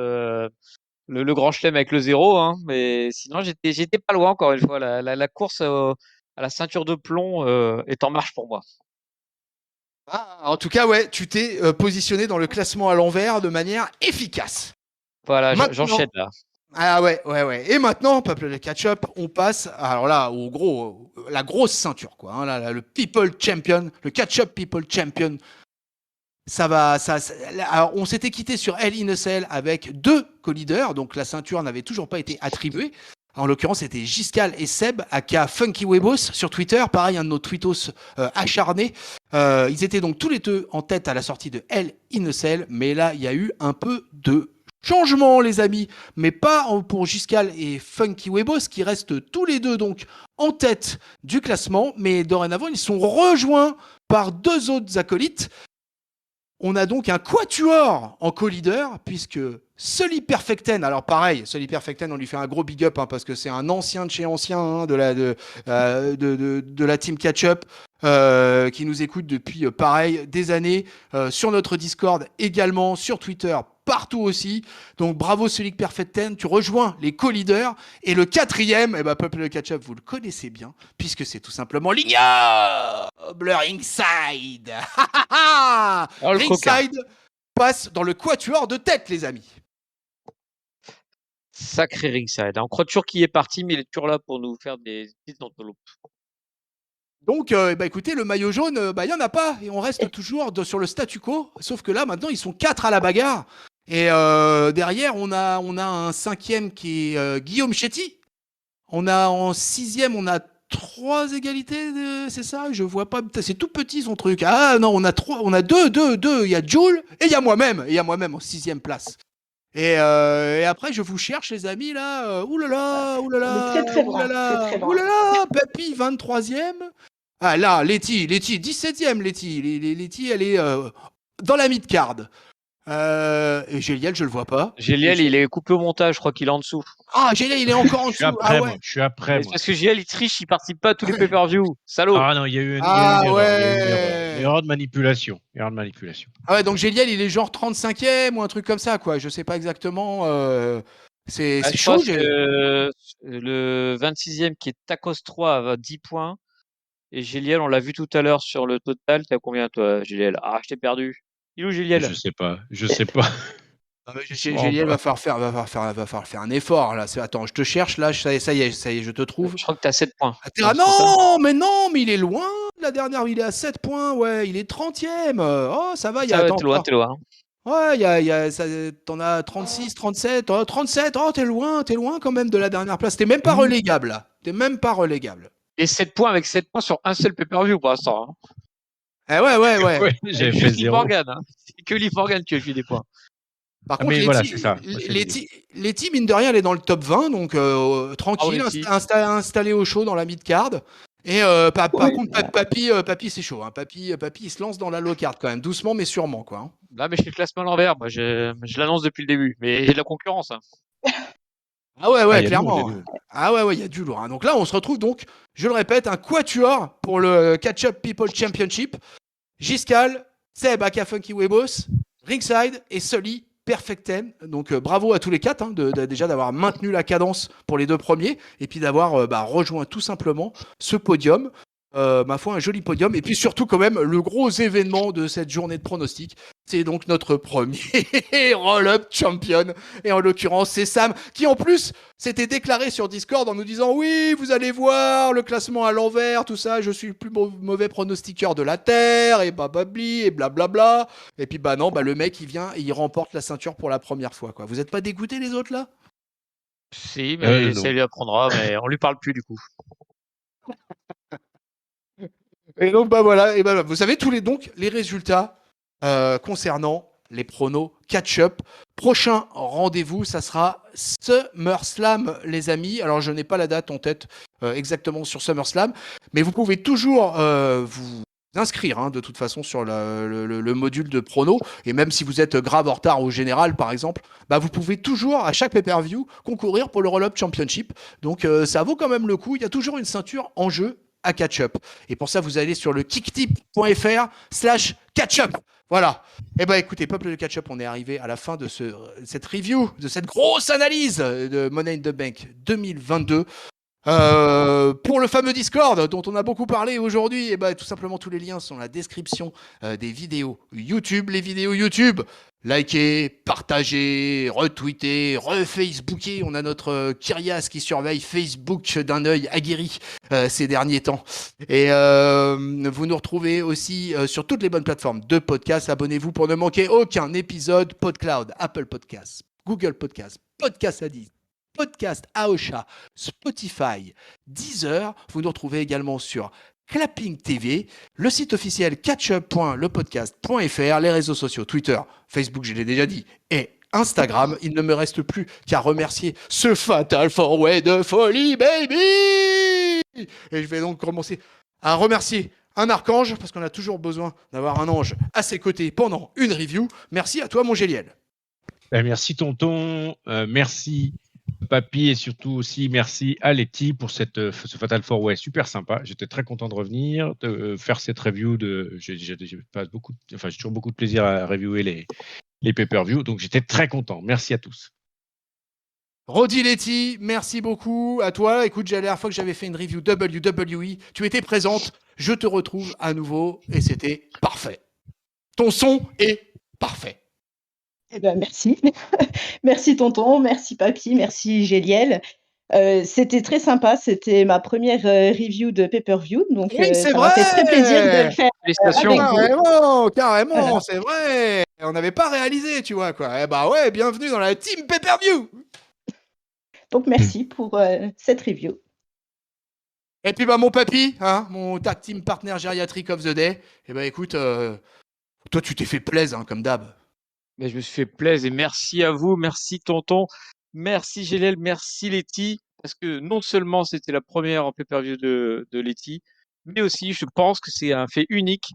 le grand chelem avec le 0, hein, mais sinon j'étais pas loin encore une fois. La course à la ceinture de plomb est en marche pour moi. En tout cas, ouais, tu t'es positionné dans le classement à l'envers de manière efficace. Voilà, j'enchaîne là. Ah ouais. Et maintenant, peuple de catch-up, on passe alors là la grosse ceinture quoi. Hein, là, le People Champion, le Catch-up People Champion. Alors, on s'était quitté sur Hell in a Cell avec 2 co-leaders, donc la ceinture n'avait toujours pas été attribuée. En l'occurrence, c'était Giscal et Seb, aka Funky Webos sur Twitter. Pareil, un de nos tweetos acharnés. Ils étaient donc tous les deux en tête à la sortie de Hell in a Cell. Mais là, il y a eu un peu de changement, les amis. Mais pas pour Giscal et Funky Webos, qui restent tous les deux donc en tête du classement. Mais dorénavant, ils sont rejoints par 2 autres acolytes. On a donc un quatuor en co-leader, puisque Sully Perfecten, alors pareil, Sully Perfecten, on lui fait un gros big up, parce que c'est un ancien de chez ancien de la team Catch-Up, qui nous écoute depuis, pareil, des années, sur notre Discord également, sur Twitter, partout aussi. Donc bravo Sully Perfecten, tu rejoins les co-leaders. Et le 4e, Peuple de Catch-Up, vous le connaissez bien, puisque c'est tout simplement l'ignoble Ringside. Ringside passe dans le quatuor de tête, les amis. Sacré Ringside. On croit toujours qu'il est parti, mais il est toujours là pour nous faire des petites entourloupes. Donc, écoutez, le maillot jaune, il n'y en a pas. Et on reste toujours sur le statu quo. Sauf que là, maintenant, ils sont 4 à la bagarre. Et derrière, on a un 5e qui est Guillaume Chetty. On a en 6e, on a 3 égalités, c'est ça? Je vois pas. C'est tout petit son truc. Ah non, on a 2. Il y a Jules et il y a moi-même. Et il y a moi-même en 6e place. Et après, je vous cherche, les amis, là. Oulala, très, très loin, très loin. oulala, Papy, 23e. Ah là, Letty, 17e, Letty, elle est dans la mid-card. Et Géliel, je le vois pas. Géliel, il est coupé au montage, je crois qu'il est en dessous. Ah, Géliel, il est encore en dessous. Je suis après, moi. Parce que Géliel, il triche, il participe pas à tous les pay-per-view. Salaud. Ah non, il y a eu une erreur de manipulation. Ah ouais, donc Géliel, il est genre 35e ou un truc comme ça, quoi. Je sais pas exactement. C'est chaud. Le 26e qui est Tacos 3 à 10 points. Et Géliel, on l'a vu tout à l'heure sur le total. T'as combien, toi, Géliel? Ah, je t'ai perdu. Il est où, Géliel? Je sais pas. Géliel va falloir faire un effort, là. Attends, je te cherche, là. Ça y est, je te trouve. Je crois que t'as 7 points. Ah non, mais il est loin. La dernière, il est à 7 points, ouais. Il est 30e. Oh, ça va, T'es loin. Ouais, t'en as 36, 37. Oh, 37, oh, t'es loin quand même de la dernière place. T'es même pas relégable, là. Et 7 points avec 7 points sur un seul pay-per-view pour l'instant. Hein. Eh ouais. J'avais fait 0. C'est que Liv Morgan qui a fait des points. Par contre, Letty, mine de rien, elle est dans le top 20, donc tranquille, installé au chaud dans la mid-card. Et par contre, Papy, c'est chaud. Hein. Papy, il se lance dans la low-card quand même, doucement mais sûrement, quoi. Hein. Là, mais je fais le classement à l'envers. Moi, je l'annonce depuis le début. Mais il y a de la concurrence. Hein. Ah ouais, clairement. Ah ouais, il y a du lourd. Hein. Donc là, on se retrouve donc, je le répète, un quatuor pour le Catch-Up People Championship. Giscal, Seb, aka Funky Webos, Ringside et Sully Perfecten. Donc bravo à tous les 4 hein, déjà d'avoir maintenu la cadence pour les 2 premiers et puis d'avoir rejoint tout simplement ce podium. Ma foi, un joli podium. Et puis surtout quand même, le gros événement de cette journée de pronostic, c'est donc notre premier roll-up champion. Et en l'occurrence, c'est Sam qui en plus s'était déclaré sur Discord en nous disant « Oui, vous allez voir le classement à l'envers, tout ça, je suis le plus mauvais pronostiqueur de la Terre, et bababli, et blablabla. » Et puis non, le mec, il vient et il remporte la ceinture pour la première fois. Quoi. Vous êtes pas dégoûtés les autres là? Si, mais ça lui apprendra, mais on lui parle plus du coup. Et donc voilà, vous savez tous les résultats concernant les pronos catch-up. Prochain rendez-vous, ça sera SummerSlam, les amis. Alors je n'ai pas la date en tête exactement sur SummerSlam, mais vous pouvez toujours vous inscrire hein, de toute façon sur le module de pronos. Et même si vous êtes grave en retard au général, par exemple, vous pouvez toujours à chaque pay-per-view concourir pour le Roll-Up Championship. Donc ça vaut quand même le coup. Il y a toujours une ceinture en jeu à catch-up. Et pour ça, vous allez sur le kicktip.fr/catch-up. Voilà. Eh écoutez, peuple de catch-up, on est arrivé à la fin de cette review, de cette grosse analyse de Money in the Bank 2022. Pour le fameux Discord dont on a beaucoup parlé aujourd'hui, tout simplement tous les liens sont dans la description des vidéos YouTube. Les vidéos YouTube, likez, partagez, retweetez, refacebooker. On a notre Kyrias qui surveille Facebook d'un œil aguerri ces derniers temps. Et vous nous retrouvez aussi sur toutes les bonnes plateformes de podcast. Abonnez-vous pour ne manquer aucun épisode. PodCloud, Apple Podcasts, Google Podcasts, Podcast Addict, Podcast Aosha, Spotify, Deezer. Vous nous retrouvez également sur Clapping TV, le site officiel catchup.lepodcast.fr, les réseaux sociaux Twitter, Facebook, je l'ai déjà dit, et Instagram. Il ne me reste plus qu'à remercier ce Fatal 4-Way de folie, baby! Et je vais donc commencer à remercier un archange, parce qu'on a toujours besoin d'avoir un ange à ses côtés pendant une review. Merci à toi, mon Géliel. Merci, tonton. Merci, papy. Et surtout aussi, merci à Letty pour ce Fatal 4-Way super sympa. J'étais très content de revenir, de faire cette review. J'ai toujours beaucoup de plaisir à reviewer les pay-per-view. Donc, j'étais très content. Merci à tous. Rodi Letty, merci beaucoup à toi. Écoute, la dernière fois que j'avais fait une review WWE, tu étais présente. Je te retrouve à nouveau et c'était parfait. Ton son est parfait. Eh ben, merci. Merci, tonton. Merci, papy. Merci, Géliel. C'était très sympa. C'était ma première review de pay-per-view. Donc, Oui, c'est ça m'a fait très plaisir de vrai. le faire Félicitations. avec vous. Carrément, Voilà. c'est vrai. On n'avait pas réalisé, tu vois, quoi. Eh bah ouais, bienvenue dans la team pay-per-view. Donc, merci pour cette review. Et puis, bah, mon papy, hein, mon tag team partner gériatrique of the day, eh bah, écoute, toi, tu t'es fait plaisir, hein, comme d'hab. Mais je me suis fait plaisir et merci à vous, merci tonton, merci Gélel, merci Letty, parce que non seulement c'était la première en pay-per-view de Letty, mais aussi je pense que c'est un fait unique,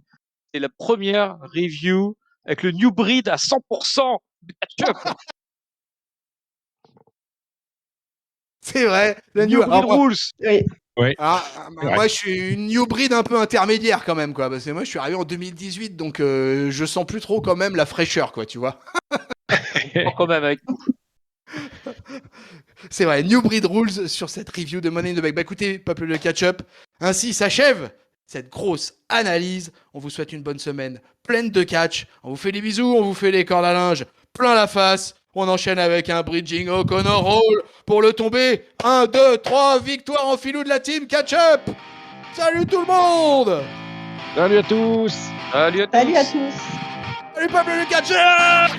c'est la première review avec le New Breed à 100% de catch-up. C'est vrai, le New Breed rules. Oui. Ouais. Moi, je suis une new breed un peu intermédiaire quand même, quoi. Parce que moi, je suis arrivé en 2018, donc je sens plus trop quand même la fraîcheur, quoi, tu vois. Quand même avec C'est vrai, New Breed Rules sur cette review de Money in the Bank. Bah écoutez, peuple de catch-up, ainsi s'achève cette grosse analyse. On vous souhaite une bonne semaine pleine de catch. On vous fait des bisous, on vous fait les cordes à linge plein la face. On enchaîne avec un bridging O'Connor Roll pour le tomber. 1, 2, 3, victoire en filou de la team catch-up. Salut tout le monde. Salut à tous. Salut à tous. Salut à tous. Salut peuple de catch-up.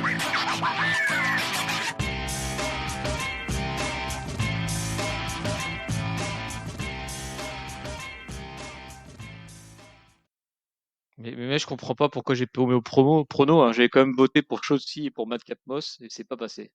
Mais je comprends pas pourquoi j'ai paumé au prono. Hein. J'avais quand même voté pour Shotzi et pour Matt Capmos et c'est pas passé.